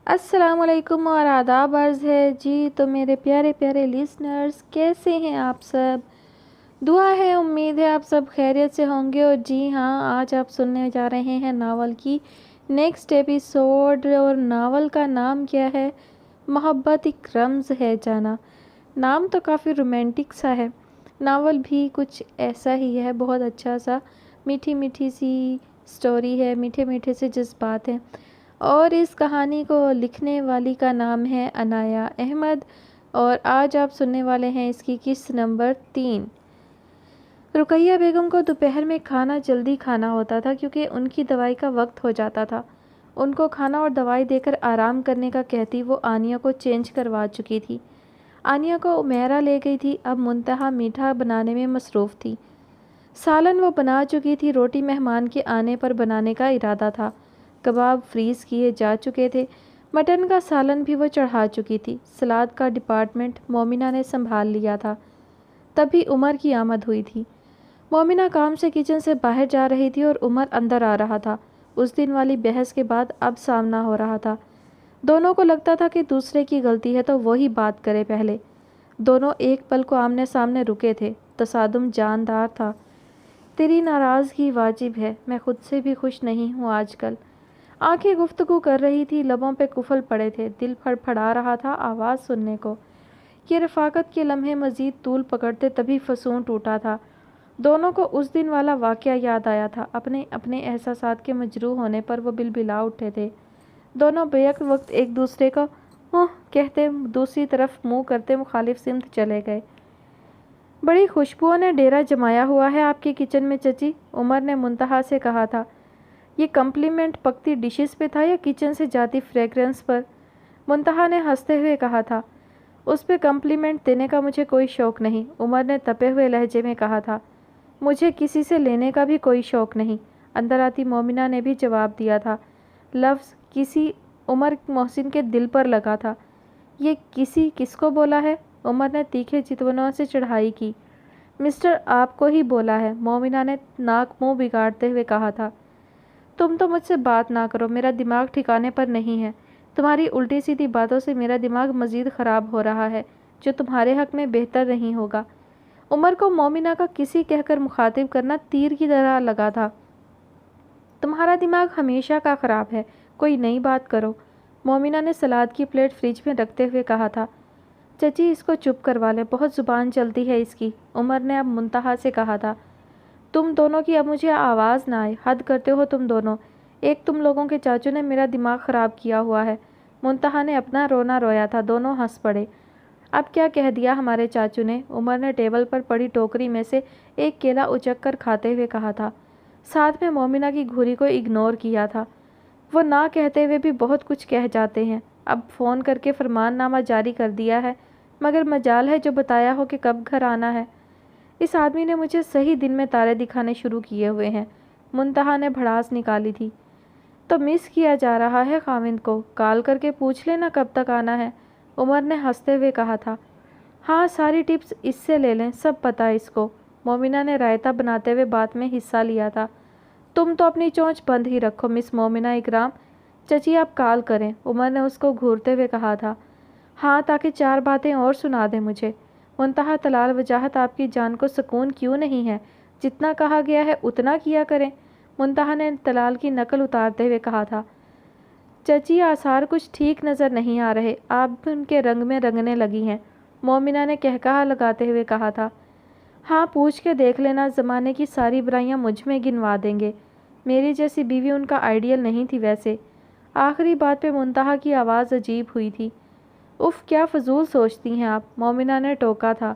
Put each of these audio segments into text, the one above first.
السلام علیکم اور آداب عرض ہے جی۔ تو میرے پیارے پیارے لسنرز، کیسے ہیں آپ سب؟ دعا ہے، امید ہے آپ سب خیریت سے ہوں گے۔ اور جی ہاں، آج آپ سننے جا رہے ہیں ناول کی نیکسٹ ایپیسوڈ، اور ناول کا نام کیا ہے؟ محبت ایک رمز ہے جانا۔ نام تو کافی رومانٹک سا ہے، ناول بھی کچھ ایسا ہی ہے، بہت اچھا سا، میٹھی میٹھی سی سٹوری ہے، میٹھے میٹھے سے جذبات ہیں۔ اور اس کہانی کو لکھنے والی کا نام ہے عنایا احمد، اور آج آپ سننے والے ہیں اس کی قسط نمبر 3۔ رقیہ بیگم کو دوپہر میں کھانا جلدی کھانا ہوتا تھا کیونکہ ان کی دوائی کا وقت ہو جاتا تھا۔ ان کو کھانا اور دوائی دے کر آرام کرنے کا کہتی وہ آنیہ کو چینج کروا چکی تھی۔ آنیہ کو عمیرہ لے گئی تھی، اب منتہا میٹھا بنانے میں مصروف تھی۔ سالن وہ بنا چکی تھی، روٹی مہمان کے آنے پر بنانے کا ارادہ تھا۔ کباب فریز کیے جا چکے تھے، مٹن کا سالن بھی وہ چڑھا چکی تھی۔ سلاد کا ڈپارٹمنٹ مومنہ نے سنبھال لیا تھا۔ تبھی عمر کی آمد ہوئی تھی۔ مومنہ کام سے کچن سے باہر جا رہی تھی اور عمر اندر آ رہا تھا۔ اس دن والی بحث کے بعد اب سامنا ہو رہا تھا۔ دونوں کو لگتا تھا کہ دوسرے کی غلطی ہے تو وہی بات کرے پہلے۔ دونوں ایک پل کو آمنے سامنے رکے تھے، تصادم جاندار تھا۔ تیری ناراضگی واجب ہے، میں خود سے بھی خوش نہیں ہوں آج کل۔ آنکھیں گفتگو کر رہی تھی، لبوں پہ قفل پڑے تھے، دل پھڑپھڑا رہا تھا آواز سننے کو۔ یہ رفاقت کے لمحے مزید طول پکڑتے تبھی فسون ٹوٹا تھا۔ دونوں کو اس دن والا واقعہ یاد آیا تھا۔ اپنے اپنے احساسات کے مجروح ہونے پر وہ بلبلا اٹھے تھے۔ دونوں بیک وقت ایک دوسرے کو کہتے دوسری طرف منہ کرتے مخالف سمت چلے گئے۔ بڑی خوشبوؤں نے ڈیرا جمایا ہوا ہے آپ کے کچن میں چچی، عمر نے منتہا سے کہا تھا۔ یہ کمپلیمنٹ پکتی ڈشز پہ تھا یا کچن سے جاتی فریگرنس پر؟ منتہا نے ہنستے ہوئے کہا تھا۔ اس پہ کمپلیمنٹ دینے کا مجھے کوئی شوق نہیں، عمر نے تپے ہوئے لہجے میں کہا تھا۔ مجھے کسی سے لینے کا بھی کوئی شوق نہیں، اندر آتی مومنہ نے بھی جواب دیا تھا۔ لفظ کسی عمر محسن کے دل پر لگا تھا۔ یہ کسی کس کو بولا ہے؟ عمر نے تیکھے چتونوں سے چڑھائی کی۔ مسٹر آپ کو ہی بولا ہے، مومنہ نے ناک منہ بگاڑتے ہوئے کہا تھا۔ تم تو مجھ سے بات نہ کرو، میرا دماغ ٹھکانے پر نہیں ہے۔ تمہاری الٹی سیدھی باتوں سے میرا دماغ مزید خراب ہو رہا ہے، جو تمہارے حق میں بہتر نہیں ہوگا۔ عمر کو مومنہ کا کسی کہہ کر مخاطب کرنا تیر کی طرح لگا تھا۔ تمہارا دماغ ہمیشہ کا خراب ہے، کوئی نئی بات کرو، مومنہ نے سلاد کی پلیٹ فریج میں رکھتے ہوئے کہا تھا۔ چچی اس کو چپ کروا لیں، بہت زبان چلتی ہے اس کی، عمر نے اب منتہا سے کہا تھا۔ تم دونوں کی اب مجھے آواز نہ آئے، حد کرتے ہو تم دونوں۔ ایک تم لوگوں کے چاچو نے میرا دماغ خراب کیا ہوا ہے۔ منتہا نے اپنا رونا رویا تھا، دونوں ہنس پڑے۔ اب کیا کہہ دیا ہمارے چاچو نے؟ عمر نے ٹیبل پر پڑی ٹوکری میں سے ایک کیلا اچک کر کھاتے ہوئے کہا تھا، ساتھ میں مومنہ کی گھوری کو اگنور کیا تھا۔ وہ نہ کہتے ہوئے بھی بہت کچھ کہہ جاتے ہیں۔ اب فون کر کے فرمان نامہ جاری کر دیا ہے، مگر مجال ہے جو بتایا ہو کہ کب گھر آنا ہے۔ اس آدمی نے مجھے صحیح دن میں تارے دکھانے شروع کیے ہوئے ہیں، منتہا نے بھڑاس نکالی تھی۔ تو مس کیا جا رہا ہے خاوند کو، کال کر کے پوچھ لینا کب تک آنا ہے، عمر نے ہنستے ہوئے کہا تھا۔ ہاں ساری ٹپس اس سے لے لیں، سب پتہ اس کو، مومنہ نے رائتا بناتے ہوئے بات میں حصہ لیا تھا۔ تم تو اپنی چونچ بند ہی رکھو مس مومنہ اکرام، چچی آپ کال کریں، عمر نے اس کو گھورتے ہوئے کہا تھا۔ ہاں تاکہ 4 باتیں اور سنا دیں مجھے۔ منتہا طلال وجاہت آپ کی جان کو سکون کیوں نہیں ہے؟ جتنا کہا گیا ہے اتنا کیا کریں، منتہا نے طلال کی نقل اتارتے ہوئے کہا تھا۔ چچی آثار کچھ ٹھیک نظر نہیں آ رہے، آپ بھی ان کے رنگ میں رنگنے لگی ہیں، مومنہ نے کہکہا لگاتے ہوئے کہا تھا۔ ہاں پوچھ کے دیکھ لینا، زمانے کی ساری برائیاں مجھ میں گنوا دیں گے، میری جیسی بیوی ان کا آئیڈیل نہیں تھی ویسے۔ آخری بات پہ منتہا کی آواز عجیب ہوئی تھی۔ اف کیا فضول سوچتی ہیں آپ، مومنہ نے ٹوکا تھا۔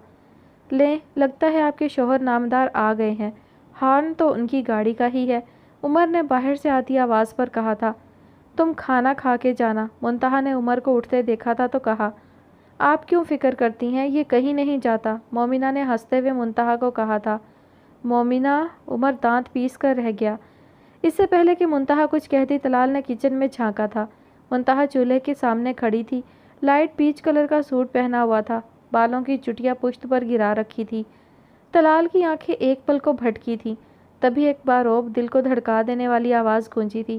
لیں لگتا ہے آپ کے شوہر نامدار آ گئے ہیں، ہارن تو ان کی گاڑی کا ہی ہے، عمر نے باہر سے آتی آواز پر کہا تھا۔ تم کھانا کھا کے جانا، منتہا نے عمر کو اٹھتے دیکھا تھا تو کہا۔ آپ کیوں فکر کرتی ہیں، یہ کہیں نہیں جاتا، مومنہ نے ہنستے ہوئے منتہا کو کہا تھا۔ مومنہ، عمر دانت پیس کر رہ گیا۔ اس سے پہلے کہ منتہا کچھ کہتی طلال نے کچن میں جھانکا تھا۔ منتہا چولہے کے سامنے کھڑی تھی، لائٹ پیچ کلر کا سوٹ پہنا ہوا تھا، بالوں کی چٹیاں پشت پر گرا رکھی تھی۔ طلال کی آنکھیں ایک پل کو بھٹکی تھیں، تبھی ایک بار روب دل کو دھڑکا دینے والی آواز گونجی تھی۔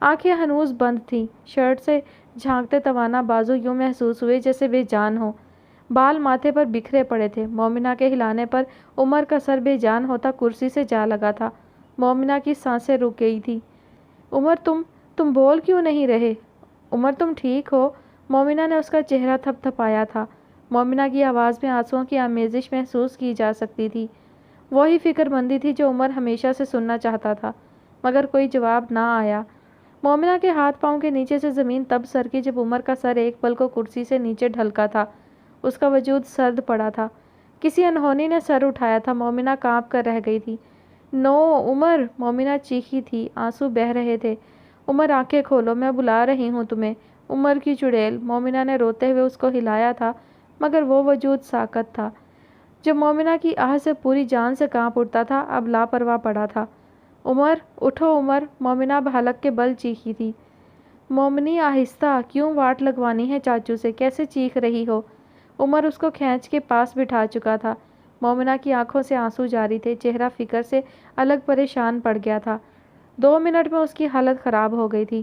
آنکھیں ہنوز بند تھیں، شرٹ سے جھانکتے توانا بازو یوں محسوس ہوئے جیسے بے جان ہو، بال ماتھے پر بکھرے پڑے تھے۔ مومنہ کے ہلانے پر عمر کا سر بے جان ہوتا کرسی سے جا لگا تھا۔ مومنہ کی سانسیں رک گئی تھی۔ عمر تم بول کیوں نہیں رہے؟ عمر تم ٹھیک ہو؟ مومنہ نے اس کا چہرہ تھپ تھپایا تھا۔ مومنہ کی آواز میں آنسوؤں کی آمیزش محسوس کی جا سکتی تھی۔ وہی فکر مندی تھی جو عمر ہمیشہ سے سننا چاہتا تھا، مگر کوئی جواب نہ آیا۔ مومنہ کے ہاتھ پاؤں کے نیچے سے زمین تب سرکی جب عمر کا سر ایک پل کو کرسی سے نیچے ڈھلکا تھا۔ اس کا وجود سرد پڑا تھا۔ کسی انہونی نے سر اٹھایا تھا۔ مومنہ کانپ کر رہ گئی تھی۔ نو عمر! مومنہ چیخی تھی، آنسو بہہ رہے تھے۔ عمر آنکھیں کھولو، میں بلا رہی ہوں تمہیں۔ عمر کی چڑیل! مومنہ نے روتے ہوئے اس کو ہلایا تھا، مگر وہ وجود ساکت تھا جو مومنہ کی آہ سے پوری جان سے کانپ اٹھتا تھا، اب لاپرواہ پڑا تھا۔ عمر! اٹھو عمر! مومنہ اب حلق کے بل چیخی تھی۔ مومنی آہستہ، کیوں واٹ لگوانی ہے چاچو سے؟ کیسے چیخ رہی ہو؟ عمر اس کو کھینچ کے پاس بٹھا چکا تھا۔ مومنہ کی آنکھوں سے آنسو جاری تھے، چہرہ فکر سے الگ پریشان پڑ گیا تھا۔ 2 منٹ میں اس کی حالت خراب ہو گئی تھی۔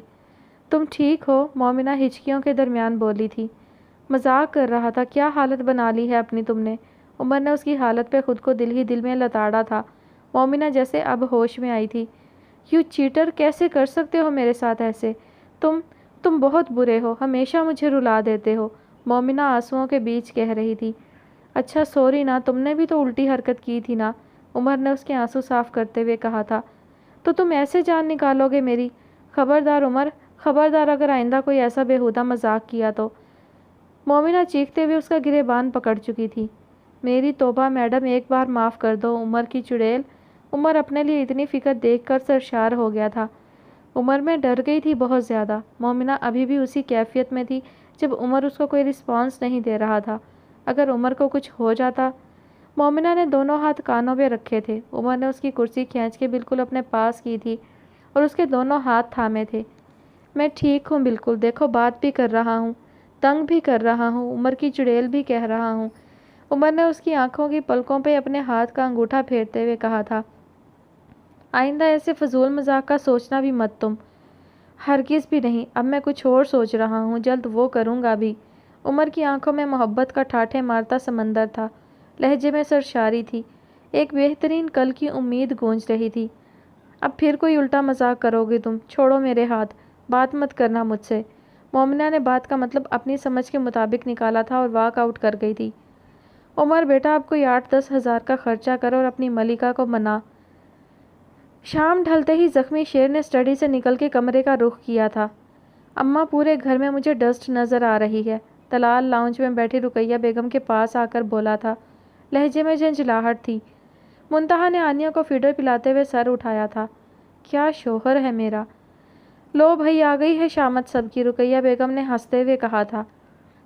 تم ٹھیک ہو؟ مومنہ ہچکیوں کے درمیان بولی تھی۔ مذاق کر رہا تھا، کیا حالت بنا لی ہے اپنی تم نے؟ عمر نے اس کی حالت پہ خود کو دل ہی دل میں لتاڑا تھا۔ مومنہ جیسے اب ہوش میں آئی تھی۔ You chatter! کیسے کر سکتے ہو میرے ساتھ ایسے؟ تم بہت برے ہو، ہمیشہ مجھے رلا دیتے ہو، مومنہ آنسوؤں کے بیچ کہہ رہی تھی۔ اچھا سوری نا، تم نے بھی تو الٹی حرکت کی تھی نا، عمر نے اس کے آنسو صاف کرتے ہوئے کہا تھا۔ تو تم ایسے جان نکالو گے میری؟ خبردار عمر، خبردار اگر آئندہ کوئی ایسا بےہودہ مذاق کیا تو۔ مومنہ چیختے ہوئے اس کا گریبان پکڑ چکی تھی۔ میری توبہ میڈم، ایک بار معاف کر دو، عمر کی چڑیل۔ عمر اپنے لیے اتنی فکر دیکھ کر سرشار ہو گیا تھا۔ عمر میں ڈر گئی تھی بہت زیادہ۔ مومنہ ابھی بھی اسی کیفیت میں تھی جب عمر اس کو کوئی رسپانس نہیں دے رہا تھا۔ اگر عمر کو کچھ ہو جاتا؟ مومنہ نے دونوں ہاتھ کانوں پہ رکھے تھے۔ عمر نے اس کی کرسی کھینچ کے بالکل اپنے پاس کی تھی اور اس کے دونوں ہاتھ تھامے تھے۔ میں ٹھیک ہوں بالکل، دیکھو بات بھی کر رہا ہوں، تنگ بھی کر رہا ہوں، عمر کی چڑیل بھی کہہ رہا ہوں۔ عمر نے اس کی آنکھوں کی پلکوں پہ اپنے ہاتھ کا انگوٹھا پھیرتے ہوئے کہا تھا۔ آئندہ ایسے فضول مذاق کا سوچنا بھی مت تم۔ ہرگز بھی نہیں، اب میں کچھ اور سوچ رہا ہوں، جلد وہ کروں گا بھی۔ عمر کی آنکھوں میں محبت کا ٹھاٹھے مارتا سمندر تھا، لہجے میں سرشاری تھی، ایک بہترین کل کی امید گونج رہی تھی۔ اب پھر کوئی الٹا مذاق کرو گے تم، چھوڑو میرے ہاتھ، بات مت کرنا مجھ سے۔ مومنہ نے بات کا مطلب اپنی سمجھ کے مطابق نکالا تھا اور واک آؤٹ کر گئی تھی۔ عمر بیٹا، اب کوئی 8-10 ہزار کا خرچہ کرو اور اپنی ملکہ کو منا۔ شام ڈھلتے ہی زخمی شیر نے اسٹڈی سے نکل کے کمرے کا رخ کیا تھا۔ اماں، پورے گھر میں مجھے ڈسٹ نظر آ رہی ہے، طلال لاؤنج میں بیٹھی رقیہ بیگم کے پاس آ کر بولا تھا۔ لہجے میں جھنجھلاہٹ تھی۔ منتہا نے آنیہ کو فیڈر پلاتے ہوئے سر اٹھایا تھا۔ کیا شوہر ہے میرا! لو بھئی، آ گئی ہے شامت سب کی، رقیہ بیگم نے ہنستے ہوئے کہا تھا۔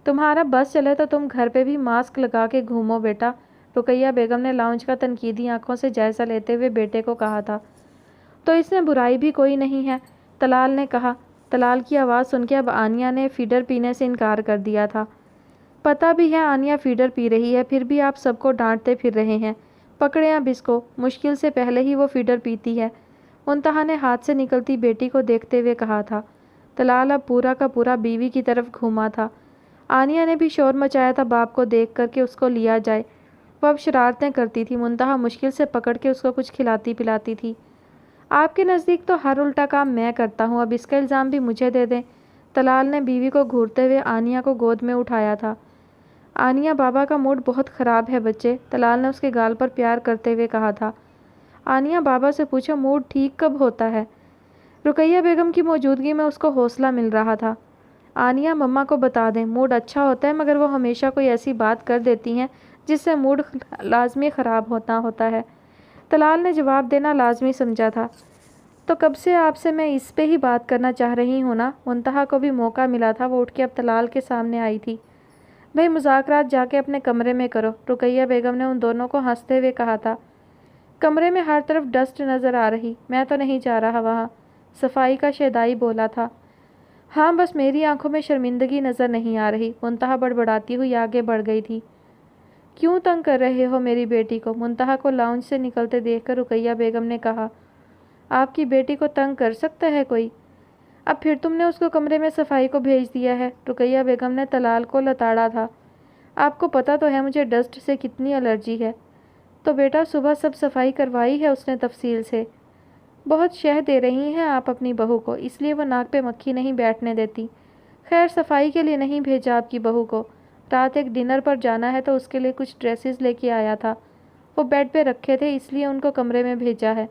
تمہارا بس چلے تو تم گھر پہ بھی ماسک لگا کے گھومو بیٹا، رقیہ بیگم نے لاؤنج کا تنقیدی آنکھوں سے جائزہ لیتے ہوئے بیٹے کو کہا تھا۔ تو اس میں برائی بھی کوئی نہیں ہے، طلال نے کہا۔ طلال کی آواز سن کے اب آنیہ نے فیڈر پینے سے انکار کر دیا تھا۔ پتہ بھی ہے آنیہ فیڈر پی رہی ہے، پھر بھی آپ سب کو ڈانٹتے پھر رہے ہیں، پکڑیں اب اس کو، مشکل سے پہلے ہی وہ فیڈر پیتی ہے، منتہا نے ہاتھ سے نکلتی بیٹی کو دیکھتے ہوئے کہا تھا۔ طلال اب پورا کا پورا بیوی کی طرف گھوما تھا۔ آنیہ نے بھی شور مچایا تھا باپ کو دیکھ کر کہ اس کو لیا جائے، وہ اب شرارتیں کرتی تھی، منتہا مشکل سے پکڑ کے اس کو کچھ کھلاتی پلاتی تھی۔ آپ کے نزدیک تو ہر الٹا کام میں کرتا ہوں، اب اس کا الزام بھی مجھے دے دیں، طلال نے بیوی کو گھورتے ہوئے آنیہ کو گود میں اٹھایا تھا۔ آنیہ، بابا کا موڈ بہت خراب ہے بچے، طلال نے اس کے گال پر پیار کرتے ہوئے کہا تھا۔ آنیہ، بابا سے پوچھو موڈ ٹھیک کب ہوتا ہے؟ رقیہ بیگم کی موجودگی میں اس کو حوصلہ مل رہا تھا۔ آنیہ، مما کو بتا دیں، موڈ اچھا ہوتا ہے مگر وہ ہمیشہ کوئی ایسی بات کر دیتی ہیں جس سے موڈ لازمی خراب ہوتا ہے، طلال نے جواب دینا لازمی سمجھا تھا۔ تو کب سے آپ سے میں اس پہ ہی بات کرنا چاہ رہی ہوں نا، منتہا کو بھی موقع ملا تھا، وہ اٹھ کے اب طلال کے سامنے آئی تھی۔ بھئی مذاکرات جا کے اپنے کمرے میں کرو، رقیہ بیگم نے ان دونوں کو ہنستے ہوئے کہا تھا۔ کمرے میں ہر طرف ڈسٹ نظر آ رہی، میں تو نہیں جا رہا وہاں، صفائی کا شیدائی بولا تھا۔ ہاں بس میری آنکھوں میں شرمندگی نظر نہیں آ رہی، منتہا بڑبڑاتی ہوئی آگے بڑھ گئی تھی۔ کیوں تنگ کر رہے ہو میری بیٹی کو؟ منتہا کو لاؤنج سے نکلتے دیکھ کر رقیہ بیگم نے کہا۔ آپ کی بیٹی کو تنگ کر سکتا ہے کوئی؟ اب پھر تم نے اس کو کمرے میں صفائی کو بھیج دیا ہے؟ رقیہ بیگم نے طلال کو لتاڑا تھا۔ آپ کو پتہ تو ہے مجھے ڈسٹ سے کتنی الرجی ہے۔ تو بیٹا صبح سب صفائی کروائی ہے اس نے تفصیل سے۔ بہت شہ دے رہی ہیں آپ اپنی بہو کو، اس لیے وہ ناک پہ مکھی نہیں بیٹھنے دیتی۔ خیر صفائی کے لیے نہیں بھیجا آپ کی بہو کو، رات ایک ڈنر پر جانا ہے تو اس کے لیے کچھ ڈریسز لے کے آیا تھا، وہ بیڈ پہ رکھے تھے اس لیے ان کو کمرے میں بھیجا ہے،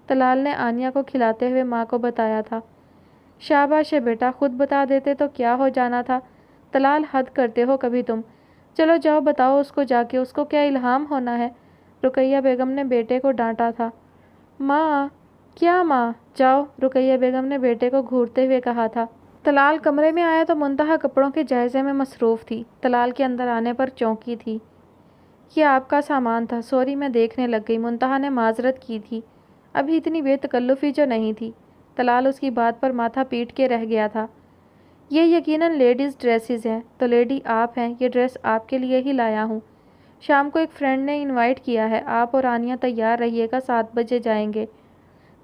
طلال نے آنیہ کو کھلاتے ہوئے ماں کو بتایا تھا۔ شاباش ہے بیٹا، خود بتا دیتے تو کیا ہو جانا تھا، طلال حد کرتے ہو کبھی تم۔ چلو جاؤ بتاؤ اس کو جا کے، اس کو کیا الہام ہونا ہے، رقیہ بیگم نے بیٹے کو ڈانٹا تھا۔ ماں، کیا ماں؟ جاؤ، رقیہ بیگم نے بیٹے کو گھورتے ہوئے کہا تھا۔ طلال کمرے میں آیا تو منتہا کپڑوں کے جائزے میں مصروف تھی، طلال کے اندر آنے پر چونکی تھی۔ یہ آپ کا سامان تھا، سوری میں دیکھنے لگ گئی، منتہا نے معذرت کی تھی، ابھی اتنی بے تکلفی جو نہیں تھی۔ طلال اس کی بات پر ماتھا پیٹ کے رہ گیا تھا۔ یہ یقیناً لیڈیز ڈریسز ہیں، تو لیڈی آپ ہیں، یہ ڈریس آپ کے لیے ہی لایا ہوں۔ شام کو ایک فرینڈ نے انوائٹ کیا ہے، آپ اور آنیہ تیار رہیے گا، 7 بجے جائیں گے۔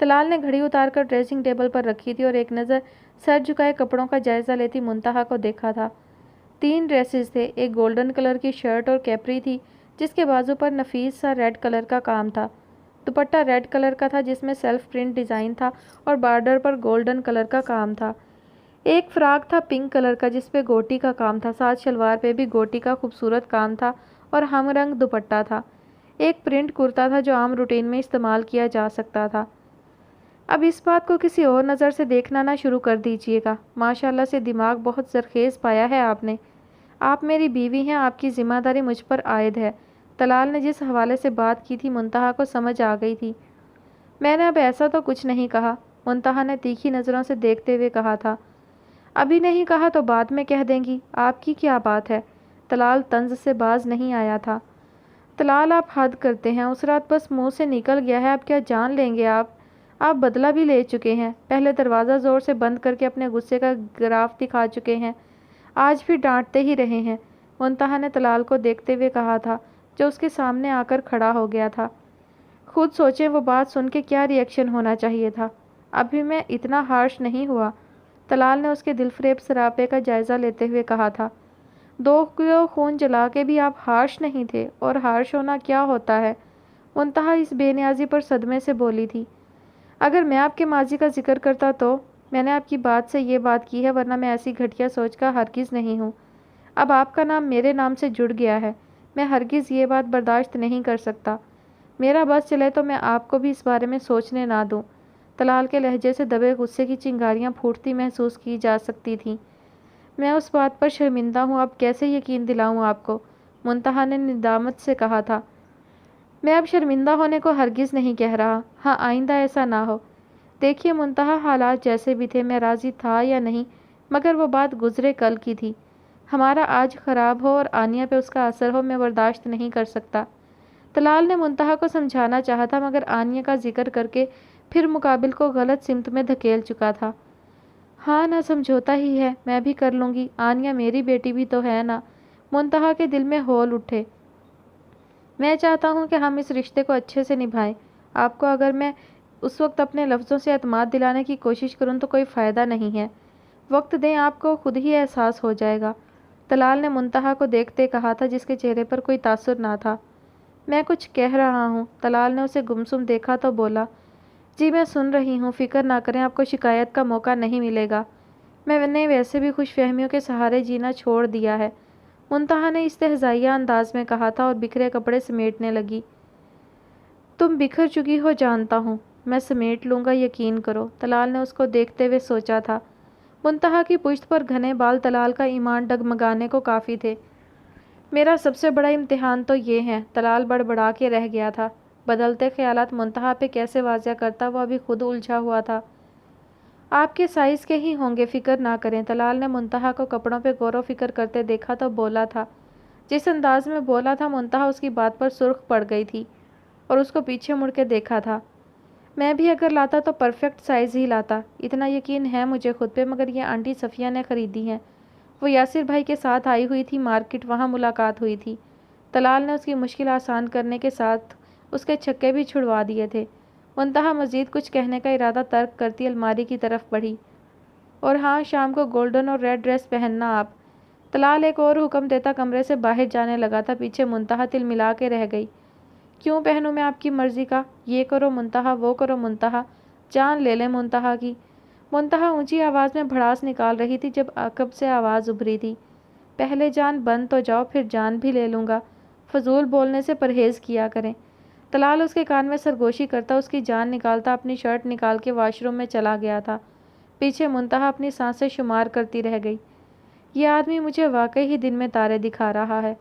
طلال نے گھڑی اتار کر ڈریسنگ ٹیبل پر رکھی تھی اور ایک نظر سر جھکائے کپڑوں کا جائزہ لیتی منتہا کو دیکھا تھا۔ 3 ڈریسز تھے، ایک گولڈن کلر کی شرٹ اور کیپری تھی جس کے بازو پر نفیس سا ریڈ کلر کا کام تھا، دوپٹہ ریڈ کلر کا تھا جس میں سیلف پرنٹ ڈیزائن تھا اور بارڈر پر گولڈن کلر کا کام تھا۔ ایک فراک تھا پنک کلر کا جس پہ گوٹی کا کام تھا، ساتھ شلوار پہ بھی گوٹی کا خوبصورت کام تھا اور ہم رنگ دوپٹہ تھا۔ ایک پرنٹ کرتا تھا جو عام روٹین میں استعمال کیا جا سکتا تھا۔ اب اس بات کو کسی اور نظر سے دیکھنا نہ شروع کر دیجیے گا، ماشاءاللہ سے دماغ بہت زرخیز پایا ہے آپ نے۔ آپ میری بیوی ہیں، آپ کی ذمہ داری مجھ پر عائد ہے۔ طلال نے جس حوالے سے بات کی تھی منتہا کو سمجھ آ گئی تھی۔ میں نے اب ایسا تو کچھ نہیں کہا، منتہا نے تیکھی نظروں سے دیکھتے ہوئے کہا تھا۔ ابھی نہیں کہا تو بعد میں کہہ دیں گی، آپ کی کیا بات ہے؟ طلال طنز سے باز نہیں آیا تھا۔ طلال آپ حد کرتے ہیں، اس رات بس منہ سے نکل گیا ہے، اب کیا جان لیں گے آپ بدلہ بھی لے چکے ہیں، پہلے دروازہ زور سے بند کر کے اپنے غصے کا گراف دکھا چکے ہیں، آج بھی ڈانٹتے ہی رہے ہیں، منتہا نے طلال کو دیکھتے ہوئے کہا تھا جو اس کے سامنے آ کر کھڑا ہو گیا تھا۔ خود سوچیں وہ بات سن کے کیا ری ایکشن ہونا چاہیے تھا، ابھی میں اتنا ہارش نہیں ہوا، طلال نے اس کے دل فریب سراپے کا جائزہ لیتے ہوئے کہا تھا۔ 2 کلو خون جلا کے بھی آپ ہارش نہیں تھے، اور ہارش ہونا کیا ہوتا ہے؟ منتہا اس بے نیازی پر صدمے سے بولی تھی۔ اگر میں آپ کے ماضی کا ذکر کرتا تو میں نے آپ کی بات سے یہ بات کی ہے، ورنہ میں ایسی گھٹیا سوچ کا ہرگز نہیں ہوں۔ اب آپ کا نام میرے نام سے جڑ گیا ہے، میں ہرگز یہ بات برداشت نہیں کر سکتا، میرا بس چلے تو میں آپ کو بھی اس بارے میں سوچنے نہ دوں۔ طلال کے لہجے سے دبے غصے کی چنگاریاں پھوٹتی محسوس کی جا سکتی تھیں۔ میں اس بات پر شرمندہ ہوں، اب کیسے یقین دلاؤں آپ کو، منتہا نے ندامت سے کہا تھا۔ میں اب شرمندہ ہونے کو ہرگز نہیں کہہ رہا، ہاں آئندہ ایسا نہ ہو۔ دیکھیے منتہا، حالات جیسے بھی تھے، میں راضی تھا یا نہیں، مگر وہ بات گزرے کل کی تھی، ہمارا آج خراب ہو اور آنیہ پہ اس کا اثر ہو، میں برداشت نہیں کر سکتا۔ طلال نے منتہا کو سمجھانا چاہا تھا مگر آنیہ کا ذکر کر کے پھر مقابل کو غلط سمت میں دھکیل چکا تھا۔ ہاں نہ سمجھوتا ہی ہے، میں بھی کر لوں گی، آنیہ میری بیٹی بھی تو ہے نا، منتہا کے دل میں ہول اٹھے۔ میں چاہتا ہوں کہ ہم اس رشتے کو اچھے سے نبھائیں، آپ کو اگر میں اس وقت اپنے لفظوں سے اعتماد دلانے کی کوشش کروں تو کوئی فائدہ نہیں ہے، وقت دیں، آپ کو خود ہی احساس ہو جائے گا، طلال نے منتہا کو دیکھتے کہا تھا جس کے چہرے پر کوئی تاثر نہ تھا۔ میں کچھ کہہ رہا ہوں، طلال نے اسے گمسم دیکھا تو بولا۔ جی میں سن رہی ہوں، فکر نہ کریں، آپ کو شکایت کا موقع نہیں ملے گا، میں نے ویسے بھی خوش فہمیوں کے سہارے جینا چھوڑ دیا ہے، منتہا نے استہزائیہ انداز میں کہا تھا اور بکھرے کپڑے سمیٹنے لگی۔ تم بکھر چکی ہو جانتا ہوں، میں سمیٹ لوں گا، یقین کرو، طلال نے اس کو دیکھتے ہوئے سوچا تھا۔ منتہا کی پشت پر گھنے بال طلال کا ایمان ڈگمگانے کو کافی تھے۔ میرا سب سے بڑا امتحان تو یہ ہے، طلال بڑبڑا کے رہ گیا تھا، بدلتے خیالات منتہا پہ کیسے واضح کرتا وہ ابھی خود الجھا ہوا تھا۔ آپ کے سائز کے ہی ہوں گے، فکر نہ کریں، طلال نے منتہا کو کپڑوں پہ غور و فکر کرتے دیکھا تو بولا تھا۔ جس انداز میں بولا تھا منتہا اس کی بات پر سرخ پڑ گئی تھی اور اس کو پیچھے مڑ کے دیکھا تھا۔ میں بھی اگر لاتا تو پرفیکٹ سائز ہی لاتا، اتنا یقین ہے مجھے خود پہ، مگر یہ آنٹی صفیہ نے خریدی ہیں، وہ یاسر بھائی کے ساتھ آئی ہوئی تھی مارکیٹ، وہاں ملاقات ہوئی تھی۔ طلال نے اس کی مشکل آسان کرنے کے ساتھ اس کے چھکے بھی چھڑوا دیے تھے۔ منتہا مزید کچھ کہنے کا ارادہ ترک کرتی الماری کی طرف بڑھی اور ہاں، شام کو گولڈن اور ریڈ ڈریس پہننا آپ۔ طلال ایک اور حکم دیتا کمرے سے باہر جانے لگا تھا۔ پیچھے منتہا تل ملا کے رہ گئی۔ کیوں پہنوں میں آپ کی مرضی کا؟ یہ کرو منتہا، وہ کرو منتہا، جان لے لیں منتہا کی۔ منتہا اونچی آواز میں بھڑاس نکال رہی تھی جب عقب سے آواز ابھری تھی، پہلے جان بند تو جاؤ، پھر جان بھی لے لوں گا۔ فضول بولنے سے پرہیز کیا کریں۔ طلال اس کے کان میں سرگوشی کرتا، اس کی جان نکالتا، اپنی شرٹ نکال کے واش روم میں چلا گیا تھا۔ پیچھے منتہا اپنی سانسیں شمار کرتی رہ گئی۔ یہ آدمی مجھے واقعی ہی دن میں تارے دکھا رہا ہے۔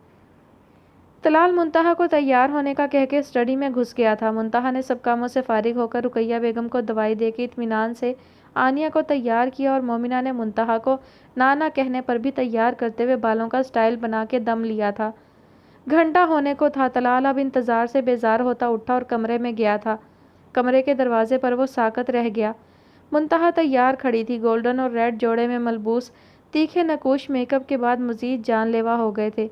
طلال منتہا کو تیار ہونے کا کہہ کے اسٹڈی میں گھس گیا تھا۔ منتہا نے سب کاموں سے فارغ ہو کر رقیہ بیگم کو دوائی دے کے اطمینان سے آنیہ کو تیار کیا اور مومنہ نے منتہا کو نہ کہنے پر بھی تیار کرتے ہوئے بالوں کا سٹائل بنا کے دم لیا تھا۔ گھنٹہ ہونے کو تھا۔ طلال اب انتظار سے بیزار ہوتا اٹھا اور کمرے میں گیا تھا۔ کمرے کے دروازے پر وہ ساکت رہ گیا۔ منتہا تیار کھڑی تھی۔ گولڈن اور ریڈ جوڑے میں ملبوس تیکھے نقوش میک اپ کے بعد مزید جان لیوا ہو گئے تھے۔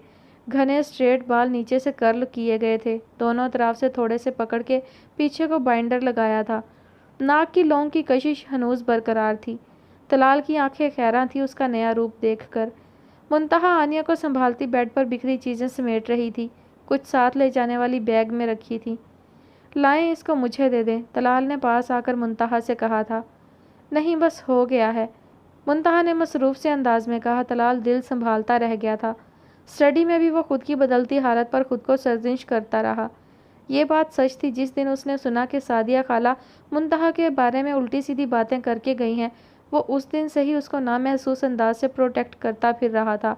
گھنے اسٹریٹ بال نیچے سے کرل کیے گئے تھے، دونوں طرف سے تھوڑے سے پکڑ کے پیچھے کو بائنڈر لگایا تھا۔ ناک کی لونگ کی کشش ہنوز برقرار تھی۔ طلال کی آنکھیں خیراں تھیں اس کا نیا روپ دیکھ کر۔ منتہا آنیہ کو سنبھالتی بیڈ پر بکھری چیزیں سمیٹ رہی تھی، کچھ ساتھ لے جانے والی بیگ میں رکھی تھی۔ لائیں، اس کو مجھے دے دیں، طلال نے پاس آ کر منتہا سے کہا تھا۔ نہیں، بس ہو گیا ہے، منتہا نے مصروف سے انداز میں کہا۔ طلال دل سنبھالتا رہ گیا تھا۔ اسٹڈی میں بھی وہ خود کی بدلتی حالت پر خود کو سرزنش کرتا رہا۔ یہ بات سچ تھی، جس دن اس نے سنا کہ سعدیہ خالہ منتہا کے بارے میں الٹی سیدھی باتیں کر کے گئی ہیں، وہ اس دن سے ہی اس کو نامحسوس انداز سے پروٹیکٹ کرتا پھر رہا تھا۔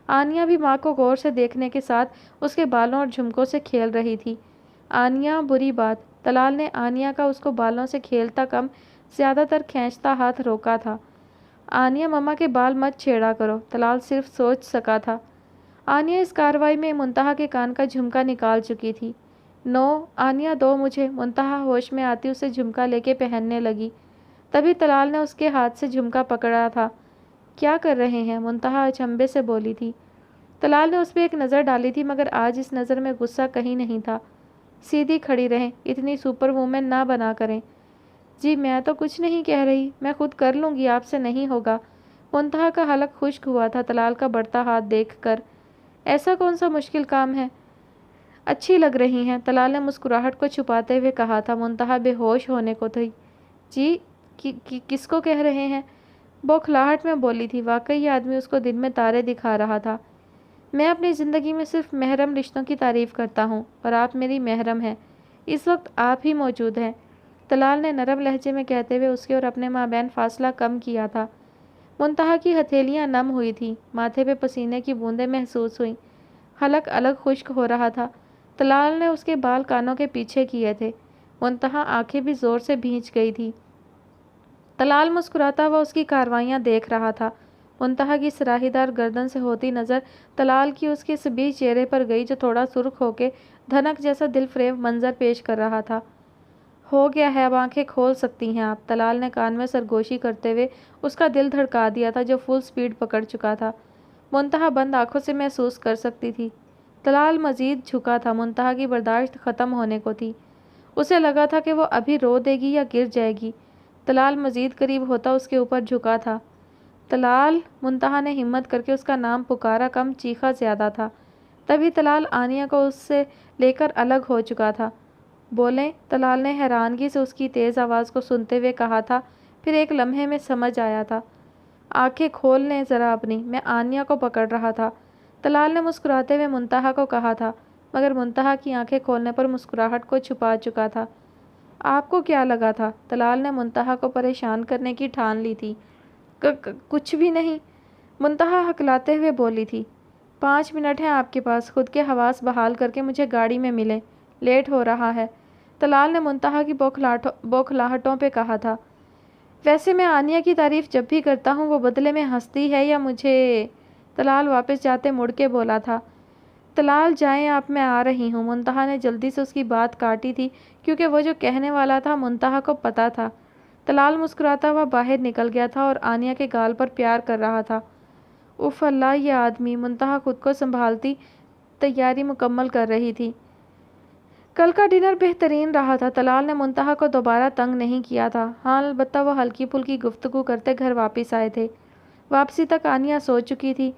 آنیہ بھی ماں کو غور سے دیکھنے کے ساتھ اس کے بالوں اور جھمکوں سے کھیل رہی تھی۔ آنیہ، بری بات۔ طلال نے آنیہ کا اس کو بالوں سے کھیلتا کم زیادہ تر کھینچتا ہاتھ روکا تھا۔ آنیہ، مما کے بال مت چھیڑا کرو، طلال صرف سوچ سکا تھا۔ آنیہ اس کارروائی میں منتہا کے کان کا جھمکا نکال چکی تھی۔ نو، آنیہ دو مجھے، منتہا ہوش میں آتی اسے جھمکا لے کے پہننے لگی۔ تبھی طلال نے اس کے ہاتھ سے جھمکا پکڑا تھا۔ کیا کر رہے ہیں؟ منتہا اچنبھے سے بولی تھی۔ طلال نے اس پہ ایک نظر ڈالی تھی مگر آج اس نظر میں غصہ کہیں نہیں تھا۔ سیدھی کھڑی رہیں، اتنی سپر وومن نہ بنا کریں۔ جی میں تو کچھ نہیں کہہ رہی، میں خود کر لوں گی، آپ سے نہیں ہوگا۔ منتہا کا حلق خشک ہوا تھا طلال کا بڑھتا ہاتھ دیکھ کر۔ ایسا کون سا مشکل کام ہے؟ اچھی لگ رہی ہیں، طلال نے مسکراہٹ کو چھپاتے ہوئے کہا تھا۔ منتہا بے ہوش ہونے کو تھی۔ جی کس کو کہہ رہے ہیں؟ بوکھلاہٹ میں بولی تھی۔ واقعی یہ آدمی اس کو دن میں تارے دکھا رہا تھا۔ میں اپنی زندگی میں صرف محرم رشتوں کی تعریف کرتا ہوں اور آپ میری محرم ہیں، اس وقت آپ ہی موجود ہیں، طلال نے نرم لہجے میں کہتے ہوئے اس کے اور اپنے مابین فاصلہ کم کیا تھا۔ منتہا کی ہتھیلیاں نم ہوئی تھیں، ماتھے پہ پسینے کی بوندیں محسوس ہوئیں، حلق الگ خشک ہو رہا تھا۔ طلال نے اس کے بال کانوں کے پیچھے کیے تھے۔ منتہا آنکھیں بھی زور سے بھیج گئی تھی۔ طلال مسکراتا ہوا اس کی کارروائیاں دیکھ رہا تھا۔ منتہا کی سراہی دار گردن سے ہوتی نظر طلال کی اس کے سبیہ چہرے پر گئی جو تھوڑا سرخ ہو کے دھنک جیسا دل فریب منظر پیش کر رہا تھا۔ ہو گیا ہے، اب آنکھیں کھول سکتی ہیں آپ، طلال نے کان میں سرگوشی کرتے ہوئے اس کا دل دھڑکا دیا تھا جو فل سپیڈ پکڑ چکا تھا۔ منتہا بند آنکھوں سے محسوس کر سکتی تھی۔ طلال مزید جھکا تھا، منتہا کی برداشت ختم ہونے کو تھی۔ اسے لگا تھا کہ وہ ابھی رو دے گی یا گر جائے گی۔ طلال مزید قریب ہوتا اس کے اوپر جھکا تھا۔ طلال، منتہا نے ہمت کر کے اس کا نام پکارا، کم چیخا زیادہ تھا۔ تبھی طلال آنیہ کو اس سے لے کر الگ ہو چکا تھا۔ بولیں، طلال نے حیرانگی سے اس کی تیز آواز کو سنتے ہوئے کہا تھا، پھر ایک لمحے میں سمجھ آیا تھا۔ آنکھیں کھول لیں ذرا اپنی، میں آنیہ کو پکڑ رہا تھا، طلال نے مسکراتے ہوئے منتہا کو کہا تھا، مگر منتہا کی آنکھیں کھولنے پر مسکراہٹ کو چھپا چکا تھا۔ آپ کو کیا لگا تھا؟ طلال نے منتہا کو پریشان کرنے کی ٹھان لی تھی۔ کچھ بھی نہیں، منتہا ہکلاتے ہوئے بولی تھی۔ 5 منٹ ہیں آپ کے پاس، خود کے حواس بحال کر کے مجھے گاڑی میں ملیں، لیٹ ہو رہا ہے، طلال نے منتہا کی بوکھلاہٹوں پہ کہا تھا۔ ویسے میں آنیہ کی تعریف جب بھی کرتا ہوں وہ بدلے میں ہنستی ہے یا مجھے، طلال واپس جاتے مڑ کے بولا تھا۔ طلال جائیں آپ، میں آ رہی ہوں، منتہا نے جلدی سے اس کی بات کاٹی تھی کیونکہ وہ جو کہنے والا تھا منتہا کو پتہ تھا۔ طلال مسکراتا ہوا باہر نکل گیا تھا اور آنیہ کے گال پر پیار کر رہا تھا۔ اف اللہ، یہ آدمی، منتہا خود کو سنبھالتی تیاری مکمل کر رہی تھی۔ کل کا ڈنر بہترین رہا تھا۔ طلال نے منتہا کو دوبارہ تنگ نہیں کیا تھا۔ ہاں البتہ وہ ہلکی پھلکی گفتگو کرتے گھر واپس آئے تھے۔ واپسی تک آنیہ سو چکی تھی۔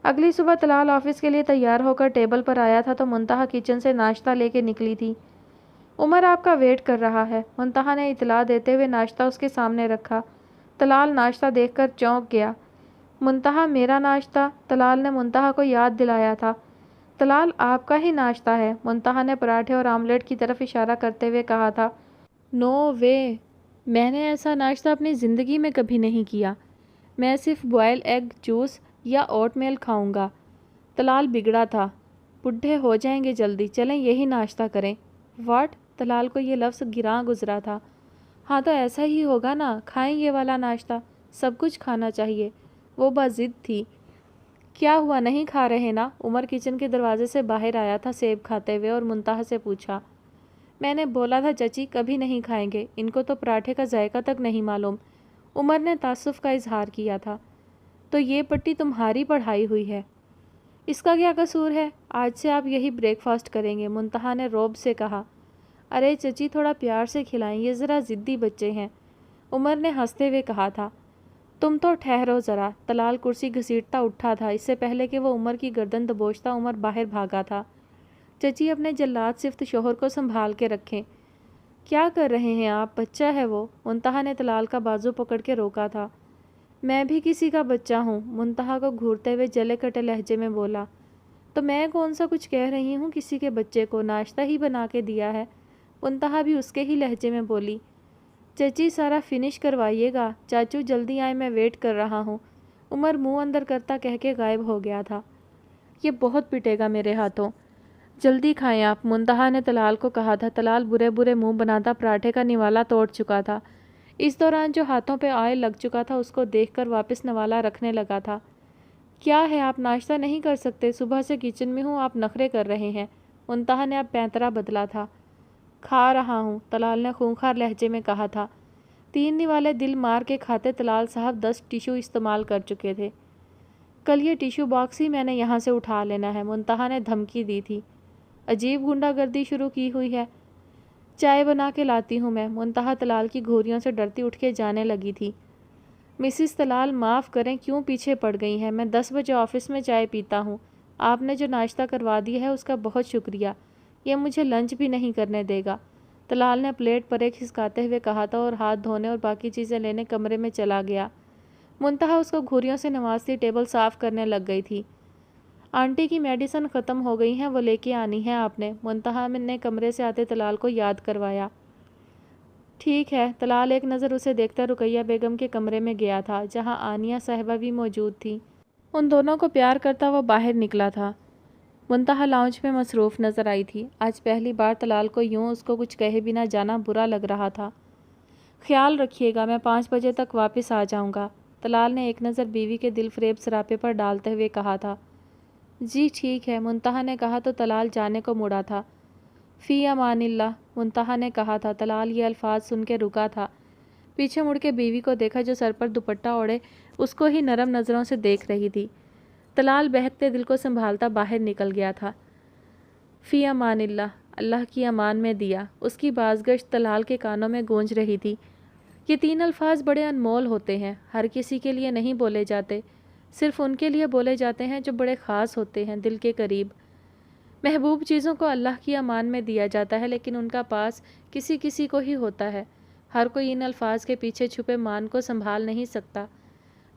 اگلی صبح طلال آفس کے لیے تیار ہو کر ٹیبل پر آیا تھا تو منتہا کچن سے ناشتہ لے کے نکلی تھی۔ عمر آپ کا ویٹ کر رہا ہے، منتہا نے اطلاع دیتے ہوئے ناشتہ اس کے سامنے رکھا۔ طلال ناشتہ دیکھ کر چونک گیا۔ منتہا میرا ناشتہ؟ طلال نے منتہا کو یاد دلایا تھا۔ طلال آپ کا ہی ناشتہ ہے، منتہا نے پراٹھے اور آملیٹ کی طرف اشارہ کرتے ہوئے کہا تھا۔ نو وے، میں نے ایسا ناشتہ اپنی زندگی میں کبھی نہیں کیا۔ میں صرف بوائل ایگ جوس یا اوٹ میل کھاؤں گا۔ طلال بگڑا تھا۔ بڈھے ہو جائیں گے جلدی، چلیں یہی ناشتہ کریں۔ واٹ؟ طلال کو یہ لفظ گراں گزرا تھا۔ ہاں تو ایسا ہی ہوگا نا، کھائیں یہ والا ناشتہ، سب کچھ کھانا چاہیے۔ وہ باضد تھی۔ کیا ہوا، نہیں کھا رہے نا؟ عمر کچن کے دروازے سے باہر آیا تھا سیب کھاتے ہوئے اور منتہا سے پوچھا۔ میں نے بولا تھا چچی کبھی نہیں کھائیں گے، ان کو تو پراٹھے کا ذائقہ تک نہیں معلوم۔ عمر نے تعصب کا اظہار کیا تھا۔ تو یہ پٹی تمہاری پڑھائی ہوئی ہے، اس کا کیا قصور ہے؟ آج سے آپ یہی بریک فاسٹ کریں گے، منتہا نے روب سے کہا۔ ارے چچی تھوڑا پیار سے کھلائیں، یہ ذرا ضدی بچے ہیں، عمر نے ہنستے ہوئے کہا تھا۔ تم تو ٹھہرو ذرا، طلال کرسی گھسیٹتا اٹھا تھا، اس سے پہلے کہ وہ عمر کی گردن دبوچتا عمر باہر بھاگا تھا۔ چچی اپنے جلاد صفت شوہر کو سنبھال کے رکھیں۔ کیا کر رہے ہیں آپ، بچہ ہے وہ، منتہا نے طلال کا بازو پکڑ کے روکا تھا۔ میں بھی کسی کا بچہ ہوں، منتہا کو گھورتے ہوئے جلے کٹے لہجے میں بولا۔ تو میں کون سا کچھ کہہ رہی ہوں کسی کے بچے کو، ناشتہ ہی بنا کے دیا ہے، منتہا بھی اس کے ہی لہجے میں بولی۔ چچی سارا فنش کروائیے گا، چاچو جلدی آئے، میں ویٹ کر رہا ہوں، عمر منہ اندر کرتا کہہ کے غائب ہو گیا تھا۔ یہ بہت پٹے گا میرے ہاتھوں، جلدی کھائیں آپ، منتہا نے طلال کو کہا تھا۔ طلال برے برے منہ بناتا پراٹھے کا نوالا توڑ چکا تھا۔ اس دوران جو ہاتھوں پہ آئل لگ چکا تھا اس کو دیکھ کر واپس نوالا رکھنے لگا تھا۔ کیا ہے، آپ ناشتہ نہیں کر سکتے؟ صبح سے کچن میں ہوں، آپ نخرے کر رہے ہیں، منتہا نے اب پینترا بدلا تھا۔ کھا رہا ہوں، طلال نے خونخوار لہجے میں کہا تھا۔ 3 نوالے دل مار کے کھاتے طلال صاحب 10 ٹیشو استعمال کر چکے تھے۔ کل یہ ٹیشو باکس ہی میں نے یہاں سے اٹھا لینا ہے، منتہا نے دھمکی دی تھی۔ عجیب گنڈا گردی شروع کی ہوئی ہے۔ چائے بنا کے لاتی ہوں میں، منتہا طلال کی گھوریوں سے ڈرتی اٹھ کے جانے لگی تھی۔ مسز طلال معاف کریں، کیوں پیچھے پڑ گئی ہیں، میں 10 بجے آفس میں چائے پیتا ہوں، آپ نے جو ناشتہ کروا دیا ہے اس کا بہت شکریہ، یہ مجھے لنچ بھی نہیں کرنے دے گا، طلال نے پلیٹ پر ایک کھسکاتے ہوئے کہا تھا اور ہاتھ دھونے اور باقی چیزیں لینے کمرے میں چلا گیا۔ منتہا اس کو گھوریوں سے نوازتی ٹیبل صاف کرنے لگ گئی تھی۔ آنٹی کی میڈیسن ختم ہو گئی ہیں، وہ لے کے آنی ہے آپ نے، منتہا نے کمرے سے آتے طلال کو یاد کروایا۔ ٹھیک ہے، طلال ایک نظر اسے دیکھتا رقیہ بیگم کے کمرے میں گیا تھا جہاں آنیہ صاحبہ بھی موجود تھی۔ ان دونوں کو پیار کرتا وہ باہر نکلا تھا۔ منتہا لاؤنج میں مصروف نظر آئی تھی۔ آج پہلی بار طلال کو یوں اس کو کچھ کہے بنا جانا برا لگ رہا تھا۔ خیال رکھیے گا، میں 5 بجے تک واپس آ جاؤں گا، طلال نے ایک نظر بیوی کے دل فریب سراپے پر ڈالتے ہوئے کہا تھا۔ جی ٹھیک ہے، منتہا نے کہا تو طلال جانے کو مڑا تھا۔ فی امان اللہ، منتہا نے کہا تھا۔ طلال یہ الفاظ سن کے رکا تھا، پیچھے مڑ کے بیوی کو دیکھا جو سر پر دوپٹہ اوڑھے اس کو ہی نرم نظروں سے دیکھ رہی تھی۔ طلال بہکتے دل کو سنبھالتا باہر نکل گیا تھا۔ فی امان اللہ، اللہ کی امان میں دیا، اس کی بازگشت طلال کے کانوں میں گونج رہی تھی۔ یہ 3 الفاظ بڑے انمول ہوتے ہیں، ہر کسی کے لیے نہیں بولے جاتے، صرف ان کے لیے بولے جاتے ہیں جو بڑے خاص ہوتے ہیں، دل کے قریب۔ محبوب چیزوں کو اللہ کی امان میں دیا جاتا ہے، لیکن ان کا پاس کسی کسی کو ہی ہوتا ہے، ہر کوئی ان الفاظ کے پیچھے چھپے مان کو سنبھال نہیں سکتا۔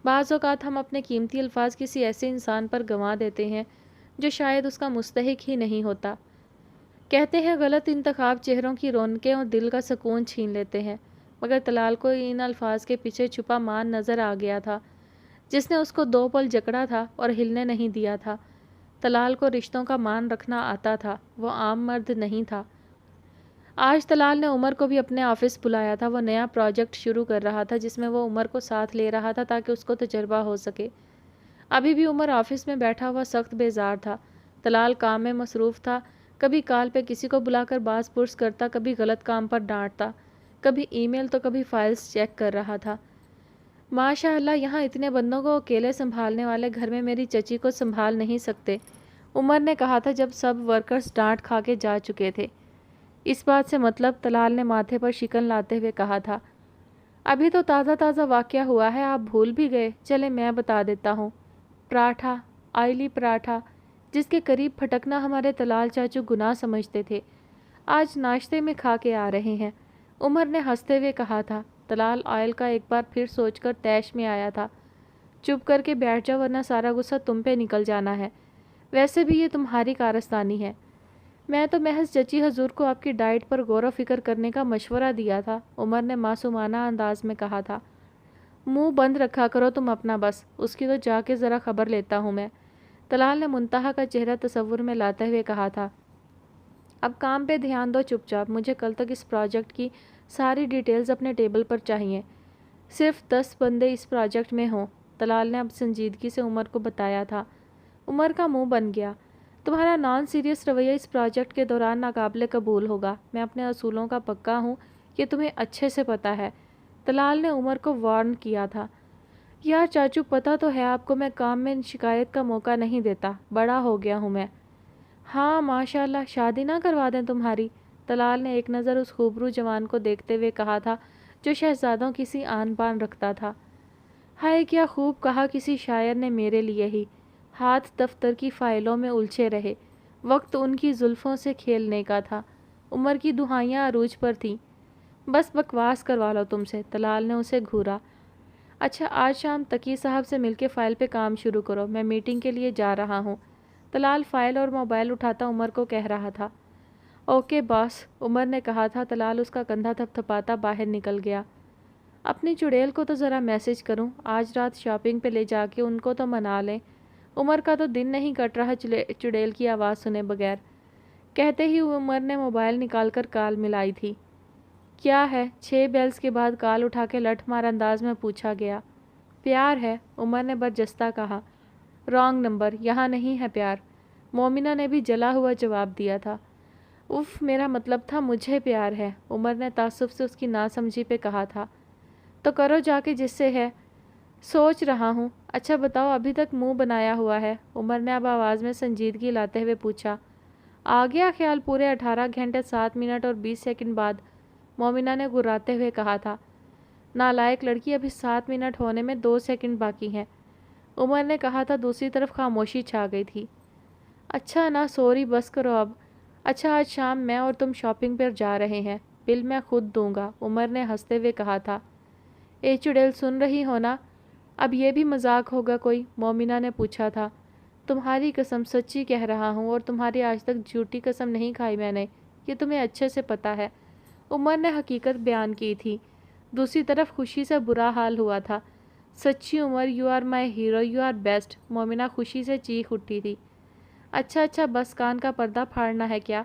بعض اوقات ہم اپنے قیمتی الفاظ کسی ایسے انسان پر گنوا دیتے ہیں جو شاید اس کا مستحق ہی نہیں ہوتا۔ کہتے ہیں غلط انتخاب چہروں کی رونقیں اور دل کا سکون چھین لیتے ہیں، مگر طلال کو ان الفاظ کے پیچھے چھپا مان نظر آ گیا تھا جس نے اس کو 2 پل جکڑا تھا اور ہلنے نہیں دیا تھا۔ طلال کو رشتوں کا مان رکھنا آتا تھا، وہ عام مرد نہیں تھا۔ آج طلال نے عمر کو بھی اپنے آفس بلایا تھا، وہ نیا پروجیکٹ شروع کر رہا تھا جس میں وہ عمر کو ساتھ لے رہا تھا تاکہ اس کو تجربہ ہو سکے۔ ابھی بھی عمر آفس میں بیٹھا ہوا سخت بیزار تھا۔ طلال کام میں مصروف تھا، کبھی کال پہ کسی کو بلا کر باز پرس کرتا، کبھی غلط کام پر ڈانٹتا، کبھی ای میل تو کبھی فائلز چیک کر رہا تھا۔ ماشاء اللہ، یہاں اتنے بندوں کو اکیلے سنبھالنے والے گھر میں میری چچی کو سنبھال نہیں سکتے، عمر نے کہا تھا جب سب ورکرز ڈانٹ کھا کے جا چکے تھے۔ اس بات سے مطلب؟ طلال نے ماتھے پر شکن لاتے ہوئے کہا تھا۔ ابھی تو تازہ تازہ واقعہ ہوا ہے، آپ بھول بھی گئے؟ چلے میں بتا دیتا ہوں۔ پراٹھا، آئلی پراٹھا، جس کے قریب پھٹکنا ہمارے طلال چاچو گناہ سمجھتے تھے، آج ناشتے میں کھا کے آ رہے ہیں، عمر نے ہنستے ہوئے کہا تھا۔ طلال آئل کا ایک بار پھر سوچ کر طیش میں آیا تھا۔ چپ کر کے بیٹھ جاؤ ورنہ سارا غصہ تم پہ نکل جانا ہے، ویسے بھی یہ تمہاری کارستانی ہے۔ میں تو محض چچی حضور کو آپ کی ڈائٹ پر غور و فکر کرنے کا مشورہ دیا تھا، عمر نے معصومانہ انداز میں کہا تھا۔ منہ بند رکھا کرو تم اپنا بس، اس کی تو جا کے ذرا خبر لیتا ہوں میں، طلال نے منتہا کا چہرہ تصور میں لاتے ہوئے کہا تھا۔ اب کام پہ دھیان دو چپ چاپ، مجھے کل تک اس پروجیکٹ کی ساری ڈیٹیلز اپنے ٹیبل پر چاہیے، صرف 10 بندے اس پروجیکٹ میں ہوں، طلال نے اب سنجیدگی سے عمر کو بتایا تھا۔ عمر کا منہ بن گیا۔ تمہارا نان سیریس رویہ اس پروجیکٹ کے دوران ناقابل قبول ہوگا، میں اپنے اصولوں کا پکا ہوں، یہ تمہیں اچھے سے پتہ ہے، طلال نے عمر کو وارن کیا تھا۔ یار چاچو پتہ تو ہے آپ کو میں کام میں شکایت کا موقع نہیں دیتا، بڑا ہو گیا ہوں میں۔ ہاں ماشاءاللہ، شادی نہ کروا دیں تمہاری، طلال نے ایک نظر اس خوبرو جوان کو دیکھتے ہوئے کہا تھا جو شہزادوں کی سی آن بان رکھتا تھا۔ ہائے کیا خوب کہا کسی شاعر نے میرے لیے ہی، ہاتھ دفتر کی فائلوں میں الجھے رہے، وقت ان کی زلفوں سے کھیلنے کا تھا۔ عمر کی دہائیاں عروج پر تھیں۔ بس بکواس کروا لو تم سے، طلال نے اسے گھورا۔ اچھا آج شام تقی صاحب سے مل کے فائل پہ کام شروع کرو، میں میٹنگ کے لیے جا رہا ہوں، طلال فائل اور موبائل اٹھاتا عمر کو کہہ رہا تھا۔ اوکے باس، عمر نے کہا تھا۔ طلال اس کا کندھا تھپ تھپاتا باہر نکل گیا۔ اپنی چڑیل کو تو ذرا میسج کروں، آج رات شاپنگ پہ لے جا کے ان کو تو منا لیں، عمر کا تو دن نہیں کٹ رہا چڑیل کی آواز سنے بغیر، کہتے ہی عمر نے موبائل نکال کر کال ملائی تھی۔ کیا ہے؟ 6 بیلز کے بعد کال اٹھا کے لٹھ مار انداز میں پوچھا گیا۔ پیار ہے، عمر نے برجستہ کہا۔ رانگ نمبر، یہاں نہیں ہے پیار، مومنہ نے بھی جلا ہوا جواب دیا تھا۔ اف میرا مطلب تھا مجھے پیار ہے، عمر نے تعصب سے اس کی ناسمجھی پہ کہا تھا۔ تو کرو جا کے جس سے ہے۔ سوچ رہا ہوں۔ اچھا بتاؤ ابھی تک منہ بنایا ہوا ہے، عمر نے اب آواز میں سنجیدگی لاتے ہوئے پوچھا۔ آ گیا خیال پورے 18 گھنٹے 7 منٹ اور 20 سیکنڈ بعد، مومنہ نے گراتے ہوئے کہا تھا۔ نالائق لڑکی، ابھی 7 منٹ ہونے میں 2 سیکنڈ باقی ہیں، عمر نے کہا تھا۔ دوسری طرف خاموشی چھا گئی تھی۔ اچھا نا سوری بس کرو اب۔ اچھا آج شام میں اور تم شاپنگ پر جا رہے ہیں، بل میں خود دوں گا، عمر نے ہنستے ہوئے کہا تھا۔ اے چڑیل سن رہی ہو نا؟ اب یہ بھی مذاق ہوگا کوئی؟ مومنہ نے پوچھا تھا۔ تمہاری قسم سچی کہہ رہا ہوں، اور تمہاری آج تک جھوٹی قسم نہیں کھائی میں نے، یہ تمہیں اچھے سے پتہ ہے، عمر نے حقیقت بیان کی تھی۔ دوسری طرف خوشی سے برا حال ہوا تھا۔ سچی Umar, you are my hero, you are best, Momina خوشی سے چیخ اٹھی تھی۔ اچھا بس کان کا پردہ پھاڑنا ہے کیا؟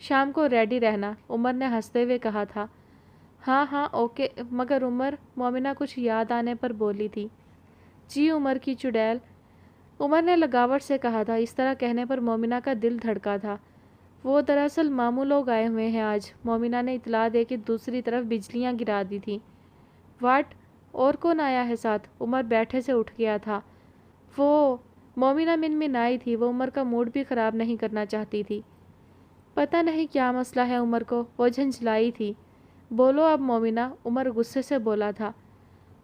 شام کو ریڈی رہنا، عمر نے ہنستے ہوئے کہا تھا۔ ہاں اوکے، مگر عمر، مومنہ کچھ یاد آنے پر بولی تھی۔ جی عمر کی چڑیل، عمر نے لگاوٹ سے کہا تھا۔ اس طرح کہنے پر مومنہ کا دل دھڑکا تھا۔ وہ دراصل ماموں لوگ آئے ہوئے ہیں آج، مومنہ نے اطلاع دے کے دوسری طرف بجلیاں گرا دی تھیں۔ واٹ؟ اور کون آیا ہے ساتھ؟ عمر بیٹھے سے اٹھ گیا تھا۔ وہ مومنہ منمنائی تھی، وہ عمر کا موڈ بھی خراب نہیں کرنا چاہتی تھی۔ پتہ نہیں کیا مسئلہ ہے عمر کو، وہ جھنجھلائی تھی۔ بولو اب مومنہ، عمر غصے سے بولا تھا۔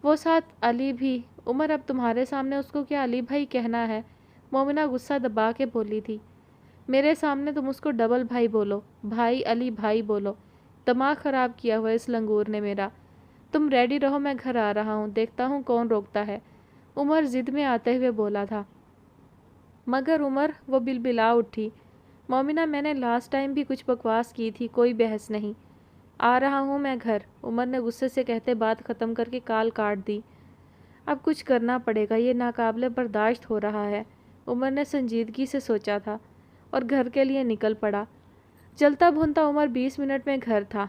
وہ ساتھ علی بھی، عمر اب تمہارے سامنے اس کو کیا علی بھائی کہنا ہے، مومنہ غصہ دبا کے بولی تھی۔ میرے سامنے تم اس کو ڈبل بھائی بولو، بھائی علی بھائی بولو، دماغ خراب کیا ہوا اس لنگور نے میرا۔ تم ریڈی رہو، میں گھر آ رہا ہوں، دیکھتا ہوں کون روکتا ہے، عمر ضد میں آتے ہوئے بولا تھا۔ مگر عمر، وہ بلبلا اٹھی۔ مومنہ میں نے لاسٹ ٹائم بھی کچھ بکواس کی تھی، کوئی بحث نہیں، آ رہا ہوں میں گھر، عمر نے غصے سے کہتے بات ختم کر کے کال کاٹ دی۔ اب کچھ کرنا پڑے گا، یہ ناقابل برداشت ہو رہا ہے، عمر نے سنجیدگی سے سوچا تھا، اور گھر کے لیے نکل پڑا۔ جلتا بھونتا عمر 20 منٹ میں گھر تھا۔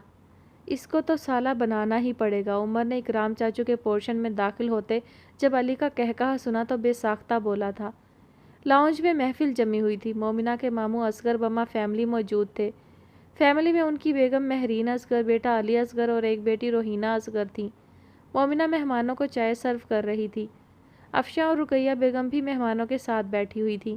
اس کو تو سالہ بنانا ہی پڑے گا، عمر نے اکرام چاچو کے پورشن میں داخل ہوتے جب علی کا کہکہا سنا تو بے ساختہ بولا تھا۔ لاؤنج میں محفل جمی ہوئی تھی، مومنہ کے ماموں اصغر بما فیملی موجود تھے۔ فیملی میں ان کی بیگم مہرین اصغر، بیٹا علی اصغر اور ایک بیٹی روحینہ اصغر تھیں۔ مومنہ مہمانوں کو چائے سرو کر رہی تھی۔ افشاں اور رقیہ بیگم بھی مہمانوں کے ساتھ بیٹھی ہوئی تھی۔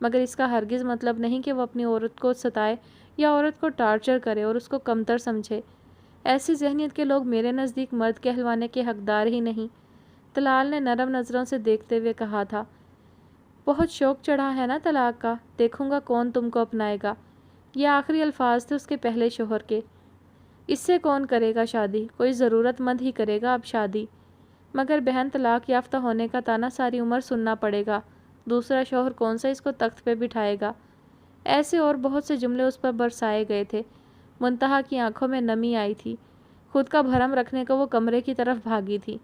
مگر اس کا ہرگز مطلب نہیں کہ وہ اپنی عورت کو ستائے یا عورت کو ٹارچر کرے اور اس کو کمتر سمجھے۔ ایسی ذہنیت کے لوگ میرے نزدیک مرد کہلوانے کے حقدار ہی نہیں۔ طلال نے نرم نظروں سے دیکھتے ہوئے کہا تھا۔ بہت شوق چڑھا ہے نا طلاق کا، دیکھوں گا کون تم کو اپنائے گا۔ یہ آخری الفاظ تھے اس کے پہلے شوہر کے۔ اس سے کون کرے گا شادی؟ کوئی ضرورت مند ہی کرے گا اب شادی۔ مگر بہن طلاق یافتہ ہونے کا تانا ساری عمر سننا پڑے گا، دوسرا شوہر کون سا اس کو تخت پہ بٹھائے گا؟ ایسے اور بہت سے جملے اس پر برسائے گئے تھے۔ منتہا کی آنکھوں میں نمی آئی تھی۔ خود کا بھرم رکھنے کو وہ کمرے کی طرف بھاگی تھی۔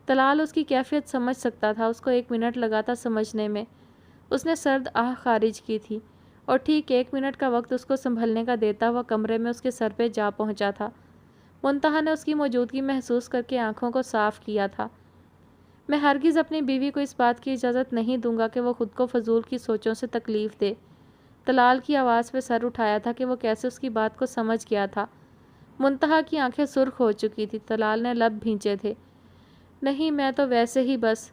طلال اس کی کیفیت سمجھ سکتا تھا، اس کو 1 منٹ لگا تھا سمجھنے میں۔ اس نے سرد آہ خارج کی تھی اور ٹھیک 1 منٹ کا وقت اس کو سنبھلنے کا دیتا ہوا کمرے میں اس کے سر پہ جا پہنچا تھا۔ منتہا نے اس کی موجودگی محسوس کر کے آنکھوں کو صاف کیا تھا۔ میں ہرگز اپنی بیوی کو اس بات کی اجازت نہیں دوں گا کہ وہ خود کو فضول کی سوچوں سے تکلیف دے۔ طلال کی آواز پہ سر اٹھایا تھا کہ وہ کیسے اس کی بات کو سمجھ گیا تھا۔ منتہا کی آنکھیں سرخ ہو چکی تھی۔ طلال نے لب بھینچے تھے۔ نہیں، میں تو ویسے ہی بس۔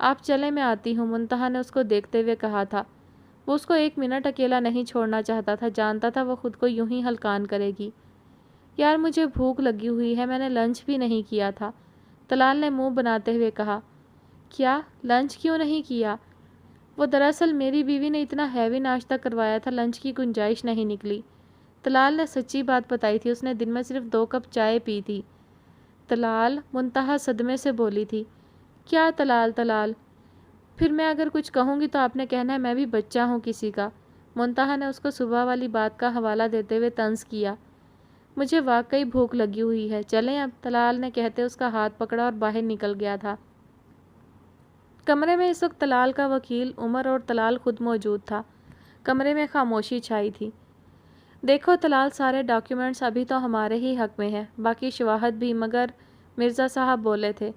آپ چلیں، میں آتی ہوں، منتہا نے اس کو دیکھتے ہوئے کہا تھا۔ وہ اس کو 1 منٹ اکیلا نہیں چھوڑنا چاہتا تھا، جانتا تھا وہ خود کو یوں ہی ہلکان کرے گی۔ یار مجھے بھوک لگی ہوئی ہے، میں نے لنچ بھی نہیں کیا تھا، طلال نے منہ بناتے ہوئے کہا۔ کیا لنچ کیوں نہیں کیا؟ وہ دراصل میری بیوی نے اتنا ہیوی ناشتہ کروایا تھا، لنچ کی گنجائش نہیں نکلی۔ طلال نے سچی بات بتائی تھی، اس نے دن میں صرف 2 کپ چائے پی تھی۔ طلال، منتہا صدمے سے بولی تھی۔ کیا طلال؟ پھر میں اگر کچھ کہوں گی تو آپ نے کہنا ہے میں بھی بچہ ہوں کسی کا۔ منتہا نے اس کو صبح والی بات کا حوالہ دیتے ہوئے طنز کیا۔ مجھے واقعی بھوک لگی ہوئی ہے، چلیں اب، طلال نے کہتے اس کا ہاتھ پکڑا اور باہر نکل گیا تھا۔ کمرے میں اس وقت طلال کا وکیل، عمر اور طلال خود موجود تھا۔ کمرے میں خاموشی چھائی تھی۔ دیکھو طلال، سارے ڈاکیومنٹس ابھی تو ہمارے ہی حق میں ہیں، باقی شواہد بھی، مگر مرزا صاحب بولے تھے۔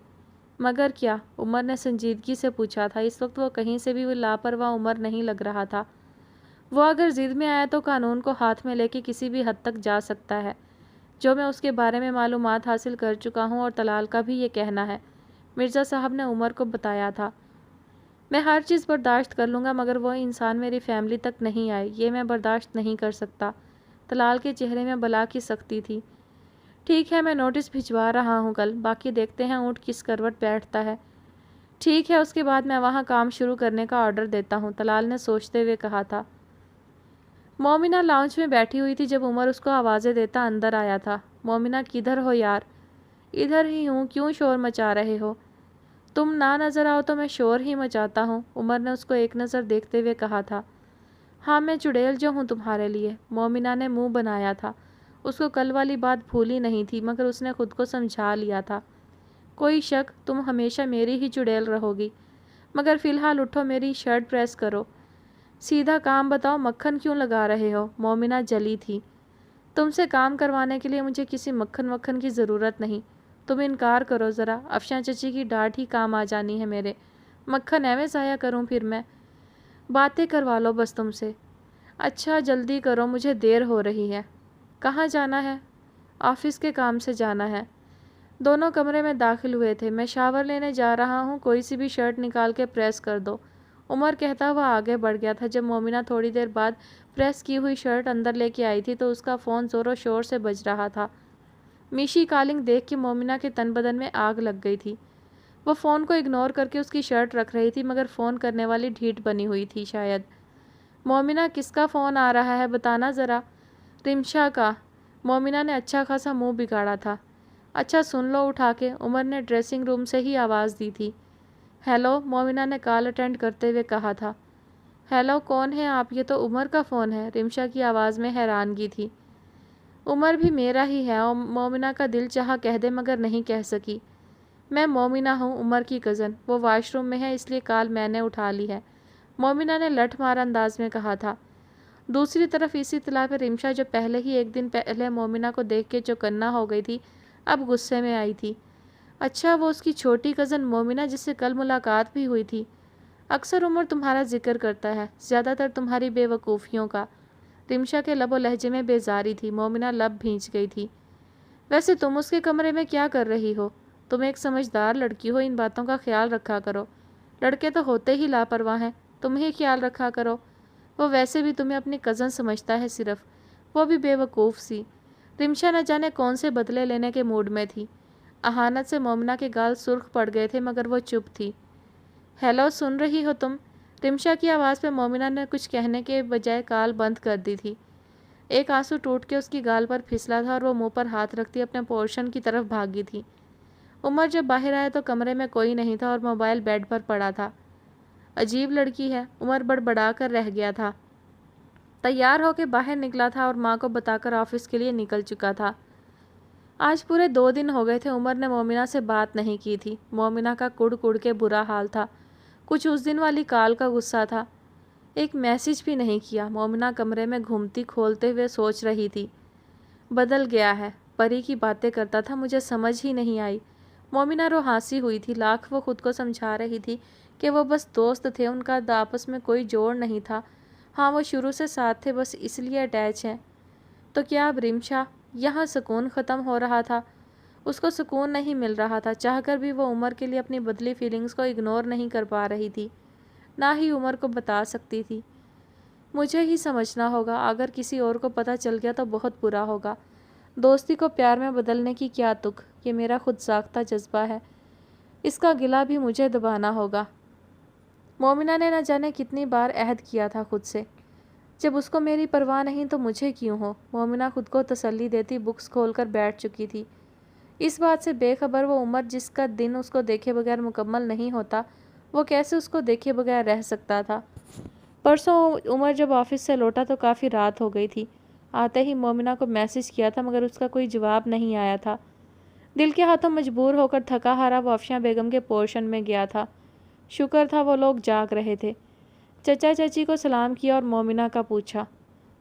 مگر کیا؟ عمر نے سنجیدگی سے پوچھا تھا۔ اس وقت وہ کہیں سے بھی لاپرواہ عمر نہیں لگ رہا تھا۔ وہ اگر ضد میں آیا تو قانون کو ہاتھ میں لے کے کسی بھی حد تک جا سکتا ہے، جو میں اس کے بارے میں معلومات حاصل کر چکا ہوں، اور طلال کا بھی یہ کہنا ہے، مرزا صاحب نے عمر کو بتایا تھا۔ میں ہر چیز برداشت کر لوں گا، مگر وہ انسان میری فیملی تک نہیں آئے، یہ میں برداشت نہیں کر سکتا۔ طلال کے چہرے میں بلا کی سختی تھی۔ ٹھیک ہے، میں نوٹس بھجوا رہا ہوں کل، باقی دیکھتے ہیں اونٹ کس کروٹ بیٹھتا ہے۔ ٹھیک ہے، اس کے بعد میں وہاں کام شروع کرنے کا آرڈر دیتا ہوں، طلال نے سوچتے ہوئے کہا تھا۔ مومنہ لاؤنج میں بیٹھی ہوئی تھی جب عمر اس کو آوازیں دیتا اندر آیا تھا۔ مومنہ کدھر ہو یار؟ ادھر ہی ہوں، کیوں شور مچا رہے ہو؟ تم نہ نظر آؤ تو میں شور ہی مچاتا ہوں، عمر نے اس کو ایک نظر دیکھتے ہوئے کہا تھا۔ ہاں، میں چڑیل جو ہوں تمہارے لیے، مومنہ نے منہ بنایا تھا۔ اس کو کل والی بات بھولی نہیں تھی، مگر اس نے خود کو سمجھا لیا تھا۔ کوئی شک، تم ہمیشہ میری ہی چڑیل رہو گی، مگر فی الحال اٹھو، میری شرٹ پریس کرو۔ سیدھا کام بتاؤ، مکھن کیوں لگا رہے ہو؟ مومنہ جلی تھی۔ تم سے کام کروانے کے لیے مجھے کسی مکھن کی ضرورت نہیں، تم انکار کرو ذرا، افشاں چچی کی ڈانٹ ہی کام آ جانی ہے میرے، مکھن ایویں ضائع کروں پھر میں؟ باتیں کروا لو بس تم سے۔ اچھا جلدی کرو، مجھے دیر ہو رہی ہے۔ کہاں جانا ہے؟ آفس کے کام سے جانا ہے۔ دونوں کمرے میں داخل ہوئے تھے۔ میں شاور لینے جا رہا ہوں، کوئی سی بھی شرٹ نکال کے پریس کر دو، عمر کہتا ہوا آگے بڑھ گیا تھا۔ جب مومنہ تھوڑی دیر بعد پریس کی ہوئی شرٹ اندر لے کے آئی تھی تو اس کا فون زور و شور سے بج رہا تھا۔ میشی کالنگ دیکھ کے مومنہ کے تن بدن میں آگ لگ گئی تھی۔ وہ فون کو اگنور کر کے اس کی شرٹ رکھ رہی تھی، مگر فون کرنے والی ڈھیٹ بنی ہوئی تھی شاید۔ مومنہ، کس کا فون آ رہا ہے بتانا ذرا۔ رمشا کا۔ مومنہ نے اچھا خاصا منہ بگاڑا تھا۔ اچھا سن لو اٹھا کے، عمر نے ڈریسنگ روم سے ہی آواز دی تھی۔ ہیلو، مومنہ نے کال اٹینڈ کرتے ہوئے کہا تھا۔ ہیلو، کون ہے آپ؟ یہ تو عمر کا فون ہے، رمشا کی آواز میں حیرانگی تھی۔ عمر بھی میرا ہی ہے، اور مومنہ کا دل چاہا کہہ دے مگر نہیں کہہ سکی۔ میں مومنہ ہوں، عمر کی کزن، وہ واش روم میں ہے اس لیے کال میں نے اٹھا لی ہے، مومنہ نے لٹھ مار انداز میں کہا تھا۔ دوسری طرف اسی اطلاع پہ رمشا، جو پہلے ہی 1 دن پہلے مومنہ کو دیکھ کے چوکنا ہو گئی تھی، اب غصے میں آئی تھی۔ اچھا، وہ اس کی چھوٹی کزن مومنہ جس سے کل ملاقات بھی ہوئی تھی۔ اکثر عمر تمہارا ذکر کرتا ہے، زیادہ تر تمہاری بے وقوفیوں کا۔ رمشا کے لب و لہجے میں بیزاری تھی۔ مومنہ لب بھینچ گئی تھی۔ ویسے تم اس کے کمرے میں کیا کر رہی ہو؟ تم ایک سمجھدار لڑکی ہو، ان باتوں کا خیال رکھا کرو۔ لڑکے تو ہوتے ہی لاپرواہ ہیں، تم ہی خیال رکھا کرو۔ وہ ویسے بھی تمہیں اپنی کزن سمجھتا ہے صرف، وہ بھی بے وقوف سی۔ رمشا نہ جانے کون سے بدلے لینے کے موڈ میں تھی۔ اہانت سے مومنہ کے گال سرخ پڑ گئے تھے مگر وہ چپ تھی۔ ہیلو، سن رہی ہو تم؟ رمشا کی آواز پہ مومنہ نے کچھ کہنے کے بجائے کال بند کر دی تھی۔ ایک آنسو ٹوٹ کے اس کی گال پر پھسلا تھا اور وہ منہ پر ہاتھ رکھتی اپنے پورشن کی طرف بھاگی تھی۔ عمر جب باہر آیا تو کمرے میں کوئی نہیں تھا اور موبائل بیڈ پر پڑا تھا۔ عجیب لڑکی ہے، عمر بڑبڑا کر رہ گیا تھا۔ تیار ہو کے باہر نکلا تھا اور ماں کو بتا کر آفس کے لیے نکل چکا تھا۔ آج پورے 2 دن ہو گئے تھے عمر نے مومنہ سے بات نہیں کی تھی۔ مومنہ کا کڑ کڑ کے برا حال تھا، کچھ اس دن والی کال کا غصہ تھا۔ ایک میسج بھی نہیں کیا۔ مومنہ کمرے میں گھومتی کھولتے ہوئے سوچ رہی تھی، بدل گیا ہے، پری کی باتیں کرتا تھا، مجھے سمجھ ہی نہیں آئی۔ مومنہ روحانسی ہوئی تھی، لاکھ وہ خود کو سمجھا رہی تھی کہ وہ بس دوست تھے، ان کا آپس میں کوئی جوڑ نہیں تھا۔ ہاں وہ شروع سے ساتھ تھے، بس اس لیے اٹیچ ہیں۔ تو کیا اب رمشا؟ یہاں سکون ختم ہو رہا تھا، اس کو سکون نہیں مل رہا تھا۔ چاہ کر بھی وہ عمر کے لیے اپنی بدلی فیلنگز کو اگنور نہیں کر پا رہی تھی، نہ ہی عمر کو بتا سکتی تھی۔ مجھے ہی سمجھنا ہوگا، اگر کسی اور کو پتہ چل گیا تو بہت برا ہوگا۔ دوستی کو پیار میں بدلنے کی کیا تک، یہ میرا خود ساختہ جذبہ ہے، اس کا گلہ بھی مجھے دبانا ہوگا۔ مومنہ نے نہ جانے کتنی بار عہد کیا تھا خود سے، جب اس کو میری پرواہ نہیں تو مجھے کیوں ہو۔ مومنہ خود کو تسلی دیتی بکس کھول کر بیٹھ چکی تھی، اس بات سے بے خبر وہ عمر جس کا دن اس کو دیکھے بغیر مکمل نہیں ہوتا، وہ کیسے اس کو دیکھے بغیر رہ سکتا تھا۔ پرسوں عمر جب آفس سے لوٹا تو کافی رات ہو گئی تھی۔ آتے ہی مومنہ کو میسج کیا تھا مگر اس کا کوئی جواب نہیں آیا تھا۔ دل کے ہاتھوں مجبور ہو کر تھکا ہارا وہ افشاں بیگم کے پورشن میں گیا تھا۔ شکر تھا وہ لوگ جاگ رہے تھے۔ چچا چچی کو سلام کیا اور مومنہ کا پوچھا،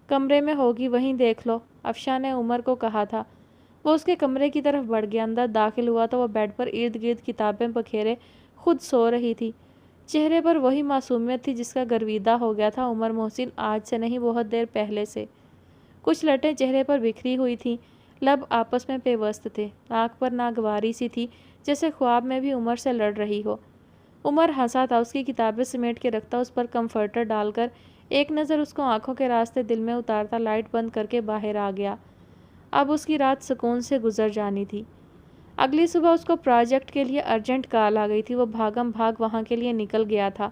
کمرے میں ہوگی وہیں دیکھ لو، افشاں نے عمر کو کہا تھا۔ وہ اس کے کمرے کی طرف بڑھ گیا، اندر داخل ہوا تو وہ بیڈ پر ارد گرد کتابیں بکھیرے خود سو رہی تھی۔ چہرے پر وہی معصومیت تھی جس کا گرویدہ ہو گیا تھا عمر محسن آج سے نہیں بہت دیر پہلے سے۔ کچھ لٹیں چہرے پر بکھری ہوئی تھیں، لب آپس میں پیوست تھے، آنکھ پر ناگواری سی تھی جیسے خواب میں بھی عمر سے لڑ رہی ہو۔ عمر ہنسا تھا، اس کی کتابیں سمیٹ کے رکھتا، اس پر کمفرٹر ڈال کر ایک نظر اس کو آنکھوں کے راستے دل میں اتارتا، لائٹ بند کر کے باہر آ گیا۔ اب اس کی رات سکون سے گزر جانی تھی۔ اگلی صبح اس کو پروجیکٹ کے لیے ارجنٹ کال آ گئی تھی، وہ بھاگم بھاگ وہاں کے لیے نکل گیا تھا۔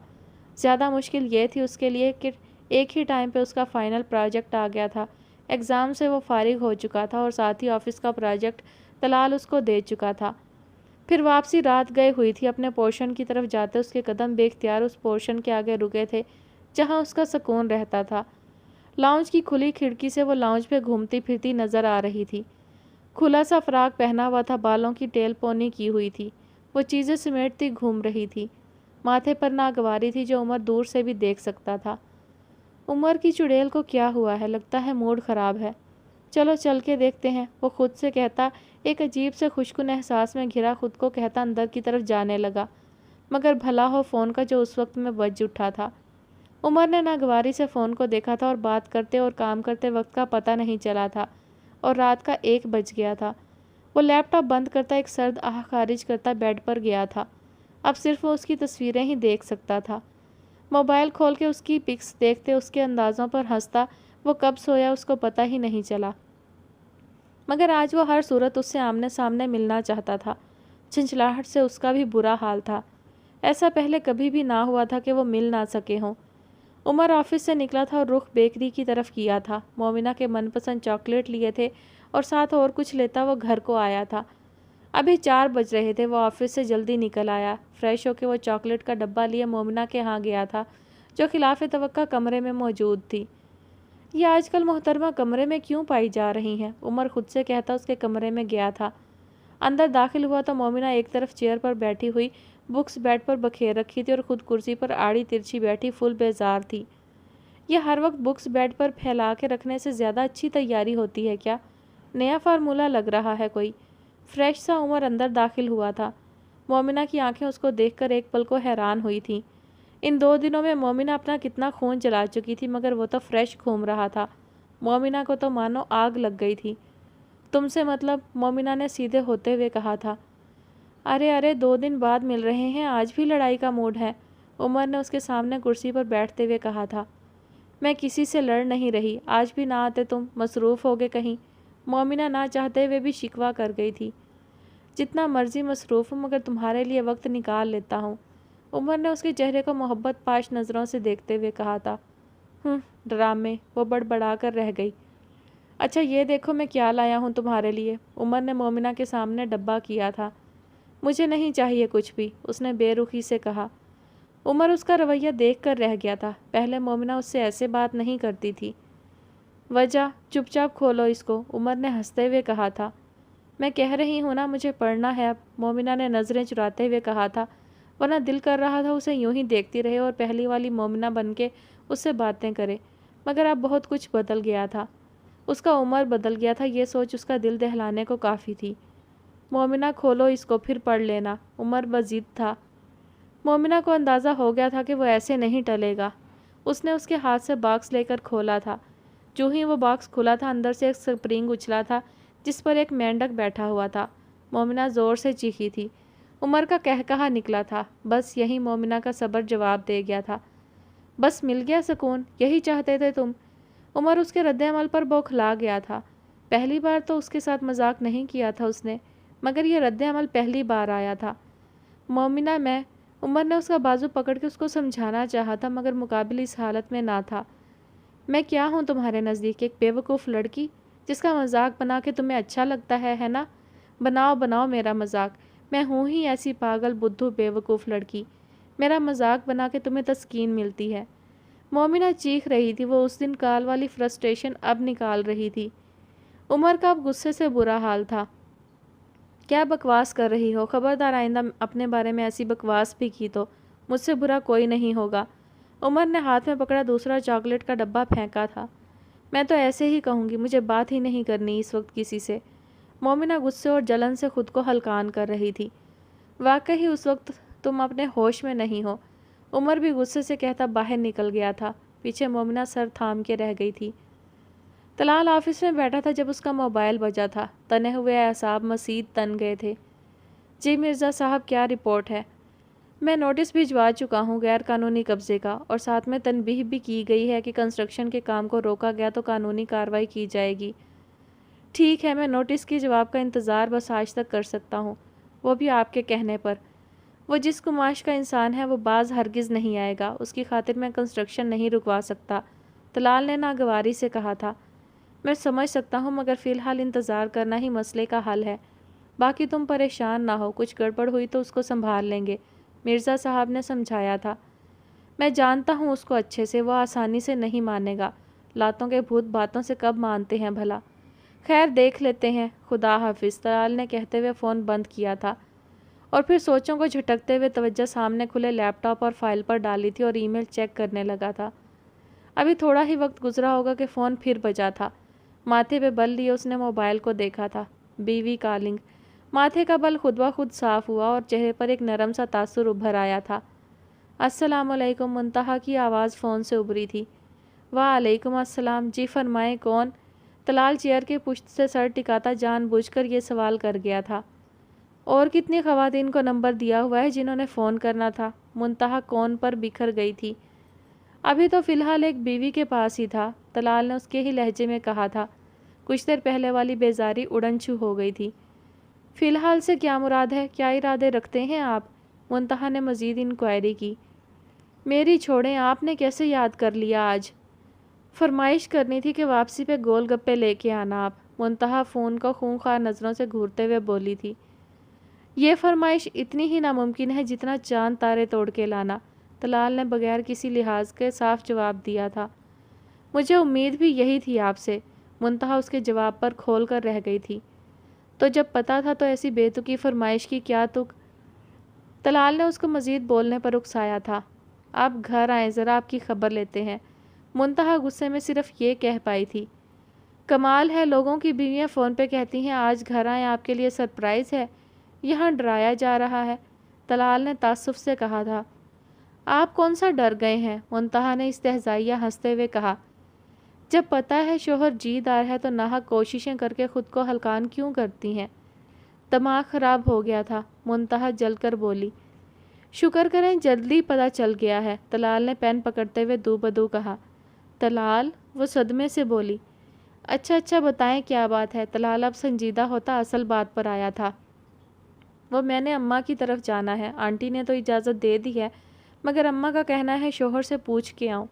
زیادہ مشکل یہ تھی اس کے لیے کہ ایک ہی ٹائم پہ اس کا فائنل پروجیکٹ آ گیا تھا۔ ایگزام سے وہ فارغ ہو چکا تھا اور ساتھ ہی آفس کا پروجیکٹ طلال اس کو دے چکا تھا۔ پھر واپسی رات گئے ہوئی تھی، اپنے پورشن کی طرف جاتے اس کے قدم بے اختیار اس پورشن کے آگے رکے تھے جہاں اس کا سکون رہتا تھا۔ لاؤنج کی کھلی کھڑکی سے وہ لاؤنج پہ گھومتی پھرتی نظر آ رہی تھی۔ کھلا سا فراق پہنا ہوا تھا، بالوں کی ٹیل پونی کی ہوئی تھی، وہ چیزیں سمیٹتی گھوم رہی تھی۔ ماتھے پر ناگواری تھی جو عمر دور سے بھی دیکھ سکتا تھا۔ عمر کی چڑیل کو کیا ہوا ہے، لگتا ہے موڈ خراب ہے، چلو چل کے دیکھتے ہیں، وہ خود سے کہتا ایک عجیب سے خوشکن احساس میں گھرا خود کو کہتا اندر کی طرف جانے لگا، مگر بھلا ہو فون کا جو اس وقت میں بج اٹھا تھا۔ عمر نے ناگواری سے فون کو دیکھا تھا اور بات کرتے اور کام کرتے وقت کا پتہ نہیں چلا تھا اور رات کا 1 بج گیا تھا۔ وہ لیپ ٹاپ بند کرتا ایک سرد آہ خارج کرتا بیڈ پر گیا تھا، اب صرف وہ اس کی تصویریں ہی دیکھ سکتا تھا۔ موبائل کھول کے اس کی پکس دیکھتے اس کے اندازوں پر ہنستا، وہ کب سویا اس کو پتہ ہی نہیں چلا، مگر آج وہ ہر صورت اس سے آمنے سامنے ملنا چاہتا تھا۔ جھنجھلاہٹ سے اس کا بھی برا حال تھا، ایسا پہلے کبھی بھی نہ ہوا تھا کہ وہ مل نہ سکے ہوں۔ عمر آفس سے نکلا تھا اور رخ بیکری کی طرف کیا تھا، مومنہ کے من پسند چاکلیٹ لیے تھے اور ساتھ اور کچھ لیتا وہ گھر کو آیا تھا۔ ابھی 4 بج رہے تھے، وہ آفس سے جلدی نکل آیا، فریش ہو کے وہ چاکلیٹ کا ڈبہ لیے مومنہ کے ہاں گیا تھا جو خلاف توقع کمرے میں موجود تھی۔ یہ آج کل محترمہ کمرے میں کیوں پائی جا رہی ہیں، عمر خود سے کہتا اس کے کمرے میں گیا تھا۔ اندر داخل ہوا تو مومنہ ایک طرف چیئر پر بیٹھی ہوئی بکس بیڈ پر بکھیر رکھی تھی اور خود کرسی پر آڑی ترچھی بیٹھی فل بیزار تھی۔ یہ ہر وقت بکس بیڈ پر پھیلا کے رکھنے سے زیادہ اچھی تیاری ہوتی ہے کیا؟ نیا فارمولہ لگ رہا ہے کوئی۔ فریش سا عمر اندر داخل ہوا تھا۔ مومنہ کی آنکھیں اس کو دیکھ کر ایک پل کو حیران ہوئی تھیں۔ ان 2 دنوں میں مومنہ اپنا کتنا خون جلا چکی تھی، مگر وہ تو فریش گھوم رہا تھا۔ مومنہ کو تو مانو آگ لگ گئی تھی۔ تم سے مطلب؟ مومنہ نے سیدھے ہوتے ہوئے کہا تھا۔ ارے 2 دن بعد مل رہے ہیں، آج بھی لڑائی کا موڈ ہے، عمر نے اس کے سامنے کرسی پر بیٹھتے ہوئے کہا تھا۔ میں کسی سے لڑ نہیں رہی، آج بھی نہ آتے تم، مصروف ہو گئے کہیں۔ مومنہ نہ چاہتے ہوئے بھی شکوہ کر گئی تھی۔ جتنا مرضی مصروف ہوں مگر تمہارے لیے وقت نکال لیتا ہوں۔ عمر نے اس کے چہرے کو محبت پاش نظروں سے دیکھتے ہوئے کہا تھا۔ ڈرامے، وہ بڑبڑا کر رہ گئی۔ اچھا یہ دیکھو میں کیا لایا ہوں تمہارے لیے۔ عمر نے مومنہ کے سامنے ڈبہ کیا تھا۔ مجھے نہیں چاہیے کچھ بھی، اس نے بے رخی سے کہا۔ عمر اس کا رویہ دیکھ کر رہ گیا تھا، پہلے مومنہ اس سے ایسے بات نہیں کرتی تھی۔ وجہ، چپ چاپ کھولو اس کو، عمر نے ہنستے ہوئے کہا تھا۔ میں کہہ رہی ہوں نا مجھے پڑھنا ہے اب، مومنہ نے نظریں چراتے ہوئے کہا تھا، ورنہ دل کر رہا تھا اسے یوں ہی دیکھتی رہے اور پہلی والی مومنہ بن کے اس سے باتیں کرے، مگر اب بہت کچھ بدل گیا تھا۔ اس کا عمر بدل گیا تھا، یہ سوچ اس کا دل دہلانے کو کافی تھی۔ مومنہ کھولو اس کو پھر پڑھ لینا، عمر بضد تھا۔ مومنہ کو اندازہ ہو گیا تھا کہ وہ ایسے نہیں ٹلے گا۔ اس نے اس کے ہاتھ سے باکس لے کر کھولا تھا۔ جو ہی وہ باکس کھلا تھا اندر سے ایک سپرنگ اچھلا تھا جس پر ایک مینڈک بیٹھا ہوا تھا۔ مومنہ زور سے چیخی تھی۔ عمر کا قہقہا نکلا تھا، بس یہی مومنہ کا صبر جواب دے گیا تھا۔ بس مل گیا سکون، یہی چاہتے تھے تم؟ عمر اس کے رد عمل پر بوکھلا گیا تھا۔ پہلی بار تو اس کے ساتھ مذاق نہیں کیا تھا اس نے، مگر یہ رد عمل پہلی بار آیا تھا۔ مومنہ میں، عمر نے اس کا بازو پکڑ کے اس کو سمجھانا چاہا تھا مگر مقابل اس حالت میں نہ تھا۔ میں کیا ہوں تمہارے نزدیک، ایک بیوقوف لڑکی جس کا مذاق بنا کے تمہیں اچھا لگتا ہے نا؟ بناؤ میرا مذاق، میں ہوں ہی ایسی پاگل بدھو بیوقوف لڑکی، میرا مذاق بنا کے تمہیں تسکین ملتی ہے۔ مومنہ چیخ رہی تھی، وہ اس دن کال والی فرسٹریشن اب نکال رہی تھی۔ عمر کا اب غصے سے برا حال تھا۔ کیا بکواس کر رہی ہو، خبردار آئندہ اپنے بارے میں ایسی بکواس بھی کی تو مجھ سے برا کوئی نہیں ہوگا۔ عمر نے ہاتھ میں پکڑا دوسرا چاکلیٹ کا ڈبہ پھینکا تھا۔ میں تو ایسے ہی کہوں گی، مجھے بات ہی نہیں کرنی اس وقت کسی سے۔ مومنہ غصے اور جلن سے خود کو ہلکان کر رہی تھی۔ واقعی اس وقت تم اپنے ہوش میں نہیں ہو، عمر بھی غصے سے کہتا باہر نکل گیا تھا۔ پیچھے مومنہ سر تھام کے رہ گئی تھی۔ طلال آفس میں بیٹھا تھا جب اس کا موبائل بجا تھا۔ تنے ہوئے اعصاب مزید تن گئے تھے۔ جی مرزا صاحب، کیا رپورٹ ہے؟ میں نوٹس بھجوا چکا ہوں غیر قانونی قبضے کا، اور ساتھ میں تنبیہ بھی کی گئی ہے کہ کنسٹرکشن کے کام کو روکا گیا تو قانونی کارروائی کی جائے گی۔ ٹھیک ہے، میں نوٹس کی جواب کا انتظار بس آج تک کر سکتا ہوں، وہ بھی آپ کے کہنے پر۔ وہ جس قماش کا انسان ہے وہ باز ہرگز نہیں آئے گا، اس کی خاطر میں کنسٹرکشن نہیں رکوا سکتا، طلال نے ناگواری سے کہا تھا۔ میں سمجھ سکتا ہوں مگر فی الحال انتظار کرنا ہی مسئلے کا حل ہے۔ باقی تم پریشان نہ ہو، کچھ گڑبڑ ہوئی تو اس کو سنبھال لیں گے، مرزا صاحب نے سمجھایا تھا۔ میں جانتا ہوں اس کو اچھے سے، وہ آسانی سے نہیں مانے گا، لاتوں کے بھوت باتوں سے کب مانتے ہیں بھلا۔ خیر دیکھ لیتے ہیں، خدا حافظ، طلال نے کہتے ہوئے فون بند کیا تھا، اور پھر سوچوں کو جھٹکتے ہوئے توجہ سامنے کھلے لیپ ٹاپ اور فائل پر ڈالی تھی اور ای میل چیک کرنے لگا تھا۔ ابھی تھوڑا ہی وقت گزرا ہوگا کہ فون پھر بجا تھا۔ ماتھے پہ بل لیے اس نے موبائل کو دیکھا تھا۔ بیوی کالنگ۔ ماتھے کا بل خود بخود صاف ہوا اور چہرے پر ایک نرم سا تاثر ابھر آیا تھا۔ السلام علیکم، منتہا کی آواز فون سے ابری تھی۔ وعلیکم السلام، جی فرمائیں، کون؟ طلال چیئر کے پشت سے سر ٹکاتا جان بوجھ کر یہ سوال کر گیا تھا۔ اور کتنی خواتین کو نمبر دیا ہوا ہے جنہوں نے فون کرنا تھا؟ منتہا کون پر بکھر گئی تھی۔ ابھی تو فی الحال ایک بیوی کے پاس ہی تھا، طلال نے اس کے ہی لہجے میں کہا تھا۔ کچھ دیر پہلے والی بیزاری اڑن چھو ہو گئی تھی۔ فی الحال سے کیا مراد ہے، کیا ارادے رکھتے ہیں آپ؟ منتہا نے مزید انکوائری کی۔ میری چھوڑیں، آپ نے کیسے یاد کر لیا آج؟ فرمائش کرنی تھی کہ واپسی پہ گول گپے لے کے آنا آپ، منتہا فون کو خونخوار نظروں سے گھورتے ہوئے بولی تھی۔ یہ فرمائش اتنی ہی ناممکن ہے جتنا چاند تارے توڑ کے لانا، طلال نے بغیر کسی لحاظ کے صاف جواب دیا تھا۔ مجھے امید بھی یہی تھی آپ سے، منتہا اس کے جواب پر کھول کر رہ گئی تھی۔ تو جب پتہ تھا تو ایسی بے تکی فرمائش کی کیا تک؟ طلال نے اس کو مزید بولنے پر اکسایا تھا۔ آپ گھر آئیں، ذرا آپ کی خبر لیتے ہیں، منتہا غصے میں صرف یہ کہہ پائی تھی۔ کمال ہے، لوگوں کی بیویاں فون پہ کہتی ہیں آج گھر آئیں، آپ کے لیے سرپرائز ہے، یہاں ڈرایا جا رہا ہے، طلال نے تعصب سے کہا تھا۔ آپ کون سا ڈر گئے ہیں، منتہا نے استہزائیہ ہنستے ہوئے کہا۔ جب پتہ ہے شوہر جی دار ہے تو ناحق کوششیں کر کے خود کو ہلکان کیوں کرتی ہیں؟ دماغ خراب ہو گیا تھا، منتہا جل کر بولی۔ شکر کریں جلدی پتہ چل گیا ہے، طلال نے پین پکڑتے ہوئے دو بدو کہا۔ طلال، وہ صدمے سے بولی۔ اچھا اچھا بتائیں کیا بات ہے؟ طلال اب سنجیدہ ہوتا اصل بات پر آیا تھا۔ وہ میں نے اماں کی طرف جانا ہے، آنٹی نے تو اجازت دے دی ہے، مگر اماں کا کہنا ہے شوہر سے پوچھ کے آؤں۔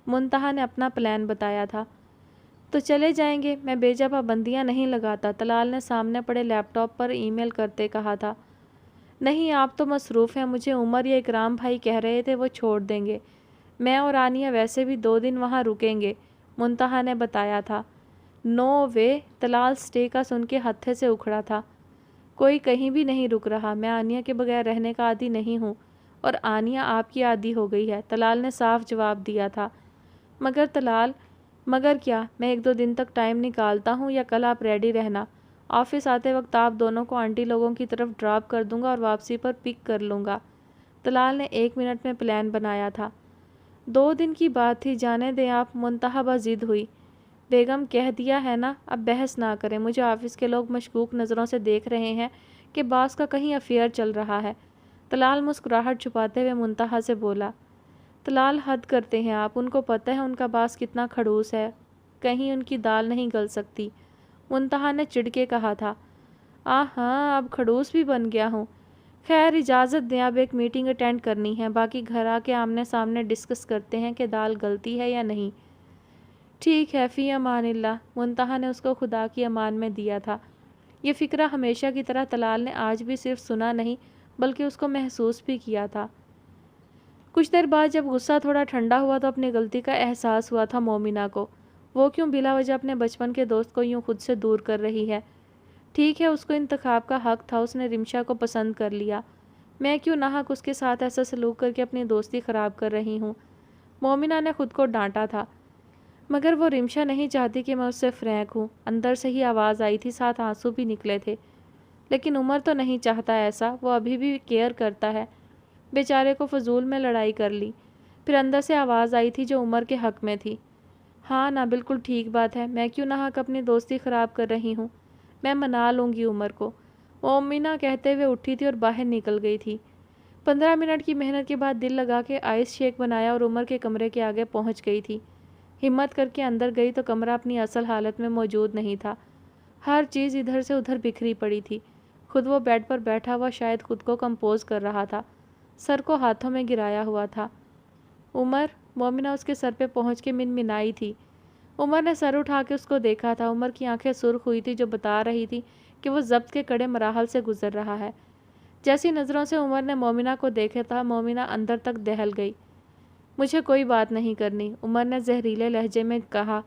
منتہا نے اپنا پلان بتایا تھا۔ تو چلے جائیں گے، میں بے جا پابندیاں نہیں لگاتا، طلال نے سامنے پڑے لیپ ٹاپ پر ای میل کرتے کہا تھا۔ نہیں آپ تو مصروف ہیں، مجھے عمر یا اکرام بھائی کہہ رہے تھے وہ چھوڑ دیں گے، میں اور آنیہ ویسے بھی 2 دن وہاں رکیں گے، منتہا نے بتایا تھا۔ نو وے، طلال سٹے کا سن کے ہتھے سے اکھڑا تھا۔ کوئی کہیں بھی نہیں رک رہا، میں آنیہ کے بغیر رہنے کا عادی نہیں ہوں، اور آنیہ آپ کی عادی ہو گئی ہے، طلال نے صاف جواب دیا تھا۔ مگر طلال، مگر کیا؟ میں 1-2 دن تک ٹائم نکالتا ہوں، یا کل آپ ریڈی رہنا، آفس آتے وقت آپ دونوں کو آنٹی لوگوں کی طرف ڈراپ کر دوں گا اور واپسی پر پک کر لوں گا۔ طلال نے 1 منٹ میں پلان بنایا تھا۔ 2 دن کی بات تھی، جانے دیں آپ، منتہا بضد ہوئی۔ بیگم کہہ دیا ہے نا، اب بحث نہ کریں، مجھے آفس کے لوگ مشکوک نظروں سے دیکھ رہے ہیں کہ باس کا کہیں افیئر چل رہا ہے۔ طلال مسکراہٹ چھپاتے ہوئے منتہا سے بولا۔ طلال حد کرتے ہیں آپ، ان کو پتہ ہے ان کا باس کتنا کھڑوس ہے، کہیں ان کی دال نہیں گل سکتی، منتہا نے چڑ کے کہا تھا۔ ہاں اب کھڑوس بھی بن گیا ہوں۔ خیر اجازت دیں، اب ایک میٹنگ اٹینڈ کرنی ہے، باقی گھر آ کے آمنے سامنے ڈسکس کرتے ہیں کہ دال گلتی ہے یا نہیں۔ ٹھیک ہے، فی امان اللہ، منتہا نے اس کو خدا کی امان میں دیا تھا۔ یہ فقرہ ہمیشہ کی طرح طلال نے آج بھی صرف سنا نہیں بلکہ اس کو محسوس بھی کیا تھا۔ کچھ دیر بعد جب غصہ تھوڑا ٹھنڈا ہوا تو اپنی غلطی کا احساس ہوا تھا مومنہ کو۔ وہ کیوں بلا وجہ اپنے بچپن کے دوست کو یوں خود سے دور کر رہی ہے؟ ٹھیک ہے، اس کو انتخاب کا حق تھا، اس نے رمشا کو پسند کر لیا، میں کیوں ناحق اس کے ساتھ ایسا سلوک کر کے اپنی دوستی خراب کر رہی ہوں؟ مومنہ نے خود کو ڈانٹا تھا۔ مگر وہ رمشا نہیں چاہتی کہ میں اس سے فرینک ہوں، اندر سے ہی آواز آئی تھی، ساتھ آنسو بھی نکلے تھے۔ لیکن عمر تو نہیں چاہتا ایسا، وہ ابھی بھی کیئر کرتا ہے، بیچارے کو فضول میں لڑائی کر لی۔ پھر اندر سے آواز آئی تھی جو عمر کے حق میں تھی۔ ہاں نا، بالکل ٹھیک بات ہے، میں کیوں ناحق اپنی دوستی خراب کر رہی ہوں، میں منا لوں گی عمر کو، مومنہ کہتے ہوئے اٹھی تھی اور باہر نکل گئی تھی۔ 15 منٹ کی محنت کے بعد دل لگا کے آئس شیک بنایا اور عمر کے کمرے کے آگے پہنچ گئی تھی۔ ہمت کر کے اندر گئی تو کمرہ اپنی اصل حالت میں موجود نہیں تھا، ہر چیز ادھر سے ادھر بکھری پڑی تھی۔ خود وہ بیڈ پر بیٹھا ہوا شاید خود کو کمپوز کر رہا تھا، سر کو ہاتھوں میں گرایا ہوا تھا۔ عمر، مومنہ اس کے سر پہ پہنچ کے منمنائی تھی۔ عمر نے سر اٹھا کے اس کو دیکھا تھا، عمر کی آنکھیں سرخ ہوئی تھی جو بتا رہی تھی کہ وہ ضبط کے کڑے مراحل سے گزر رہا ہے۔ جیسی نظروں سے عمر نے مومنہ کو دیکھا تھا، مومنہ اندر تک دہل گئی۔ مجھے کوئی بات نہیں کرنی، عمر نے زہریلے لہجے میں کہا۔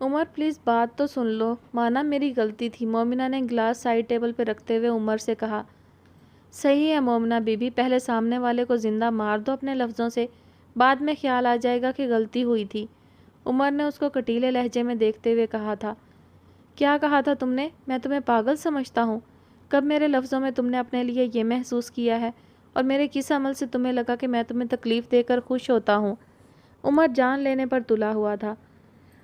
عمر پلیز بات تو سن لو، مانا میری غلطی تھی، مومنہ نے گلاس سائڈ ٹیبل پہ رکھتے ہوئے عمر سے کہا۔ صحیح ہے مومنہ بی بی، پہلے سامنے والے کو زندہ مار دو اپنے لفظوں سے، بعد میں خیال آ جائے گا کہ غلطی ہوئی تھی، عمر نے اس کو کٹیلے لہجے میں دیکھتے ہوئے کہا تھا۔ کیا کہا تھا تم نے؟ میں تمہیں پاگل سمجھتا ہوں؟ کب میرے لفظوں میں تم نے اپنے لیے یہ محسوس کیا ہے، اور میرے کس عمل سے تمہیں لگا کہ میں تمہیں تکلیف دے کر خوش ہوتا ہوں؟ عمر جان لینے پر تلا ہوا تھا۔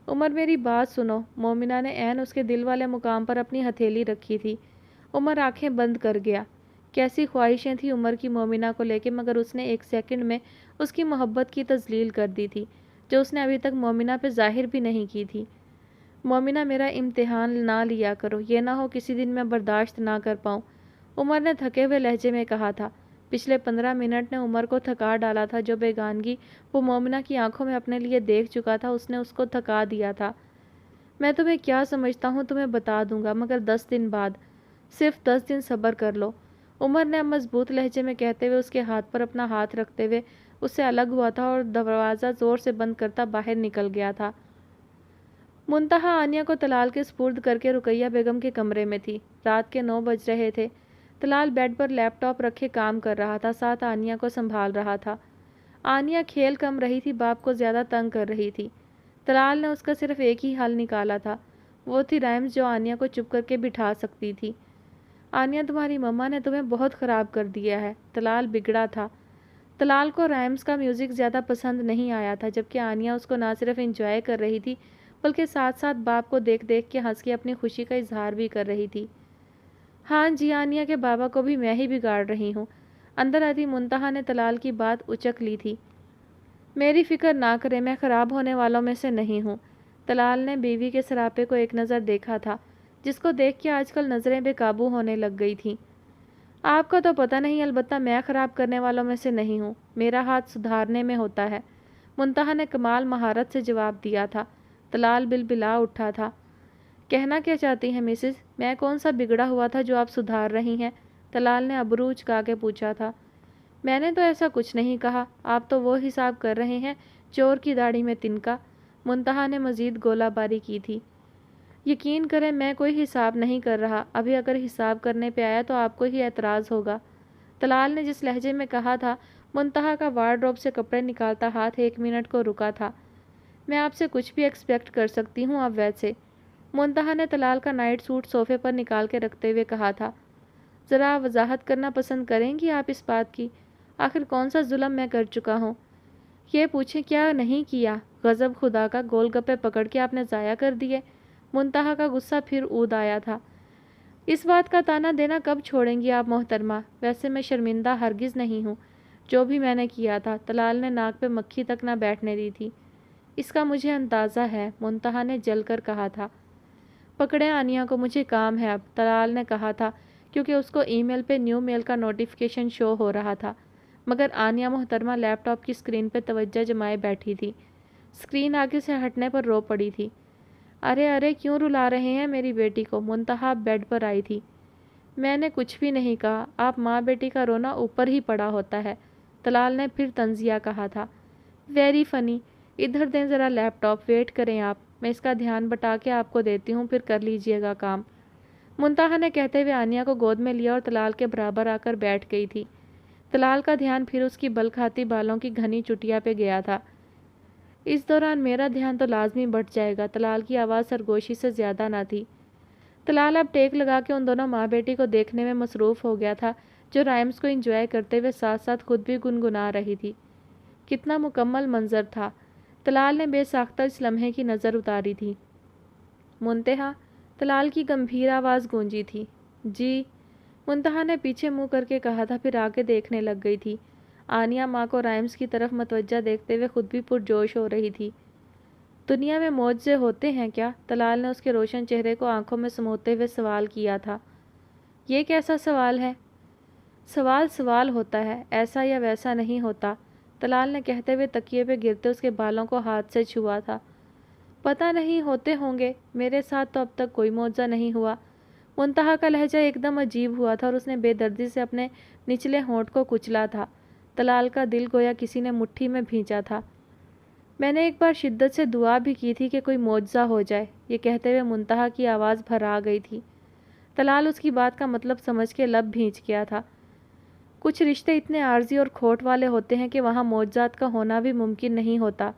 عمر میری بات سنو، مومنہ نے عین اس کے دل والے مقام پر اپنی ہتھیلی رکھی تھی۔ عمر آنکھیں بند کر گیا۔ کیسی خواہشیں تھیں عمر کی مومنہ کو لے کے، مگر اس نے 1 سیکنڈ میں اس کی محبت کی تذلیل کر دی تھی جو اس نے ابھی تک مومنہ پہ ظاہر بھی نہیں کی تھی۔ مومنہ میرا امتحان نہ لیا کرو، یہ نہ ہو کسی دن میں برداشت نہ کر پاؤں، عمر نے تھکے ہوئے لہجے میں کہا تھا۔ پچھلے 15 منٹ نے عمر کو تھکا ڈالا تھا، جو بیگانگی وہ مومنہ کی آنکھوں میں اپنے لیے دیکھ چکا تھا اس نے اس کو تھکا دیا تھا۔ میں تمہیں کیا سمجھتا ہوں تمہیں بتا دوں گا، مگر 10 دن بعد، صرف 10 دن صبر کر لو، عمر نے اب مضبوط لہجے میں کہتے ہوئے اس کے ہاتھ پر اپنا ہاتھ رکھتے ہوئے اس سے الگ ہوا تھا اور دروازہ زور سے بند کرتا باہر نکل گیا تھا۔ منتہا آنیہ کو طلال کے سپرد کر کے رقیہ بیگم کے کمرے میں تھی۔ رات کے 9 بج رہے تھے۔ طلال بیڈ پر لیپ ٹاپ رکھے کام کر رہا تھا، ساتھ آنیہ کو سنبھال رہا تھا۔ آنیہ کھیل کم رہی تھی، باپ کو زیادہ تنگ کر رہی تھی۔ طلال نے اس کا صرف ایک ہی حل نکالا تھا، وہ تھی رائمز جو آنیہ کو چپ کر کے بٹھا سکتی تھی۔ آنیہ تمہاری مما نے تمہیں بہت خراب کر دیا ہے، طلال بگڑا تھا۔ طلال کو رائمز کا میوزک زیادہ پسند نہیں آیا تھا، جبکہ آنیہ اس کو نہ صرف انجوائے کر رہی تھی بلکہ ساتھ ساتھ باپ کو دیکھ دیکھ کے ہنس کے اپنی خوشی کا اظہار بھی کر رہی تھی۔ ہاں جی، آنیہ کے بابا کو بھی میں ہی بگاڑ رہی ہوں، اندر آتی منتہا نے طلال کی بات اچک لی تھی۔ میری فکر نہ کریں، میں خراب ہونے والوں میں سے نہیں ہوں۔ طلال نے بیوی کے سراپے کو ایک نظر دیکھا تھا، جس کو دیکھ کے آج کل نظریں بے قابو ہونے لگ گئی تھیں۔ آپ کا تو پتہ نہیں، البتہ میں خراب کرنے والوں میں سے نہیں ہوں، میرا ہاتھ سدھارنے میں ہوتا ہے، منتہا نے کمال مہارت سے جواب دیا تھا۔ طلال بلبلا اٹھا تھا۔ کہنا کیا چاہتی ہیں مسز؟ میں کون سا بگڑا ہوا تھا جو آپ سدھار رہی ہیں؟ طلال نے ابرو اچکا کے پوچھا تھا۔ میں نے تو ایسا کچھ نہیں کہا، آپ تو وہ حساب کر رہے ہیں چور کی داڑھی میں تنکا۔ منتہا نے مزید گولہ باری کی تھی۔ یقین کریں میں کوئی حساب نہیں کر رہا، ابھی اگر حساب کرنے پہ آیا تو آپ کو ہی اعتراض ہوگا۔ طلال نے جس لہجے میں کہا تھا، منتہا کا وارڈروب سے کپڑے نکالتا ہاتھ 1 منٹ کو رکا تھا۔ میں آپ سے کچھ بھی ایکسپیکٹ کر سکتی ہوں اب ویسے۔ منتہا نے طلال کا نائٹ سوٹ صوفے پر نکال کے رکھتے ہوئے کہا تھا۔ ذرا وضاحت کرنا پسند کریں گی آپ اس بات کی؟ آخر کون سا ظلم میں کر چکا ہوں؟ یہ پوچھیں کیا نہیں کیا؟ غضب خدا کا، گول گپے پکڑ کے آپ نے ضائع کر دیے۔ منتہا کا غصہ پھر اود آیا تھا۔ اس بات کا تانا دینا کب چھوڑیں گی آپ محترمہ؟ ویسے میں شرمندہ ہرگز نہیں ہوں، جو بھی میں نے کیا تھا۔ طلال نے ناک پہ مکھی تک نہ بیٹھنے دی تھی۔ اس کا مجھے اندازہ ہے، منتہا نے جل کر کہا تھا۔ پکڑیں آنیا کو، مجھے کام ہے اب، طلال نے کہا تھا، کیونکہ اس کو ای میل پہ نیو میل کا نوٹیفیکیشن شو ہو رہا تھا، مگر آنیا محترمہ لیپ ٹاپ کی اسکرین پہ توجہ جمائے بیٹھی تھی۔ اسکرین آگے سے ہٹنے پر رو پڑی تھی۔ ارے ارے کیوں رلا رہے ہیں میری بیٹی کو؟ منتہا بیڈ پر آئی تھی۔ میں نے کچھ بھی نہیں کہا، آپ ماں بیٹی کا رونا اوپر ہی پڑا ہوتا ہے، طلال نے پھر طنزیہ کہا تھا۔ ویری فنی، ادھر دیں ذرا لیپ ٹاپ، ویٹ کریں آپ، میں اس کا دھیان بٹا کے آپ کو دیتی ہوں، پھر کر لیجئے گا کام۔ منتہا نے کہتے ہوئے آنیا کو گود میں لیا اور طلال کے برابر آ کر بیٹھ گئی تھی۔ طلال کا دھیان پھر اس کی بل کھاتی بالوں کی گھنی چٹیا پہ گیا تھا۔ اس دوران میرا دھیان تو لازمی بٹ جائے گا، طلال کی آواز سرگوشی سے زیادہ نہ تھی۔ طلال اب ٹیک لگا کے ان دونوں ماں بیٹی کو دیکھنے میں مصروف ہو گیا تھا، جو رائمز کو انجوائے کرتے ہوئے ساتھ ساتھ خود بھی گنگنا رہی تھی۔ کتنا مکمل منظر تھا، طلال نے بے ساختہ اس لمحے کی نظر اتاری تھی۔ منتہا، طلال کی گمبھیر آواز گونجی تھی۔ جی، منتہا نے پیچھے منہ کر کے کہا تھا، پھر آگے دیکھنے لگ گئی تھی۔ آنیا ماں کو رائمز کی طرف متوجہ دیکھتے ہوئے خود بھی پرجوش ہو رہی تھی۔ دنیا میں معجزے ہوتے ہیں کیا؟ طلال نے اس کے روشن چہرے کو آنکھوں میں سموتے ہوئے سوال کیا تھا۔ یہ کیسا سوال ہے؟ سوال سوال ہوتا ہے، ایسا یا ویسا نہیں ہوتا، طلال نے کہتے ہوئے تکیے پہ گرتے اس کے بالوں کو ہاتھ سے چھوا تھا۔ پتہ نہیں، ہوتے ہوں گے، میرے ساتھ تو اب تک کوئی معجزہ نہیں ہوا۔ منتہا کا لہجہ ایک دم عجیب ہوا تھا اور اس نے بے دردی سے اپنے نچلے ہونٹ کو کچلا تھا۔ طلال کا دل گویا کسی نے مٹھی میں بھینچا تھا۔ میں نے ایک بار شدت سے دعا بھی کی تھی کہ کوئی معجزہ ہو جائے، یہ کہتے ہوئے منتہا کی آواز بھرا گئی تھی۔ طلال اس کی بات کا مطلب سمجھ کے لب بھینچ گیا تھا۔ کچھ رشتے اتنے عارضی اور کھوٹ والے ہوتے ہیں کہ وہاں معجزات کا ہونا بھی ممکن نہیں ہوتا،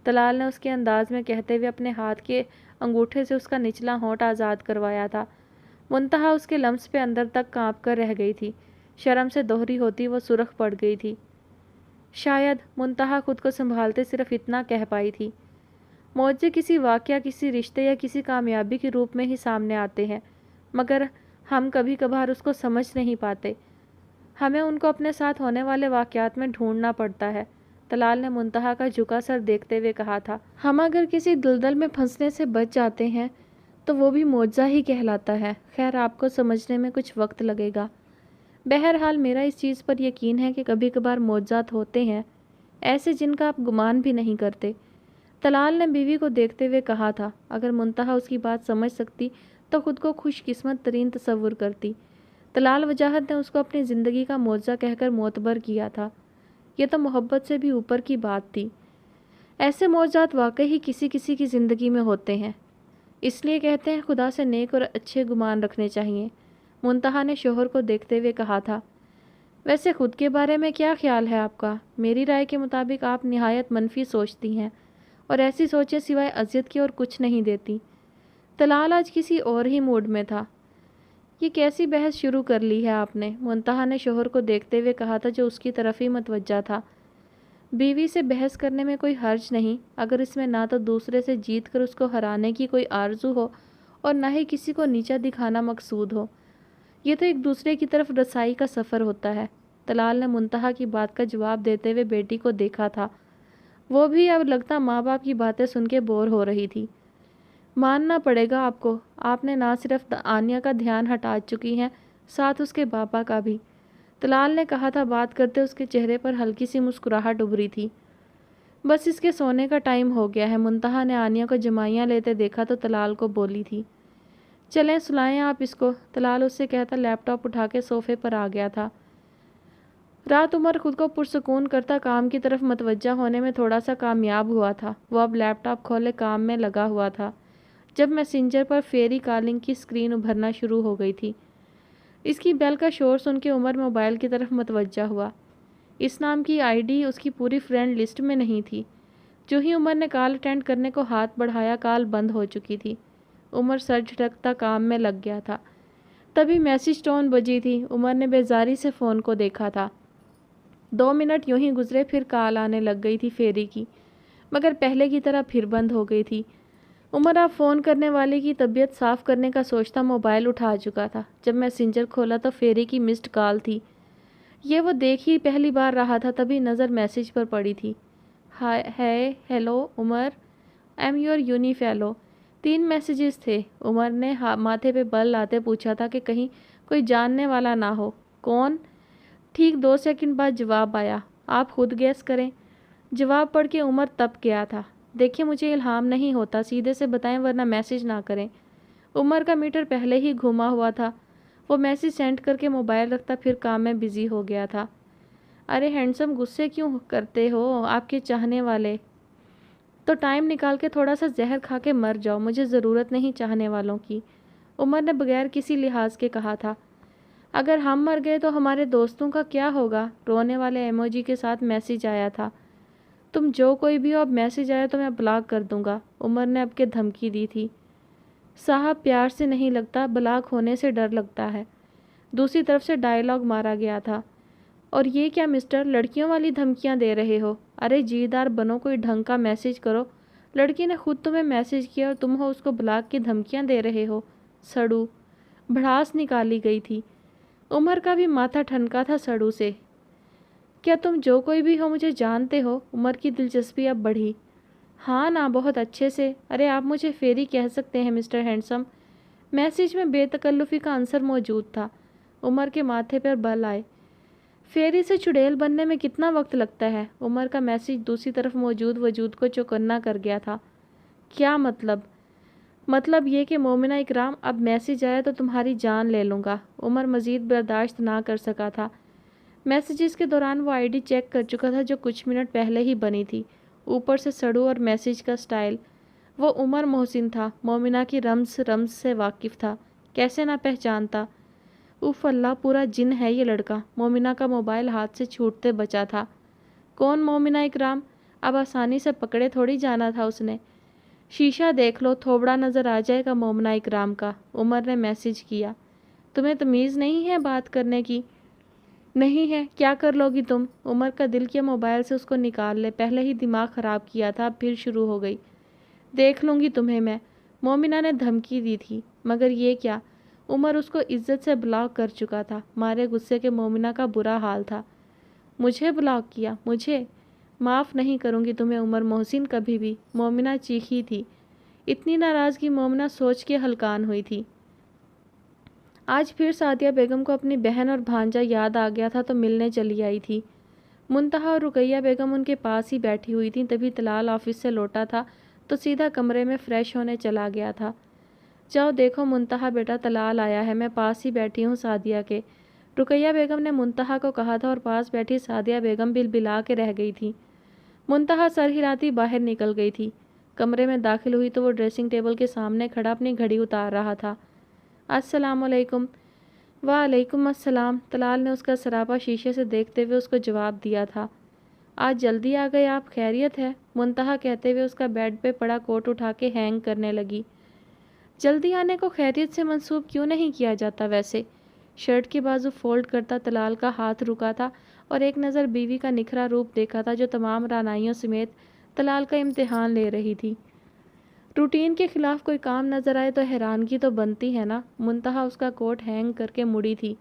طلال نے اس کے انداز میں کہتے ہوئے اپنے ہاتھ کے انگوٹھے سے اس کا نچلا ہونٹ آزاد کروایا تھا۔ منتہا اس کے لمس پہ اندر تک کانپ کر رہ گئی تھی، شرم سے دوہری ہوتی وہ سرخ پڑ گئی تھی۔ شاید، منتہا خود کو سنبھالتے صرف اتنا کہہ پائی تھی۔ معجزے کسی واقعہ، کسی رشتے یا کسی کامیابی کے روپ میں ہی سامنے آتے ہیں، مگر ہم کبھی کبھار اس کو سمجھ نہیں پاتے، ہمیں ان کو اپنے ساتھ ہونے والے واقعات میں ڈھونڈنا پڑتا ہے، طلال نے منتہا کا جھکا سر دیکھتے ہوئے کہا تھا۔ ہم اگر کسی دلدل میں پھنسنے سے بچ جاتے ہیں تو وہ بھی معجزہ ہی کہلاتا ہے، خیر آپ کو سمجھنے میں کچھ وقت لگے گا۔ بہرحال میرا اس چیز پر یقین ہے کہ کبھی کبھار معجزات ہوتے ہیں، ایسے جن کا آپ گمان بھی نہیں کرتے، طلال نے بیوی کو دیکھتے ہوئے کہا تھا۔ اگر منتہا اس کی بات سمجھ سکتی تو خود کو خوش قسمت ترین تصور کرتی۔ طلال وجاہت نے اس کو اپنی زندگی کا معجزہ کہہ کر معتبر کیا تھا، یہ تو محبت سے بھی اوپر کی بات تھی۔ ایسے معجزات واقعی ہی کسی کسی کی زندگی میں ہوتے ہیں، اس لیے کہتے ہیں خدا سے نیک اور اچھے گمان رکھنے چاہیے، منتہا نے شوہر کو دیکھتے ہوئے کہا تھا۔ ویسے خود کے بارے میں کیا خیال ہے آپ کا؟ میری رائے کے مطابق آپ نہایت منفی سوچتی ہیں، اور ایسی سوچیں سوائے اذیت کے اور کچھ نہیں دیتی۔ طلال آج کسی اور ہی موڈ میں تھا۔ یہ کیسی بحث شروع کر لی ہے آپ نے؟ منتہا نے شوہر کو دیکھتے ہوئے کہا تھا، جو اس کی طرف ہی متوجہ تھا۔ بیوی سے بحث کرنے میں کوئی حرج نہیں، اگر اس میں نہ تو دوسرے سے جیت کر اس کو ہرانے کی کوئی آرزو ہو اور نہ ہی کسی کو نیچا دکھانا مقصود ہو، یہ تو ایک دوسرے کی طرف رسائی کا سفر ہوتا ہے۔ طلال نے منتہا کی بات کا جواب دیتے ہوئے بیٹی کو دیکھا تھا۔ وہ بھی اب لگتا ماں باپ کی باتیں سن کے بور ہو رہی تھی۔ ماننا پڑے گا آپ کو، آپ نے نہ صرف آنیا کا دھیان ہٹا چکی ہیں، ساتھ اس کے پاپا کا بھی، طلال نے کہا تھا۔ بات کرتے اس کے چہرے پر ہلکی سی مسکراہٹ ابھری تھی۔ بس اس کے سونے کا ٹائم ہو گیا ہے۔ منتہا نے آنیا کو جمائیاں لیتے دیکھا تو طلال کو بولی تھی، چلیں سلائیں آپ اس کو۔ طلال اس سے کہتا لیپ ٹاپ اٹھا کے صوفے پر آ گیا تھا۔ رات عمر خود کو پرسکون کرتا کام کی طرف متوجہ ہونے میں تھوڑا سا کامیاب ہوا تھا۔ وہ اب لیپ ٹاپ کھولے کام میں لگا ہوا تھا جب میسنجر پر فیری کالنگ کی اسکرین ابھرنا شروع ہو گئی تھی۔ اس کی بیل کا شور سن کے عمر موبائل کی طرف متوجہ ہوا۔ اس نام کی آئی ڈی اس کی پوری فرینڈ لسٹ میں نہیں تھی۔ جو ہی عمر نے کال اٹینڈ کرنے کو ہاتھ بڑھایا، کال بند ہو چکی تھی۔ عمر سر جھٹکتا کام میں لگ گیا تھا۔ تبھی میسج ٹون بجی تھی۔ عمر نے بیزاری سے فون کو دیکھا تھا۔ 2 منٹ یوں ہی گزرے، پھر کال آنے لگ گئی تھی فیری کی، مگر پہلے کی طرح پھر بند ہو گئی تھی۔ عمر اب فون کرنے والے کی طبیعت صاف کرنے کا سوچتا موبائل اٹھا چکا تھا۔ جب میسنجر کھولا تو فیری کی مسڈ کال تھی۔ یہ وہ دیکھ ہی پہلی بار رہا تھا، تبھی نظر میسج پر پڑی تھی۔ ہے hello Umar, am your uni fellow. 3 messages تھے۔ عمر نے ماتھے پہ بل لاتے پوچھا تھا کہ کہیں کوئی جاننے والا نہ ہو۔ کون؟ ٹھیک 2 سیکنڈ بعد جواب آیا۔ آپ خود گیس کریں۔ جواب پڑھ کے عمر تپ گیا تھا۔ دیکھیں مجھے الہام نہیں ہوتا، سیدھے سے بتائیں ورنہ میسج نہ کریں۔ عمر کا میٹر پہلے ہی گھوما ہوا تھا۔ وہ میسج سینڈ کر کے موبائل رکھتا پھر کام میں بزی ہو گیا تھا۔ ارے ہینڈسم، غصے کیوں کرتے ہو؟ آپ کے چاہنے والے تو ٹائم نکال کے تھوڑا سا زہر کھا کے مر جاؤ، مجھے ضرورت نہیں چاہنے والوں کی، عمر نے بغیر کسی لحاظ کے کہا تھا۔ اگر ہم مر گئے تو ہمارے دوستوں کا کیا ہوگا؟ رونے والے ایموجی کے ساتھ میسج آیا تھا۔ تم جو کوئی بھی ہو، اب میسج آیا تو میں بلاک کر دوں گا، عمر نے اب کے دھمکی دی تھی۔ صاحب پیار سے نہیں لگتا، بلاک ہونے سے ڈر لگتا ہے۔ دوسری طرف سے ڈائیلاگ مارا گیا تھا۔ اور یہ کیا مسٹر، لڑکیوں والی دھمکیاں دے رہے ہو؟ ارے جیدار بنو، کوئی ڈھنگ کا میسج کرو۔ لڑکی نے خود تمہیں میسج کیا اور تم ہو اس کو بلاک کی دھمکیاں دے رہے ہو؟ سڑو، بھڑاس نکالی گئی تھی۔ عمر کا بھی ماتھا ٹھنکا تھا سڑو سے۔ کیا تم جو کوئی بھی ہو مجھے جانتے ہو؟ عمر کی دلچسپی اب بڑھی۔ ہاں نا، بہت اچھے سے۔ ارے آپ مجھے فیری کہہ سکتے ہیں مسٹر ہینڈسم۔ میسج میں بے تکلفی کا عنصر موجود تھا۔ عمر کے ماتھے پر بل آئے۔ فیری سے چڑیل بننے میں کتنا وقت لگتا ہے؟ عمر کا میسج دوسری طرف موجود وجود کو چوکنا کر گیا تھا۔ کیا مطلب؟ مطلب یہ کہ مومنہ اکرام، اب میسج آیا تو تمہاری جان لے لوں گا۔ عمر مزید برداشت نہ کر سکا تھا۔ میسیجز کے دوران وہ آئی ڈی چیک کر چکا تھا جو کچھ منٹ پہلے ہی بنی تھی۔ اوپر سے سڑو اور میسج کا سٹائل۔ وہ عمر محسن تھا، مومنہ کی رمز سے واقف تھا، کیسے نہ پہچانتا۔ اوف اللہ، پورا جن ہے یہ لڑکا۔ مومنہ کا موبائل ہاتھ سے چھوٹتے بچا تھا۔ کون مومنہ اکرام؟ اب آسانی سے پکڑے تھوڑی جانا تھا اس نے۔ شیشہ دیکھ لو، تھوبڑا نظر آ جائے گا مومنہ اکرام کا، عمر نے میسج کیا۔ تمہیں تمیز نہیں ہے بات کرنے کی؟ نہیں ہے، کیا کر لو گی تم؟ عمر کا دل کیا موبائل سے اس کو نکال لے، پہلے ہی دماغ خراب کیا تھا، اب پھر شروع ہو گئی۔ دیکھ لوں گی تمہیں میں، مومنہ نے دھمکی دی تھی۔ مگر یہ کیا؟ عمر اس کو عزت سے بلاک کر چکا تھا۔ مارے غصے کے مومنہ کا برا حال تھا۔ مجھے بلاک کیا؟ مجھے؟ معاف نہیں کروں گی تمہیں عمر محسن، کبھی بھی، مومنہ چیخی تھی۔ اتنی ناراضگی مومنہ سوچ کے ہلکان ہوئی تھی۔ آج پھر سعدیہ بیگم کو اپنی بہن اور بھانجا یاد آ گیا تھا تو ملنے چلی آئی تھی۔ منتہا اور رقیہ بیگم ان کے پاس ہی بیٹھی ہوئی تھیں، تبھی طلال آفس سے لوٹا تھا تو سیدھا کمرے میں فریش ہونے چلا گیا تھا۔ جاؤ دیکھو منتہا بیٹا، طلال آیا ہے، میں پاس ہی بیٹھی ہوں سعدیہ کے، رقیہ بیگم نے منتہا کو کہا تھا اور پاس بیٹھی سعدیہ بیگم بلبلا کے رہ گئی تھی۔ منتہا سر ہلاتی باہر نکل گئی تھی۔ کمرے میں داخل ہوئی تو وہ ڈریسنگ ٹیبل کے سامنے کھڑا اپنی گھڑی اتار رہا تھا۔ السلام علیکم۔ وعلیکم السلام، طلال نے اس کا سراپا شیشے سے دیکھتے ہوئے اس کو جواب دیا تھا۔ آج جلدی آ گئے آپ، خیریت ہے؟ منتہا کہتے ہوئے اس کا بیڈ پہ پڑا کوٹ اٹھا کے ہینگ کرنے لگی۔ جلدی آنے کو خیریت سے منسوب کیوں نہیں کیا جاتا ویسے؟ شرٹ کی بازو فولڈ کرتا طلال کا ہاتھ رکا تھا اور ایک نظر بیوی کا نکھرا روپ دیکھا تھا جو تمام رعنائیوں سمیت طلال کا امتحان لے رہی تھی۔ روٹین کے خلاف کوئی کام نظر آئے تو حیرانگی تو بنتی ہے نا۔ منتہا اس کا کوٹ ہینگ کر کے مڑی تھی۔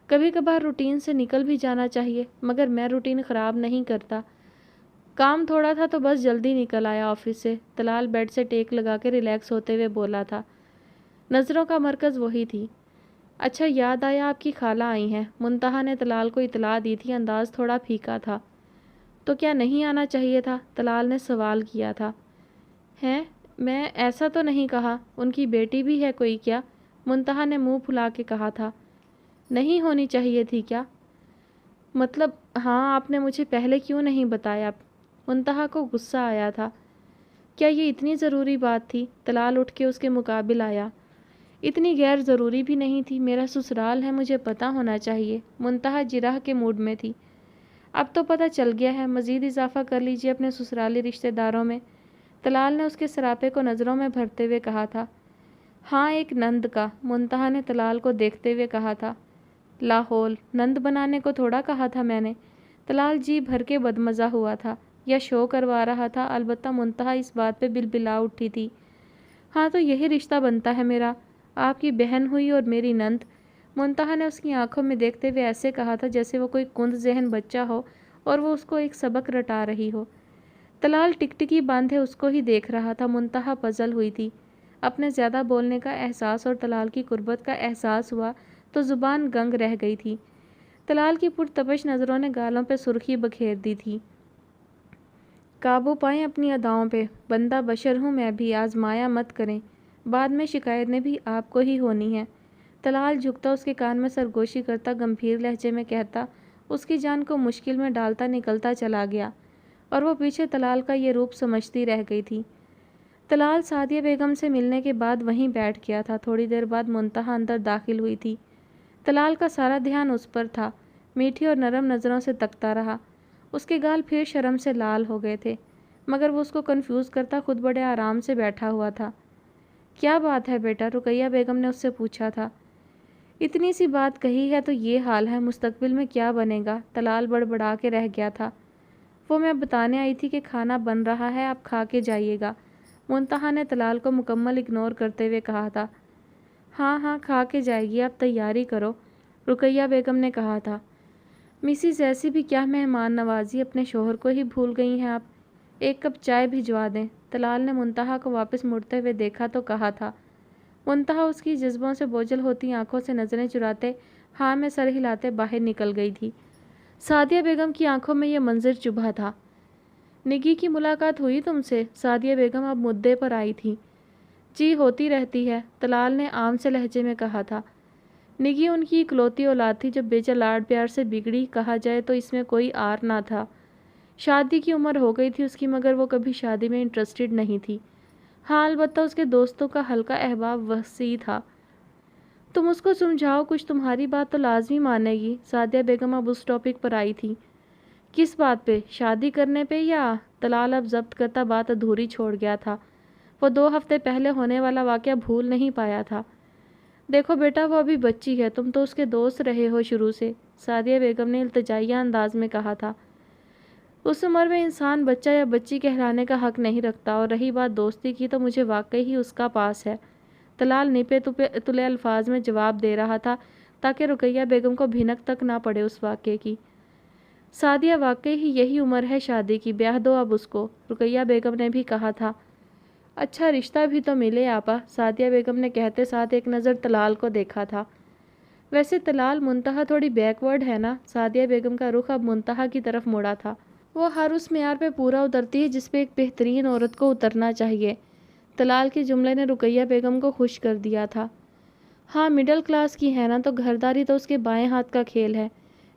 کبھی کبھار روٹین سے نکل بھی جانا چاہیے، مگر میں روٹین خراب نہیں کرتا۔ کام تھوڑا تھا تو بس جلدی نکل آیا آفس سے۔ طلال بیڈ سے ٹیک لگا کے ریلیکس ہوتے ہوئے بولا تھا۔ نظروں کا مرکز وہی تھی۔ اچھا یاد آیا آپ کی خالہ آئی ہیں۔ منتہا نے طلال کو اطلاع دی تھی، انداز تھوڑا پھیکا تھا۔ تو کیا نہیں آنا چاہیے تھا؟ طلال نے سوال کیا تھا۔ ہیں؟ میں ایسا تو نہیں کہا، ان کی بیٹی بھی ہے کوئی کیا؟ منتہا نے منہ پھلا کے کہا تھا۔ نہیں ہونی چاہیے تھی کیا؟ مطلب ہاں، آپ نے مجھے پہلے کیوں نہیں بتایا؟ منتہا کو غصہ آیا تھا۔ کیا یہ اتنی ضروری بات تھی؟ طلال اٹھ کے اس کے مقابل آیا۔ اتنی غیر ضروری بھی نہیں تھی، میرا سسرال ہے، مجھے پتہ ہونا چاہیے۔ منتہا جرح کے موڈ میں تھی۔ اب تو پتہ چل گیا ہے، مزید اضافہ کر لیجیے اپنے سسرالی رشتہ داروں میں۔ طلال نے اس کے سراپے کو نظروں میں بھرتے ہوئے کہا تھا۔ ہاں، ایک نند کا، منتہا نے طلال کو دیکھتے ہوئے کہا تھا۔ لاہول، نند بنانے کو تھوڑا کہا تھا میں نے۔ طلال جی بھر کے بدمزہ ہوا تھا یا شو کروا رہا تھا، البتہ منتہا اس بات پہ بلبلا اٹھی تھی۔ ہاں تو یہی رشتہ بنتا ہے میرا، آپ کی بہن ہوئی اور میری نند۔ منتہا نے اس کی آنکھوں میں دیکھتے ہوئے ایسے کہا تھا جیسے وہ کوئی کند ذہن بچہ ہو اور وہ اس کو ایک سبق رٹا رہی ہو۔ طلال ٹکٹکی باندھے اس کو ہی دیکھ رہا تھا۔ منتہا پزل ہوئی تھی۔ اپنے زیادہ بولنے کا احساس اور طلال کی قربت کا احساس ہوا تو زبان گنگ رہ گئی تھی۔ طلال کی پرتپش نظروں نے گالوں پہ سرخی بکھیر دی تھی۔ قابو پائیں اپنی اداؤں پہ، بندہ بشر ہوں میں بھی، آزمایا مت کریں، بعد میں شکایتیں بھی آپ کو ہی ہونی ہیں۔ طلال جھکتا اس کے کان میں سرگوشی کرتا گمبھیر لہجے میں کہتا، اس کی جان کو مشکل میں ڈالتا نکلتا چلا گیا، اور وہ پیچھے طلال کا یہ روپ سمجھتی رہ گئی تھی۔ طلال سعدیہ بیگم سے ملنے کے بعد وہیں بیٹھ گیا تھا۔ تھوڑی دیر بعد منتہا اندر داخل ہوئی تھی۔ طلال کا سارا دھیان اس پر تھا، میٹھی اور نرم نظروں سے تکتا رہا۔ اس کے گال پھر شرم سے لال ہو گئے تھے، مگر وہ اس کو کنفیوز کرتا خود بڑے آرام سے بیٹھا ہوا تھا۔ کیا بات ہے بیٹا؟ رقیہ بیگم نے اس سے پوچھا تھا۔ اتنی سی بات کہی ہے تو یہ حال ہے، مستقبل میں کیا بنے گا؟ طلال بڑبڑا کے رہ گیا تھا۔ وہ میں بتانے آئی تھی کہ کھانا بن رہا ہے، آپ کھا کے جائیے گا۔ منتہا نے طلال کو مکمل اگنور کرتے ہوئے کہا تھا۔ ہاں ہاں، کھا کے جائے گی، آپ تیاری کرو، رقیہ بیگم نے کہا تھا۔ مسز ایسی بھی کیا مہمان نوازی، اپنے شوہر کو ہی بھول گئی ہیں آپ، ایک کپ چائے بھجوا دیں۔ طلال نے منتہا کو واپس مڑتے ہوئے دیکھا تو کہا تھا۔ منتہا اس کی جذبوں سے بوجھل ہوتی آنکھوں سے نظریں چراتے، ہاں میں سر ہلاتے باہر نکل گئی تھی۔ سعدیہ بیگم کی آنکھوں میں یہ منظر چبھا تھا۔ نگی کی ملاقات ہوئی تم سے؟ سعدیہ بیگم اب مدعے پر آئی تھی۔ جی ہوتی رہتی ہے، طلال نے عام سے لہجے میں کہا تھا۔ نگی ان کی اکلوتی اولاد تھی جو بیچا لاڈ پیار سے بگڑی، کہا جائے تو اس میں کوئی آر نہ تھا۔ شادی کی عمر ہو گئی تھی اس کی، مگر وہ کبھی شادی میں انٹرسٹڈ نہیں تھی۔ ہاں البتہ اس کے دوستوں کا حلقہ احباب وسیع تھا۔ تم اس کو سمجھاؤ کچھ، تمہاری بات تو لازمی مانے گی۔ سعدیہ بیگم اب اس ٹاپک پر آئی تھی۔ کس بات پہ؟ شادی کرنے پہ یا؟ طلال اب ضبط کرتا بات ادھوری چھوڑ گیا تھا۔ وہ 2 ہفتے پہلے ہونے والا واقعہ بھول نہیں پایا تھا۔ دیکھو بیٹا، وہ ابھی بچی ہے، تم تو اس کے دوست رہے ہو شروع سے، سعدیہ بیگم نے التجائیہ انداز میں کہا تھا۔ اس عمر میں انسان بچہ یا بچی کہلانے کا حق نہیں رکھتا، اور رہی بات دوستی کی تو مجھے واقعی ہی اس کا پاس ہے۔ طلال نپے تلے الفاظ میں جواب دے رہا تھا تاکہ رقیہ بیگم کو بھنک تک نہ پڑے اس واقعے کی۔ سعدیہ واقعی ہی یہی عمر ہے شادی کی، بیاہ دو اب اس کو، رقیہ بیگم نے بھی کہا تھا۔ اچھا رشتہ بھی تو ملے آپا، سعدیہ بیگم نے کہتے ساتھ ایک نظر طلال کو دیکھا تھا۔ ویسے طلال منتہا تھوڑی بیک ورڈ ہے نا؟ سعدیہ بیگم کا رخ اب منتہا کی طرف مڑا تھا۔ وہ ہر اس معیار پہ پورا اترتی ہے جس پہ ایک بہترین عورت کو اترنا چاہیے۔ طلال کے جملے نے رقیہ بیگم کو خوش کر دیا تھا۔ ہاں مڈل کلاس کی ہے نا، تو گھرداری تو اس کے بائیں ہاتھ کا کھیل ہے،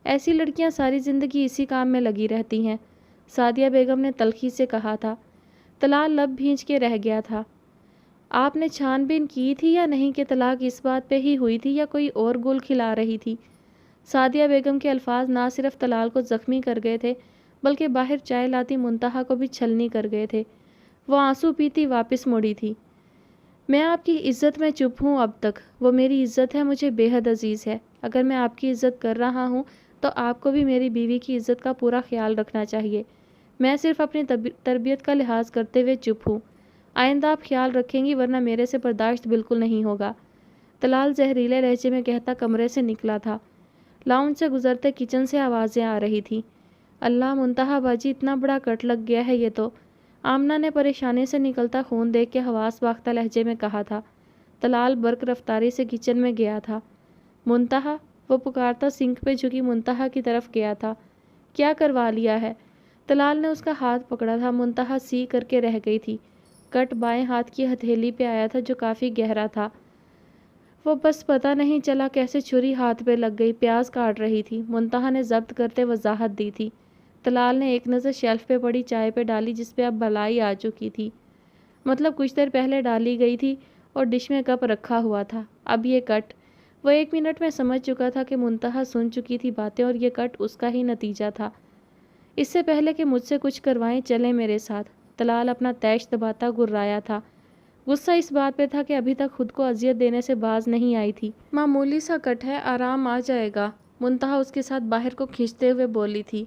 ایسی لڑکیاں ساری زندگی اسی کام میں لگی رہتی ہیں، سعدیہ بیگم نے تلخی سے کہا تھا۔ طلال لب بھینچ کے رہ گیا تھا۔ آپ نے چھان بین کی تھی یا نہیں کہ طلاق اس بات پہ ہی ہوئی تھی یا کوئی اور گل کھلا رہی تھی؟ سعدیہ بیگم کے الفاظ نہ صرف طلال کو زخمی کر گئے تھے بلکہ باہر چائے لاتی منتہا کو بھی چھلنی کر گئے تھے۔ وہ آنسو پیتی واپس مڑی تھی۔ میں آپ کی عزت میں چپ ہوں اب تک، وہ میری عزت ہے، مجھے بے حد عزیز ہے۔ اگر میں آپ کی عزت کر رہا ہوں تو آپ کو بھی میری بیوی کی عزت کا پورا خیال رکھنا چاہیے۔ میں صرف اپنی تربیت کا لحاظ کرتے ہوئے چپ ہوں، آئندہ آپ خیال رکھیں گی ورنہ میرے سے برداشت بالکل نہیں ہوگا۔ طلال زہریلے لہجے میں کہتا کمرے سے نکلا تھا۔ لاؤنج سے گزرتے کچن سے آوازیں آ رہی تھیں۔ اللہ منتہا باجی, اتنا بڑا کٹ لگ گیا ہے یہ تو, آمنہ نے پریشانی سے نکلتا خون دیکھ کے حواس باختہ لہجے میں کہا تھا. طلال برق رفتاری سے کچن میں گیا تھا. منتہا, وہ پکارتا سنک پہ جھکی منتہا کی طرف گیا تھا. کیا کروا لیا ہے؟ طلال نے اس کا ہاتھ پکڑا تھا. منتہا سی کر کے رہ گئی تھی. کٹ بائیں ہاتھ کی ہتھیلی پہ آیا تھا جو کافی گہرا تھا. وہ بس پتہ نہیں چلا کیسے چھری ہاتھ پہ لگ گئی. پیاز کاٹ رہی تھی. منتہا نے ضبط کرتے وضاحت دی تھی. طلال نے ایک نظر شیلف پہ پڑی چائے پہ ڈالی جس پہ اب بلائی آ چکی تھی. مطلب کچھ دیر پہلے ڈالی گئی تھی اور ڈش میں کپ رکھا ہوا تھا. اب یہ کٹ. وہ 1 منٹ میں سمجھ چکا تھا کہ منتہا سن چکی تھی باتیں اور یہ کٹ اس کا ہی نتیجہ تھا. اس سے پہلے کہ مجھ سے کچھ کروائیں چلیں میرے ساتھ. طلال اپنا تیش دباتا گرایا تھا. غصہ اس بات پہ تھا کہ ابھی تک خود کو اذیت دینے سے باز نہیں آئی تھی. معمولی سا کٹ ہے, آرام آ جائے گا. منتہا اس کے ساتھ باہر کو کھینچتے ہوئے بولی تھی.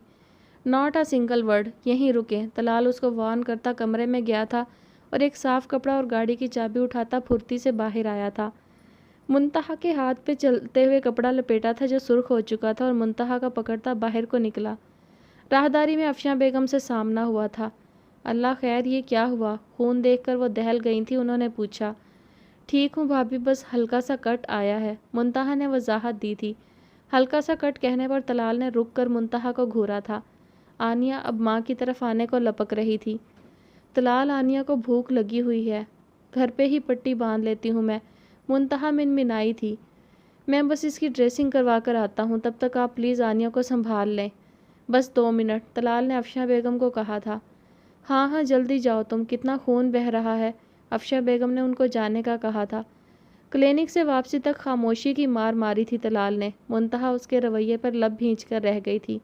ناٹ اے سنگل ورڈ, یہیں رکیں. طلال اس کو وارن کرتا کمرے میں گیا تھا اور ایک صاف کپڑا اور گاڑی کی چابی اٹھاتا پھرتی سے باہر آیا تھا. منتہا کے ہاتھ پہ چلتے ہوئے کپڑا لپیٹا تھا جو سرخ ہو چکا تھا اور منتہا کا پکڑتا باہر کو نکلا. راہداری میں افشاں بیگم سے سامنا ہوا تھا. اللہ خیر, یہ کیا ہوا؟ خون دیکھ کر وہ دہل گئی تھی. انہوں نے پوچھا. ٹھیک ہوں بھابھی, بس ہلکا سا کٹ آیا ہے, منتہا نے وضاحت دی تھی. ہلکا سا کٹ کہنے پر طلال نے رک کر منتہا کو گھورا تھا. آنیہ اب ماں کی طرف آنے کو لپک رہی تھی. طلال, آنیہ کو بھوک لگی ہوئی ہے, گھر پہ ہی پٹی باندھ لیتی ہوں میں. منتہا منمنائی تھی. میں بس اس کی ڈریسنگ کروا کر آتا ہوں, تب تک آپ پلیز آنیہ کو سنبھال لیں. بس 2 منٹ, طلال نے افشاں بیگم کو کہا تھا. ہاں ہاں جلدی جاؤ تم, کتنا خون بہہ رہا ہے, افشاں بیگم نے ان کو جانے کا کہا تھا. کلینک سے واپسی تک خاموشی کی مار ماری تھی طلال نے. منتہا اس کے رویے پر لب بھینچ کر رہ گئی تھی.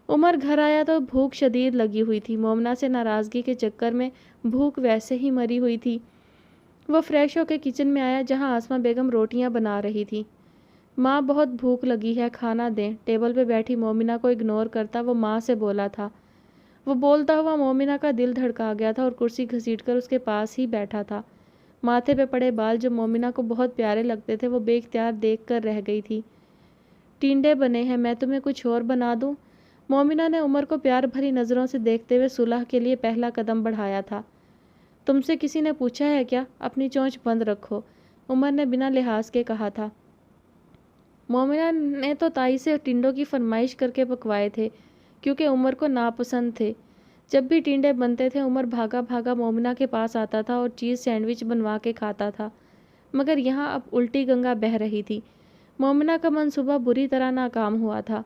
عمر گھر آیا تو بھوک شدید لگی ہوئی تھی. مومنہ سے ناراضگی کے چکر میں بھوک ویسے ہی مری ہوئی تھی. وہ فریش ہو کے کچن میں آیا جہاں آسمہ بیگم روٹیاں بنا رہی تھی. ماں بہت بھوک لگی ہے, کھانا دیں. ٹیبل پہ بیٹھی مومنہ کو اگنور کرتا وہ ماں سے بولا تھا. وہ بولتا ہوا مومنہ کا دل دھڑکا گیا تھا اور کرسی گھسیٹ کر اس کے پاس ہی بیٹھا تھا. ماتھے پہ پڑے بال جو مومنہ کو بہت پیارے لگتے تھے وہ بے اختیار دیکھ کر رہ گئی تھی. ٹینڈے بنے ہیں, میں تمہیں کچھ اور بنا دوں؟ مومنہ نے عمر کو پیار بھری نظروں سے دیکھتے ہوئے صلح کے لیے پہلا قدم بڑھایا تھا. تم سے کسی نے پوچھا ہے کیا؟ اپنی چونچ بند رکھو, عمر نے بنا لحاظ کے کہا تھا. مومنہ نے تو تائی سے ٹنڈوں کی فرمائش کر کے پکوائے تھے کیونکہ عمر کو ناپسند تھے. جب بھی ٹینڈے بنتے تھے عمر بھاگا بھاگا مومنہ کے پاس آتا تھا اور چیز سینڈوچ بنوا کے کھاتا تھا. مگر یہاں اب الٹی گنگا بہہ رہی تھی. مومنہ کا منصوبہ بری طرح ناکام ہوا تھا.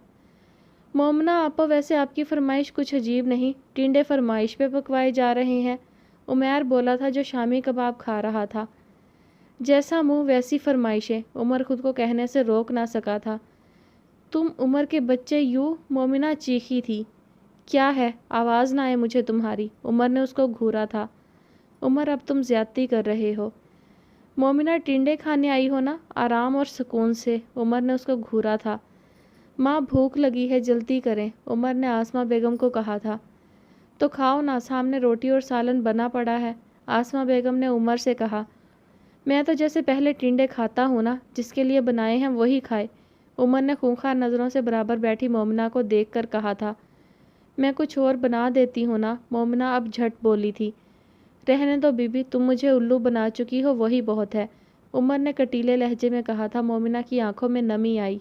مومنہ آپا, ویسے آپ کی فرمائش کچھ عجیب نہیں, ٹینڈے فرمائش پہ پکوائے جا رہے ہیں, عمیر بولا تھا جو شامی کباب کھا رہا تھا. جیسا منہ ویسی فرمائشیں, عمر خود کو کہنے سے روک نہ سکا تھا. تم عمر کے بچے یوں, مومنہ چیخی تھی. کیا ہے, آواز نہ آئے مجھے تمہاری, عمر نے اس کو گھورا تھا. عمر اب تم زیادتی کر رہے ہو. مومنہ ٹینڈے کھانے آئی ہو نا, آرام اور سکون سے, عمر نے اس کو گھورا تھا. ماں بھوک لگی ہے, جلدی کریں, عمر نے آسمہ بیگم کو کہا تھا. تو کھاؤ نا, سامنے روٹی اور سالن بنا پڑا ہے, آسمہ بیگم نے عمر سے کہا. میں تو جیسے پہلے ٹینڈے کھاتا ہوں نا, جس کے لیے بنائے ہیں وہی کھائے, عمر نے خونخوار نظروں سے برابر بیٹھی مومنہ کو دیکھ کر کہا تھا. میں کچھ اور بنا دیتی ہوں نا, مومنہ اب جھٹ بولی تھی. رہنے دو بی بی, تم مجھے الو بنا چکی ہو وہی بہت ہے, عمر نے کٹیلے لہجے میں کہا تھا. مومنہ کی آنکھوں میں نمی آئی.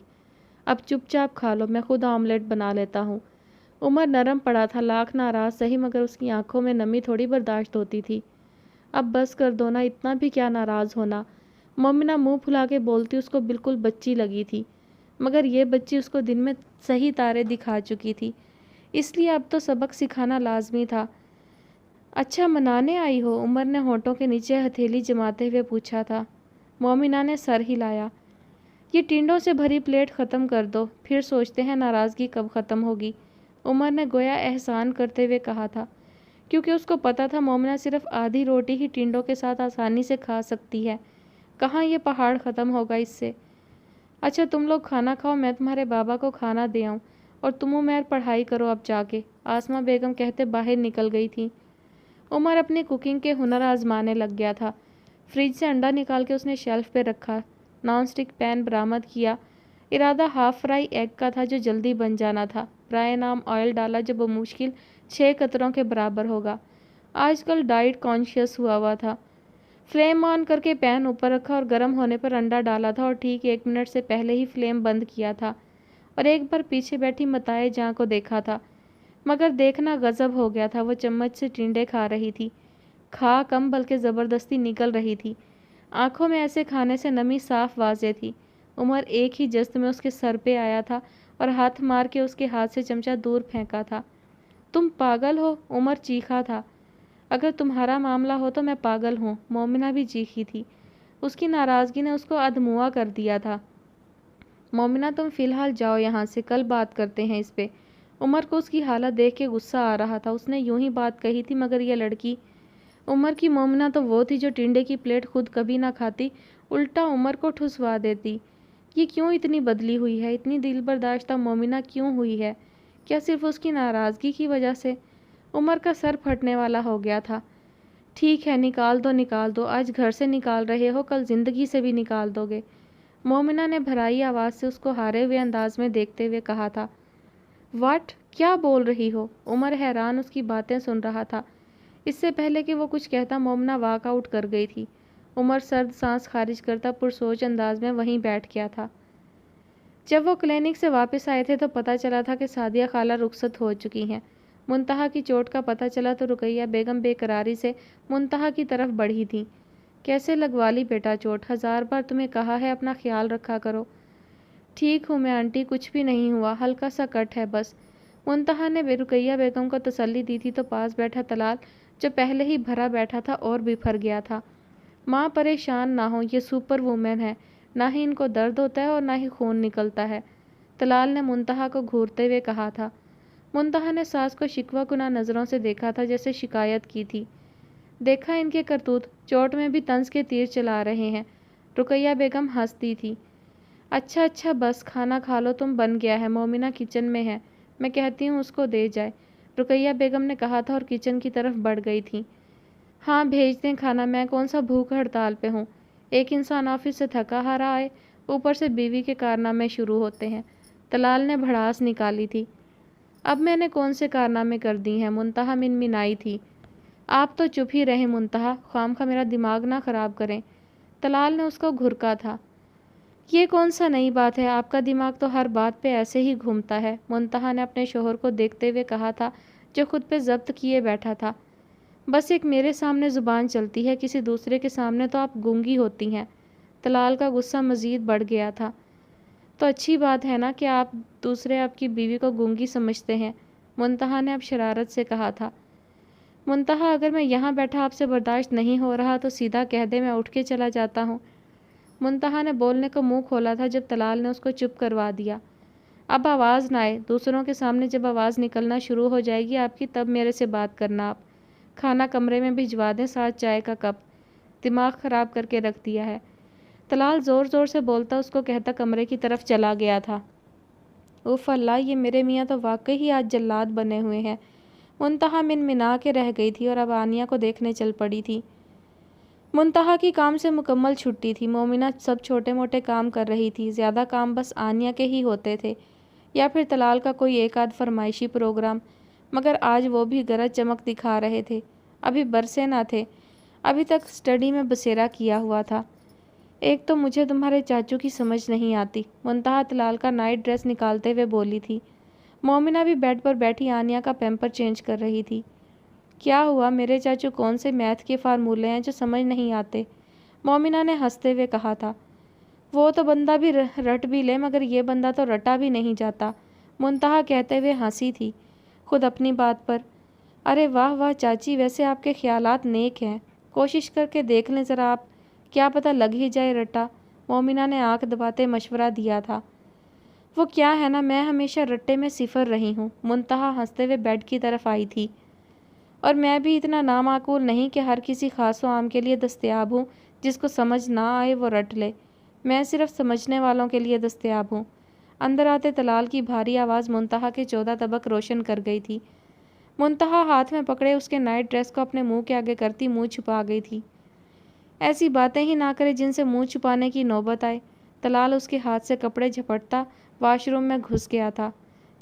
اب چپ چاپ کھا لو, میں خود آملیٹ بنا لیتا ہوں. عمر نرم پڑا تھا, لاکھ ناراض سہی, مگر اس کی آنکھوں میں نمی تھوڑی برداشت ہوتی تھی. اب بس کر دو نا, اتنا بھی کیا ناراض ہونا, مومنہ منہ پھلا کے بولتی. اس کو بالکل بچی لگی تھی, مگر یہ بچی اس کو دن میں صحیح تارے دکھا چکی تھی, اس لیے اب تو سبق سکھانا لازمی تھا. اچھا منانے آئی ہو, عمر نے ہونٹوں کے نیچے ہتھیلی جماتے ہوئے پوچھا تھا. مومنہ نے سر ہلایا. یہ ٹینڈوں سے بھری پلیٹ ختم کر دو, پھر سوچتے ہیں ناراضگی کب ختم ہوگی, عمر نے گویا احسان کرتے ہوئے کہا تھا, کیونکہ اس کو پتا تھا مومنہ صرف آدھی روٹی ہی ٹینڈوں کے ساتھ آسانی سے کھا سکتی ہے, کہاں یہ پہاڑ ختم ہوگا اس سے. اچھا تم لوگ کھانا کھاؤ, میں تمہارے بابا کو کھانا دے آؤں, اور تم عمیر پڑھائی کرو اب جا کے, آسمہ بیگم کہتے باہر نکل گئی تھی. عمر اپنی کوکنگ کے ہنر آزمانے لگ گیا تھا. فریج سے انڈا نکال کے اس نے شیلف پہ رکھا, نان سٹک پین برآمد کیا. ارادہ ہاف فرائی ایگ کا تھا جو جلدی بن جانا تھا. برائے نام آئل ڈالا جو بمشکل 6 قطروں کے برابر ہوگا۔ آج کل ڈائٹ کانشیس ہوا تھا۔ فلیم آن کر کے پین اوپر رکھا اور گرم ہونے پر انڈا ڈالا تھا اور ٹھیک 1 منٹ سے پہلے ہی فلیم بند کیا تھا اور ایک بار پیچھے بیٹھی متائے جاں کو دیکھا تھا، مگر دیکھنا غضب ہو گیا تھا۔ وہ چمچ سے ٹنڈے کھا رہی تھی، کھا کم بلکہ زبردستی نکل رہی تھی۔ آنکھوں میں ایسے کھانے سے نمی صاف واضح تھی۔ عمر ایک ہی جست میں اس کے سر پہ آیا تھا اور ہاتھ مار کے اس کے ہاتھ سے چمچہ دور پھینکا تھا۔ تم پاگل ہو؟ عمر چیخا تھا۔ اگر تمہارا معاملہ ہو تو میں پاگل ہوں، مومنہ بھی چیخی تھی۔ اس کی ناراضگی نے اس کو ادھموا کر دیا تھا۔ مومنہ تم فی الحال جاؤ یہاں سے، کل بات کرتے ہیں اس پہ۔ عمر کو اس کی حالت دیکھ کے غصہ آ رہا تھا۔ اس نے یوں ہی بات کہی تھی مگر یہ لڑکی، عمر کی مومنہ تو وہ تھی جو ٹنڈے کی پلیٹ خود کبھی نہ کھاتی، الٹا عمر کو ٹھسوا دیتی۔ یہ کیوں اتنی بدلی ہوئی ہے؟ اتنی دل برداشتہ مومنہ کیوں ہوئی ہے؟ کیا صرف اس کی ناراضگی کی وجہ سے؟ عمر کا سر پھٹنے والا ہو گیا تھا۔ ٹھیک ہے، نکال دو، آج گھر سے نکال رہے ہو، کل زندگی سے بھی نکال دو گے، مومنہ نے بھرائی آواز سے اس کو ہارے ہوئے انداز میں دیکھتے ہوئے کہا تھا۔ واٹ؟ کیا بول رہی ہو؟ عمر حیران اس کی باتیں سن رہا تھا۔ اس سے پہلے کہ وہ کچھ کہتا مومنہ واک آؤٹ کر گئی تھی۔ عمر سرد سانس خارج کرتا پرسوچ انداز میں وہیں بیٹھ گیا تھا۔ جب وہ کلینک سے واپس آئے تھے تو پتہ چلا تھا کہ سعدیہ خالہ رخصت ہو چکی ہیں۔ منتہا کی چوٹ کا پتہ چلا تو رقیہ بیگم بے قراری سے منتہا کی طرف بڑھی تھیں۔ کیسے لگوا لی بیٹا چوٹ؟ 1000 بار تمہیں کہا ہے اپنا خیال رکھا کرو۔ ٹھیک ہوں میں آنٹی، کچھ بھی نہیں ہوا، ہلکا سا کٹ ہے بس۔ منتہا نے رقیہ بیگم کو تسلی دی تھی تو پاس بیٹھا طلال جو پہلے ہی بھرا بیٹھا تھا اور بفر گیا تھا۔ ماں پریشان نہ ہو، یہ سپر وومن ہے، نہ ہی ان کو درد ہوتا ہے اور نہ ہی خون نکلتا ہے، طلال نے منتہا کو گھورتے ہوئے کہا تھا۔ منتہا نے ساس کو شکوہ کناں نظروں سے دیکھا تھا جیسے شکایت کی تھی۔ دیکھا ان کے کرتوت، چوٹ میں بھی طنز کے تیر چلا رہے ہیں۔ رقیہ بیگم ہنستی تھی۔ اچھا بس کھانا کھا لو، تم بن گیا ہے، مومنہ کچن میں ہے، میں کہتی ہوں اس کو دے جائے، رقیہ بیگم نے کہا تھا اور کچن کی طرف بڑھ گئی تھی۔ ہاں بھیج دیں کھانا، میں کون سا بھوک ہڑتال پہ ہوں، ایک انسان آفس سے تھکا ہارا آئے، اوپر سے بیوی کے کارنامے شروع ہوتے ہیں، طلال نے بھڑاس نکالی تھی۔ اب میں نے کون سے کارنامے کر دی ہیں؟ منتہا منمنائی تھی۔ آپ تو چپ ہی رہیں منتہا، خواہ میرا دماغ نہ خراب کریں، طلال نے اس کو گھرکا تھا۔ یہ کون سا نئی بات ہے، آپ کا دماغ تو ہر بات پہ ایسے ہی گھومتا ہے، منتہا نے اپنے شوہر کو دیکھتے ہوئے کہا تھا جو خود پہ ضبط کیے بیٹھا تھا۔ بس ایک میرے سامنے زبان چلتی ہے، کسی دوسرے کے سامنے تو آپ گونگی ہوتی ہیں۔ طلال کا غصہ مزید بڑھ گیا تھا۔ تو اچھی بات ہے نا کہ آپ دوسرے آپ کی بیوی کو گونگی سمجھتے ہیں، منتہا نے اب شرارت سے کہا تھا۔ منتہا اگر میں یہاں بیٹھا آپ سے برداشت نہیں ہو رہا تو سیدھا کہہ دے، میں اٹھ کے چلا جاتا ہوں۔ منتہا نے بولنے کو منہ کھولا تھا جب طلال نے اس کو چپ کروا دیا۔ اب آواز نہ آئے، دوسروں کے سامنے جب آواز نکلنا شروع ہو جائے گی آپ کی تب میرے سے بات کرنا۔ آپ کھانا کمرے میں بھجوا دیں، ساتھ چائے کا کپ، دماغ خراب کر کے رکھ دیا ہے، طلال زور زور سے بولتا اس کو کہتا کمرے کی طرف چلا گیا تھا۔ اوف اللہ، یہ میرے میاں تو واقعی ہی آج جلاد بنے ہوئے ہیں، منتہا منمنا کے رہ گئی تھی اور اب آنیہ کو دیکھنے چل پڑی تھی۔ منتہا کی کام سے مکمل چھٹی تھی، مومنہ سب چھوٹے موٹے کام کر رہی تھی، زیادہ کام بس آنیہ کے ہی ہوتے تھے یا پھر طلال کا کوئی ایک آدھ فرمائشی پروگرام، مگر آج وہ بھی گرج چمک دکھا رہے تھے، ابھی برسے نہ تھے، ابھی تک اسٹڈی میں بسیرا کیا ہوا تھا۔ ایک تو مجھے تمہارے چاچو کی سمجھ نہیں آتی، منتہا طلال کا نائٹ ڈریس نکالتے ہوئے بولی تھی۔ مومنہ بھی بیڈ پر بیٹھی آنیہ کا پیمپر چینج کر رہی تھی۔ کیا ہوا؟ میرے چاچو کون سے میتھ کے فارمولے ہیں جو سمجھ نہیں آتے؟ مومنہ نے ہنستے ہوئے کہا تھا۔ وہ تو بندہ بھی رٹ بھی لے مگر یہ بندہ تو رٹا بھی نہیں جاتا، منتہا کہتے ہوئے ہنسی تھی خود اپنی بات پر۔ ارے واہ واہ چاچی، ویسے آپ کے خیالات نیک ہیں، کوشش کر کے دیکھ لیں ذرا آپ، کیا پتہ لگ ہی جائے رٹا، مومنہ نے آنکھ دباتے مشورہ دیا تھا۔ وہ کیا ہے نا، میں ہمیشہ رٹے میں صفر رہی ہوں، منتہا ہنستے ہوئے بیڈ کی طرف آئی تھی۔ اور میں بھی اتنا نامعقول نہیں کہ ہر کسی خاص و عام کے لیے دستیاب ہوں، جس کو سمجھ نہ آئے وہ رٹ لے، میں صرف سمجھنے والوں کے لیے دستیاب ہوں۔ اندر آتے طلال کی بھاری آواز منتہا کے 14 طبق روشن کر گئی تھی۔ منتہا ہاتھ میں پکڑے اس کے نائٹ ڈریس کو اپنے منہ کے آگے کرتی منہ چھپا گئی تھی۔ ایسی باتیں ہی نہ کرے جن سے منہ چھپانے کی نوبت آئے۔ طلال اس کے ہاتھ سے کپڑے جھپٹتا واش روم میں گھس گیا تھا۔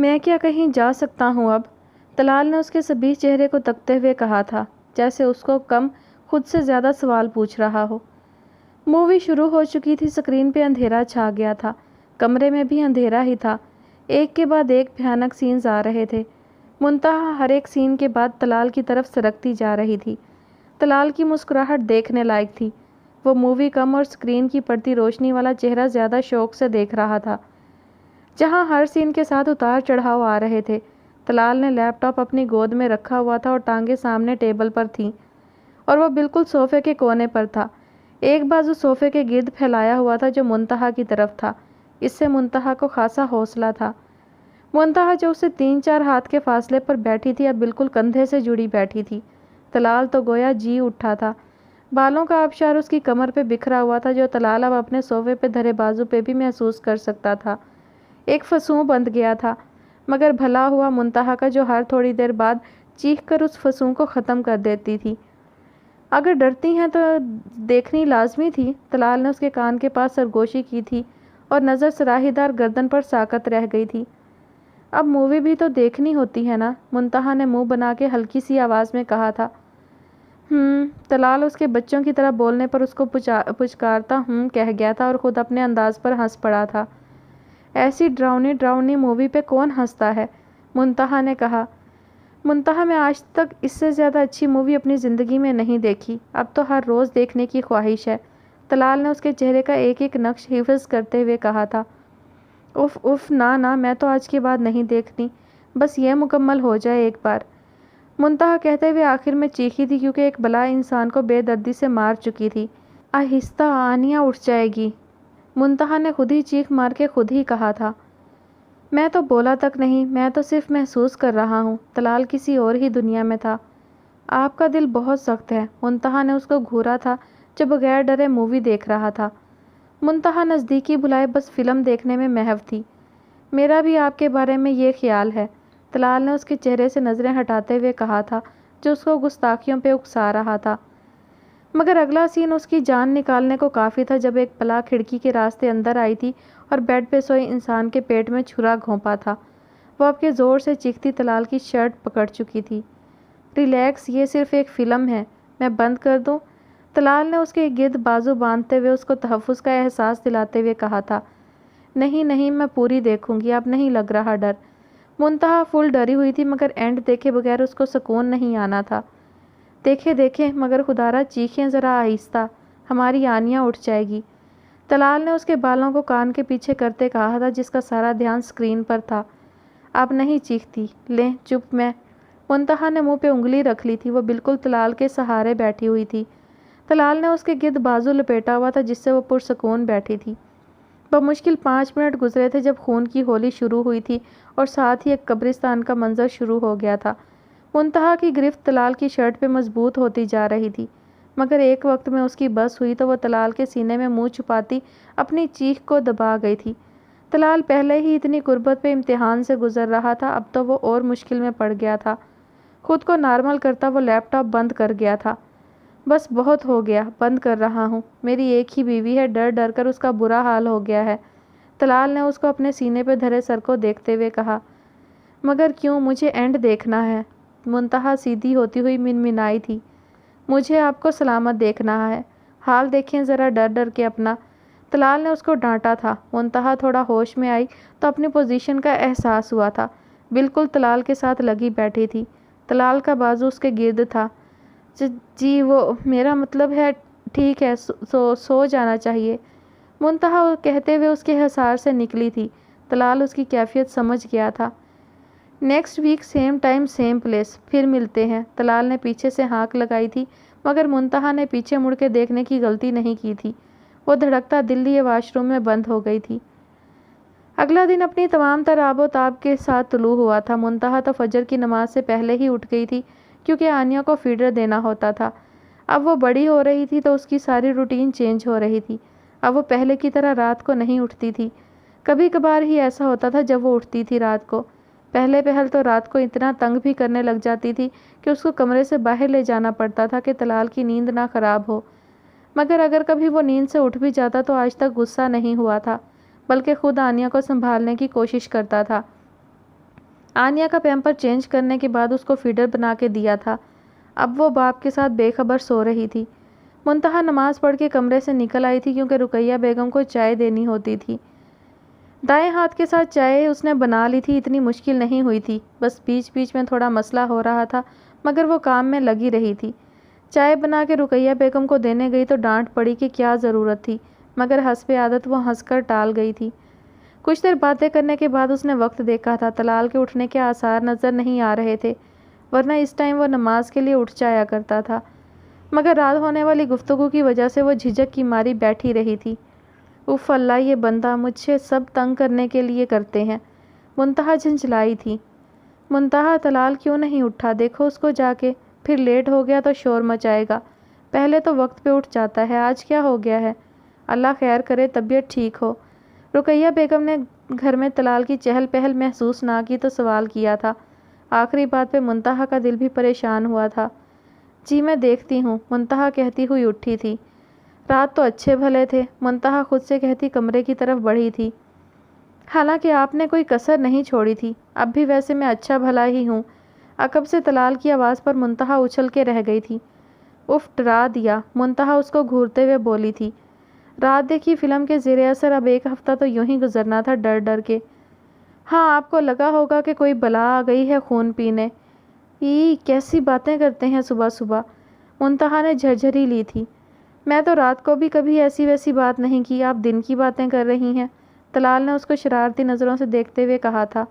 میں کیا کہیں جا سکتا ہوں اب؟ طلال نے اس کے سبیہ چہرے کو تکتے ہوئے کہا تھا، جیسے اس کو کم خود سے زیادہ سوال پوچھ رہا ہو۔ مووی شروع ہو چکی تھی، سکرین پہ اندھیرا چھا گیا تھا، کمرے میں بھی اندھیرا ہی تھا۔ ایک کے بعد ایک بھیانک سینز آ رہے تھے۔ منتہا ہر ایک سین کے بعد طلال کی طرف سرکتی جا رہی تھی۔ طلال کی مسکراہٹ دیکھنے لائق تھی۔ وہ مووی کم اور سکرین کی پڑتی روشنی والا چہرہ زیادہ شوق سے دیکھ رہا تھا، جہاں ہر سین کے ساتھ اتار چڑھاؤ آ رہے تھے۔ طلال نے لیپ ٹاپ اپنی گود میں رکھا ہوا تھا اور ٹانگیں سامنے ٹیبل پر تھیں، اور وہ بالکل صوفے کے کونے پر تھا۔ ایک بازو صوفے کے گرد پھیلایا ہوا تھا جو منتہا کی طرف تھا۔ اس سے منتہا کو خاصا حوصلہ تھا۔ منتہا جو اسے 3-4 ہاتھ کے فاصلے پر بیٹھی تھی، اب بالکل کندھے سے جڑی بیٹھی تھی۔ طلال تو گویا جی اٹھا تھا۔ بالوں کا آبشار اس کی کمر پہ بکھرا ہوا تھا، جو طلال اب اپنے صوفے پہ دھرے بازو پہ بھی محسوس کر سکتا تھا۔ ایک فسوں بند گیا تھا، مگر بھلا ہوا منتہا کا، جو ہر تھوڑی دیر بعد چیخ کر اس فسوں کو ختم کر دیتی تھی۔ اگر ڈرتی ہیں تو دیکھنی لازمی تھی۔ طلال نے اس کے کان کے پاس سرگوشی کی تھی اور نظر سراہی دار گردن پر ساکت رہ گئی تھی۔ اب مووی بھی تو دیکھنی ہوتی ہے نا، منتہا نے منہ بنا کے ہلکی سی آواز میں کہا تھا۔ طلال اس کے بچوں کی طرح بولنے پر اس کو پچکارتا کہہ گیا تھا اور خود اپنے انداز پر ہنس پڑا تھا۔ ایسی ڈراؤنی مووی پہ کون ہنستا ہے؟ منتہا نے کہا۔ منتہا میں آج تک اس سے زیادہ اچھی مووی اپنی زندگی میں نہیں دیکھی، اب تو ہر روز دیکھنے کی خواہش ہے۔ طلال نے اس کے چہرے کا ایک ایک نقش حفظ کرتے ہوئے کہا تھا۔ اف نہ میں تو آج کے بعد نہیں دیکھتی، بس یہ مکمل ہو جائے ایک بار۔ منتہا کہتے ہوئے آخر میں چیخی تھی، کیونکہ ایک بلا انسان کو بے دردی سے مار چکی تھی۔ آہستہ آنیا اٹھ جائے گی۔ منتہا نے خود ہی چیخ مار کے خود ہی کہا تھا۔ میں تو بولا تک نہیں، میں تو صرف محسوس کر رہا ہوں۔ طلال کسی اور ہی دنیا میں تھا۔ آپ کا دل بہت سخت ہے۔ منتہا نے اس کو گھورا تھا، جو بغیر ڈرے مووی دیکھ رہا تھا۔ منتہا نزدیکی بلائے بس فلم دیکھنے میں محو تھی۔ میرا بھی آپ کے بارے میں یہ خیال ہے، طلال نے اس کے چہرے سے نظریں ہٹاتے ہوئے کہا تھا، جو اس کو گستاخیوں پہ اکسا رہا تھا۔ مگر اگلا سین اس کی جان نکالنے کو کافی تھا، جب ایک بلا کھڑکی کے راستے اندر آئی تھی اور بیڈ پہ سوئے انسان کے پیٹ میں چھرا گھونپا تھا۔ وہ اب کے زور سے چیختی طلال کی شرٹ پکڑ چکی تھی۔ ریلیکس، یہ صرف ایک فلم ہے، میں بند کر دوں؟ طلال نے اس کے گرد بازو باندھتے ہوئے اس کو تحفظ کا احساس دلاتے ہوئے کہا تھا۔ نہیں، میں پوری دیکھوں گی، اب نہیں لگ رہا ڈر۔ منتہا فل ڈری ہوئی تھی، مگر اینڈ دیکھے بغیر اس کو سکون نہیں آنا تھا۔ دیکھیں، مگر خدارا چیخیں ذرا آہستہ، ہماری آنیا اٹھ جائے گی۔ طلال نے اس کے بالوں کو کان کے پیچھے کرتے کہا تھا، جس کا سارا دھیان سکرین پر تھا۔ اب نہیں چیختی، لیں چپ میں۔ منتہا نے منہ پہ انگلی رکھ لی تھی، وہ بالکل طلال کے سہارے بیٹھی ہوئی تھی۔ طلال نے اس کے گرد بازو لپیٹا ہوا تھا، جس سے وہ پرسکون بیٹھی تھی۔ بمشکل 5 منٹ گزرے تھے جب خون کی ہولی شروع ہوئی تھی اور ساتھ ہی ایک قبرستان کا منظر شروع ہو گیا تھا۔ منتہا کی گرفت طلال کی شرٹ پہ مضبوط ہوتی جا رہی تھی، مگر ایک وقت میں اس کی بس ہوئی تو وہ طلال کے سینے میں منہ چھپاتی اپنی چیخ کو دبا گئی تھی۔ طلال پہلے ہی اتنی قربت پہ امتحان سے گزر رہا تھا، اب تو وہ اور مشکل میں پڑ گیا تھا۔ خود کو نارمل کرتا وہ لیپ ٹاپ بند کر گیا تھا۔ بس بہت ہو گیا، بند کر رہا ہوں، میری ایک ہی بیوی ہے، ڈر ڈر کر اس کا برا حال ہو گیا ہے۔ طلال نے اس کو اپنے سینے پہ دھرے سر کو دیکھتے ہوئے کہا۔ مگر کیوں؟ مجھے اینڈ دیکھنا ہے۔ منتہا سیدھی ہوتی ہوئی منمنائی تھی۔ مجھے آپ کو سلامت دیکھنا ہے، حال دیکھیں ذرا ڈر ڈر کے اپنا۔ طلال نے اس کو ڈانٹا تھا۔ منتہا تھوڑا ہوش میں آئی تو اپنی پوزیشن کا احساس ہوا تھا، بالکل طلال کے ساتھ لگی بیٹھی تھی۔ طلال کا بازو اس کے گرد تھا۔ جی وہ میرا مطلب ہے، ٹھیک ہے، سو جانا چاہیے، منتہا کہتے ہوئے اس کے حصار سے نکلی تھی۔ طلال اس کی کیفیت سمجھ گیا تھا۔ Next week same time same place, پھر ملتے ہیں۔ طلال نے پیچھے سے ہانک لگائی تھی، مگر منتہا نے پیچھے مڑ کے دیکھنے کی غلطی نہیں کی تھی۔ وہ دھڑکتا دل لیے واش روم میں بند ہو گئی تھی۔ اگلا دن اپنی تمام تر آب و تاب کے ساتھ طلوع ہوا تھا۔ منتہا تو فجر کی نماز سے پہلے ہی اٹھ گئی تھی، کیونکہ آنیا کو فیڈر دینا ہوتا تھا۔ اب وہ بڑی ہو رہی تھی تو اس کی ساری روٹین چینج ہو رہی تھی۔ اب وہ پہلے کی طرح رات کو نہیں اٹھتی تھی۔ کبھی کبھار ہی ایسا ہوتا تھا جب وہ اٹھتی تھی رات کو۔ پہلے تو رات کو اتنا تنگ بھی کرنے لگ جاتی تھی کہ اس کو کمرے سے باہر لے جانا پڑتا تھا کہ طلال کی نیند نہ خراب ہو۔ مگر اگر کبھی وہ نیند سے اٹھ بھی جاتا تو آج تک غصہ نہیں ہوا تھا، بلکہ خود آنیا کو سنبھالنے کی کوشش کرتا تھا۔ آنیا کا پیمپر چینج کرنے کے بعد اس کو فیڈر بنا کے دیا تھا۔ اب وہ باپ کے ساتھ بے خبر سو رہی تھی۔ منتہا نماز پڑھ کے کمرے سے نکل آئی تھی کیونکہ رقیہ بیگم کو چائے دینی ہوتی تھی۔ دائیں ہاتھ کے ساتھ چائے اس نے بنا لی تھی، اتنی مشکل نہیں ہوئی تھی، بس بیچ بیچ میں تھوڑا مسئلہ ہو رہا تھا، مگر وہ کام میں لگی رہی تھی۔ چائے بنا کے رقیہ بیگم کو دینے گئی تو ڈانٹ پڑی کہ کیا ضرورت تھی، مگر حسب عادت وہ ہنس کر ٹال گئی تھی۔ کچھ دیر باتیں کرنے کے بعد اس نے وقت دیکھا تھا، طلال کے اٹھنے کے آثار نظر نہیں آ رہے تھے، ورنہ اس ٹائم وہ نماز کے لیے اٹھ جایا کرتا تھا، مگر رات ہونے والی گفتگو کی وجہ سے وہ جھجک کی ماری بیٹھی رہی تھی۔ اف اللہ، یہ بندہ مجھے سب تنگ کرنے کے لیے کرتے ہیں، منتہا جھنجھلائی تھی۔ منتہا، طلال کیوں نہیں اٹھا؟ دیکھو اس کو جا کے، پھر لیٹ ہو گیا تو شور مچائے گا، پہلے تو وقت پہ اٹھ جاتا ہے، آج کیا ہو گیا ہے؟ اللہ خیر کرے، طبیعت ٹھیک ہو۔ رقیہ بیگم نے گھر میں طلال کی چہل پہل محسوس نہ کی تو سوال کیا تھا۔ آخری بات پہ منتہا کا دل بھی پریشان ہوا تھا۔ جی میں دیکھتی ہوں، منتہا کہتی ہوئی اٹھی تھی۔ رات تو اچھے بھلے تھے، منتہا خود سے کہتی کمرے کی طرف بڑھی تھی۔ حالانکہ آپ نے کوئی کسر نہیں چھوڑی تھی، اب بھی ویسے میں اچھا بھلا ہی ہوں۔ عقب سے طلال کی آواز پر منتہا اچھل کے رہ گئی تھی۔ اف، ڈرا دیا، منتہا اس کو گھورتے ہوئے بولی تھی۔ رات دیکھی فلم کے زیر اثر اب ایک ہفتہ تو یوں ہی گزرنا تھا ڈر ڈر کے۔ ہاں، آپ کو لگا ہوگا کہ کوئی بلا آ گئی ہے خون پینے۔ کیسی باتیں کرتے ہیں صبح صبح، منتہا نے جھرجھری لی تھی۔ میں تو رات کو بھی کبھی ایسی ویسی بات نہیں کی، آپ دن کی باتیں کر رہی ہیں، طلال نے اس کو شرارتی نظروں سے دیکھتے ہوئے کہا تھا۔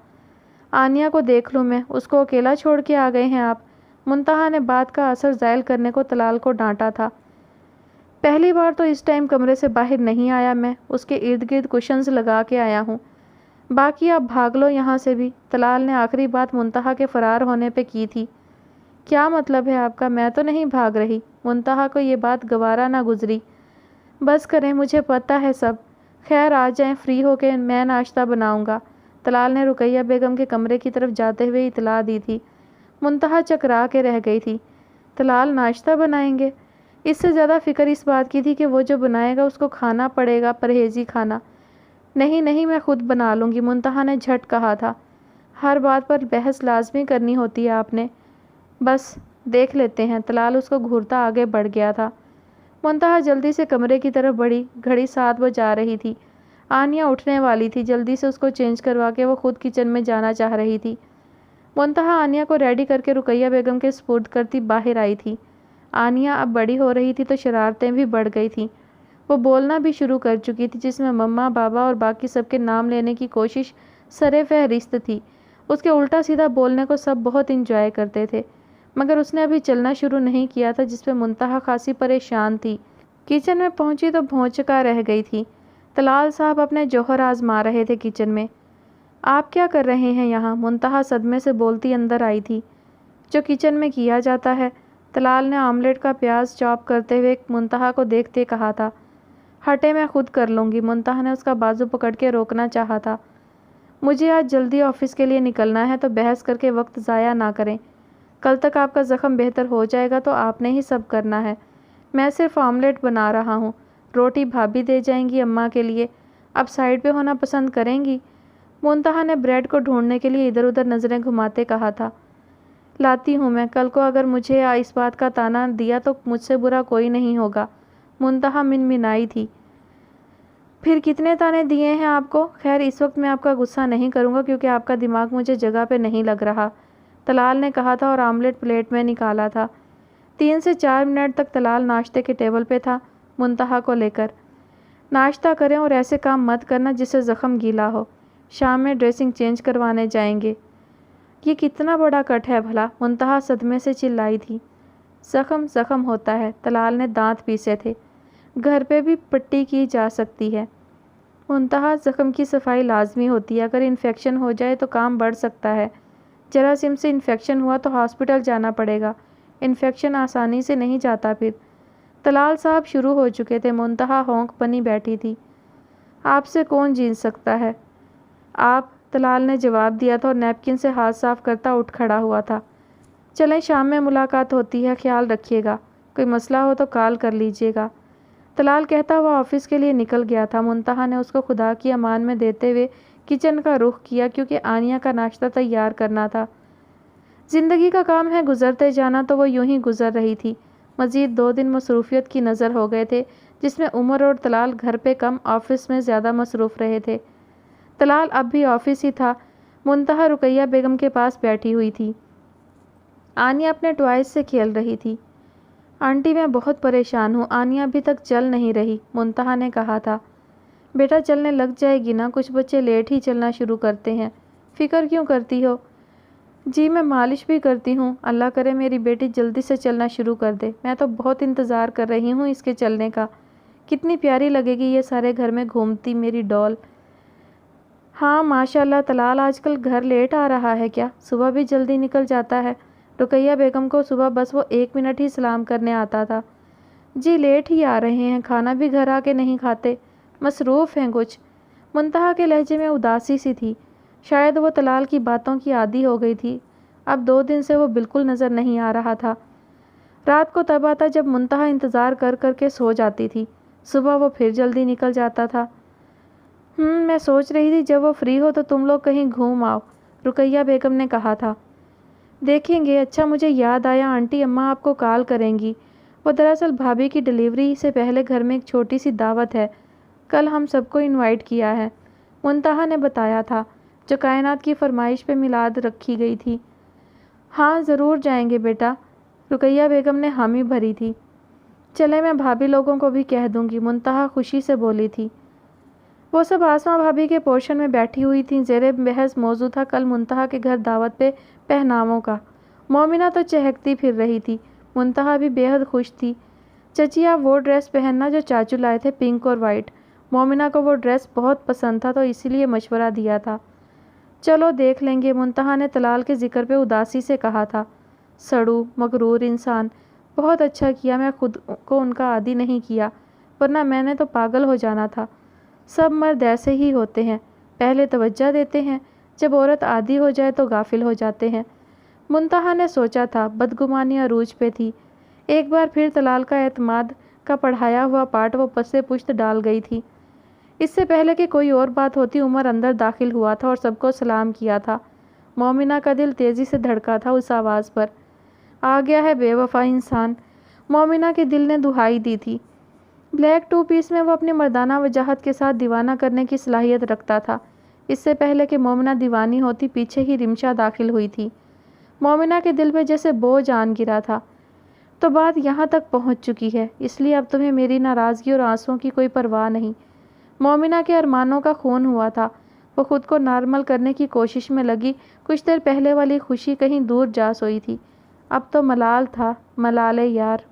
آنیا کو دیکھ لوں میں، اس کو اکیلا چھوڑ کے آ گئے ہیں آپ، منتہا نے بات کا اثر زائل کرنے کو طلال کو ڈانٹا تھا۔ پہلی بار تو اس ٹائم کمرے سے باہر نہیں آیا میں، اس کے ارد گرد کشنز لگا کے آیا ہوں، باقی آپ بھاگ لو یہاں سے بھی، طلال نے آخری بات منتہا کے فرار ہونے پہ کی تھی۔ کیا مطلب ہے آپ کا؟ میں تو نہیں بھاگ رہی، منتہا کو یہ بات گوارا نہ گزری۔ بس کریں، مجھے پتہ ہے سب، خیر آ جائیں فری ہو کے، میں ناشتہ بناؤں گا، طلال نے رقیہ بیگم کے کمرے کی طرف جاتے ہوئے اطلاع دی تھی۔ منتہا چکرا کے رہ گئی تھی۔ طلال ناشتہ بنائیں گے؟ اس سے زیادہ فکر اس بات کی تھی کہ وہ جو بنائے گا اس کو کھانا پڑے گا، پرہیزی کھانا۔ نہیں نہیں، میں خود بنا لوں گی، منتہا نے جھٹ کہا تھا۔ ہر بات پر بحث لازمی کرنی ہوتی ہے آپ نے، بس دیکھ لیتے ہیں، طلال اس کو گھورتا آگے بڑھ گیا تھا۔ منتہا جلدی سے کمرے کی طرف بڑھی، گھڑی 7 بجا رہی تھی۔ آنیا اٹھنے والی تھی، جلدی سے اس کو چینج کروا کے وہ خود کچن میں جانا چاہ رہی تھی۔ منتہا آنیا کو ریڈی کر کے رقیہ بیگم کے سپرد کرتی باہر آئی تھی۔ آنیا اب بڑی ہو رہی تھی تو شرارتیں بھی بڑھ گئی تھیں، وہ بولنا بھی شروع کر چکی تھی، جس میں مما، بابا اور باقی سب کے نام لینے کی کوشش سرِ فہرست تھی۔ اس کے الٹا سیدھا بولنے کو سب بہت انجوائے کرتے تھے، مگر اس نے ابھی چلنا شروع نہیں کیا تھا، جس پہ منتہا خاصی پریشان تھی۔ کچن میں پہنچی تو بھونچکا رہ گئی تھی۔ طلال صاحب اپنے جوہر آزما رہے تھے کچن میں۔ آپ کیا کر رہے ہیں یہاں؟ منتہا صدمے سے بولتی اندر آئی تھی۔ جو کچن میں کیا جاتا ہے، طلال نے آملیٹ کا پیاز چاپ کرتے ہوئے منتہا کو دیکھتے کہا تھا۔ ہٹے، میں خود کر لوں گی، منتہا نے اس کا بازو پکڑ کے روکنا چاہا تھا۔ مجھے آج جلدی آفس کے لیے نکلنا ہے، تو بحث کر کے وقت ضائع نہ کریں، کل تک آپ کا زخم بہتر ہو جائے گا تو آپ نے ہی سب کرنا ہے، میں صرف آملیٹ بنا رہا ہوں، روٹی بھابھی دے جائیں گی اماں کے لیے، اب سائڈ پہ ہونا پسند کریں گی؟ منتہا نے بریڈ کو ڈھونڈنے کے لیے ادھر ادھر نظریں گھماتے کہا تھا۔ لاتی ہوں میں، کل کو اگر مجھے اس بات کا تانا دیا تو مجھ سے برا کوئی نہیں ہوگا، منتہا منمنائی تھی۔ پھر کتنے تانے دیے ہیں آپ کو؟ خیر اس وقت میں آپ کا غصہ نہیں کروں گا کیونکہ آپ کا دماغ مجھے جگہ پہ نہیں لگ رہا، طلال نے کہا تھا اور آملیٹ پلیٹ میں نکالا تھا۔ 3 سے 4 منٹ تک طلال ناشتے کے ٹیبل پہ تھا، منتہا کو لے کر۔ ناشتہ کریں اور ایسے کام مت کرنا جس سے زخم گیلا ہو، شام میں ڈریسنگ چینج کروانے جائیں گے۔ یہ کتنا بڑا کٹ ہے بھلا، منتہا صدمے سے چلائی تھی۔ زخم ہوتا ہے، طلال نے دانت پیسے تھے، گھر پہ بھی پٹی کی جا سکتی ہے۔ منتہا، زخم کی صفائی لازمی ہوتی ہے، اگر انفیکشن ہو جائے تو کام بڑھ سکتا ہے، جراثیم سے انفیکشن ہوا تو ہاسپٹل جانا پڑے گا، انفیکشن آسانی سے نہیں جاتا پھر۔ طلال صاحب شروع ہو چکے تھے، منتہا ہونک بنی بیٹھی تھی۔ آپ سے کون جیت سکتا ہے؟ آپ، طلال نے جواب دیا تھا اور نیپکن سے ہاتھ صاف کرتا اٹھ کھڑا ہوا تھا۔ چلیں شام میں ملاقات ہوتی ہے، خیال رکھیے گا، کوئی مسئلہ ہو تو کال کر لیجیے گا، طلال کہتا ہوا آفس کے لیے نکل گیا تھا۔ منتہا نے اس کو خدا کی امان میں دیتے ہوئے کچن کا رخ کیا کیونکہ آنیہ کا ناشتہ تیار کرنا تھا۔ زندگی کا کام ہے گزرتے جانا، تو وہ یوں ہی گزر رہی تھی۔ مزید 2 دن مصروفیت کی نظر ہو گئے تھے، جس میں عمر اور طلال گھر پہ کم آفس میں زیادہ مصروف رہے تھے۔ طلال اب بھی آفس ہی تھا۔ منتہا رقیہ بیگم کے پاس بیٹھی ہوئی تھی۔ آنیہ اپنے ٹوائز سے کھیل رہی تھی۔ آنٹی میں بہت پریشان ہوں، آنیہ ابھی تک چل نہیں رہی، منتہا نے کہا تھا۔ بیٹا چلنے لگ جائے گی نا، کچھ بچے لیٹ ہی چلنا شروع کرتے ہیں، فکر کیوں کرتی ہو؟ جی میں مالش بھی کرتی ہوں، اللہ کرے میری بیٹی جلدی سے چلنا شروع کر دے، میں تو بہت انتظار کر رہی ہوں اس کے چلنے کا، کتنی پیاری لگے گی یہ سارے گھر میں گھومتی میری ڈول۔ ہاں ماشاء اللہ، طلال آج کل گھر لیٹ آ رہا ہے کیا؟ صبح بھی جلدی نکل جاتا ہے؟ رقیہ بیگم کو صبح بس وہ 1 منٹ ہی سلام کرنے آتا تھا۔ جی لیٹ ہی آ رہے ہیں، کھانا بھی گھر آ کے نہیں کھاتے، مصروف ہیں کچھ۔ منتہا کے لہجے میں اداسی سی تھی، شاید وہ طلال کی باتوں کی عادی ہو گئی تھی، اب 2 دن سے وہ بالکل نظر نہیں آ رہا تھا۔ رات کو تب آتا جب منتہا انتظار کر کر کے سو جاتی تھی، صبح وہ پھر جلدی نکل جاتا تھا۔ میں سوچ رہی تھی جب وہ فری ہو تو تم لوگ کہیں گھوم آؤ، رقیہ بیگم نے کہا تھا۔ دیکھیں گے، اچھا مجھے یاد آیا آنٹی اماں آپ کو کال کریں گی، وہ دراصل بھابھی کی ڈیلیوری سے پہلے گھر میں ایک چھوٹی سی دعوت ہے، کل ہم سب کو انوائٹ کیا ہے، منتہا نے بتایا تھا، جو کائنات کی فرمائش پہ میلاد رکھی گئی تھی۔ ہاں ضرور جائیں گے بیٹا، رقیہ بیگم نے حامی بھری تھی۔ چلے میں بھابھی لوگوں کو بھی کہہ دوں گی، منتہا خوشی سے بولی تھی۔ وہ سب آسماں بھابھی کے پورشن میں بیٹھی ہوئی تھیں۔ زیر بحث موضوع تھا کل منتہا کے گھر دعوت پہ پہناووں کا۔ مومنہ تو چہکتی پھر رہی تھی، منتہا بھی بے حد خوش تھی۔ چچی آپ وہ ڈریس پہننا جو چاچو لائے تھے، پنک اور وائٹ، مومنہ کو وہ ڈریس بہت پسند تھا تو اسی لیے مشورہ دیا تھا۔ چلو دیکھ لیں گے، منتہا نے طلال کے ذکر پہ اداسی سے کہا تھا۔ سڑو مغرور انسان، بہت اچھا کیا میں خود کو ان کا عادی نہیں کیا، ورنہ میں نے تو پاگل ہو جانا تھا۔ سب مرد ایسے ہی ہوتے ہیں، پہلے توجہ دیتے ہیں، جب عورت عادی ہو جائے تو غافل ہو جاتے ہیں۔ منتہا نے سوچا تھا، بدگمانی عروج پہ تھی، ایک بار پھر طلال کا اعتماد کا پڑھایا ہوا پاٹ وہ پسے پشت ڈال گئی تھی۔ اس سے پہلے کہ کوئی اور بات ہوتی عمر اندر داخل ہوا تھا اور سب کو سلام کیا تھا۔ مومنہ کا دل تیزی سے دھڑکا تھا اس آواز پر۔ آ گیا ہے بے وفا انسان، مومنہ کے دل نے دہائی دی تھی۔ بلیک 2 پیس میں وہ اپنی مردانہ وجاہت کے ساتھ دیوانہ کرنے کی صلاحیت رکھتا تھا۔ اس سے پہلے کہ مومنہ دیوانی ہوتی پیچھے ہی رمشا داخل ہوئی تھی۔ مومنہ کے دل پہ جیسے بوجھ آن گرا تھا، تو بات یہاں تک پہنچ چکی ہے، اس لیے اب تمہیں میری ناراضگی اور آنسوؤں کی کوئی پرواہ نہیں۔ مومنہ کے ارمانوں کا خون ہوا تھا، وہ خود کو نارمل کرنے کی کوشش میں لگی، کچھ دیر پہلے والی خوشی کہیں دور جا سوئی تھی، اب تو ملال تھا، ملالے یار۔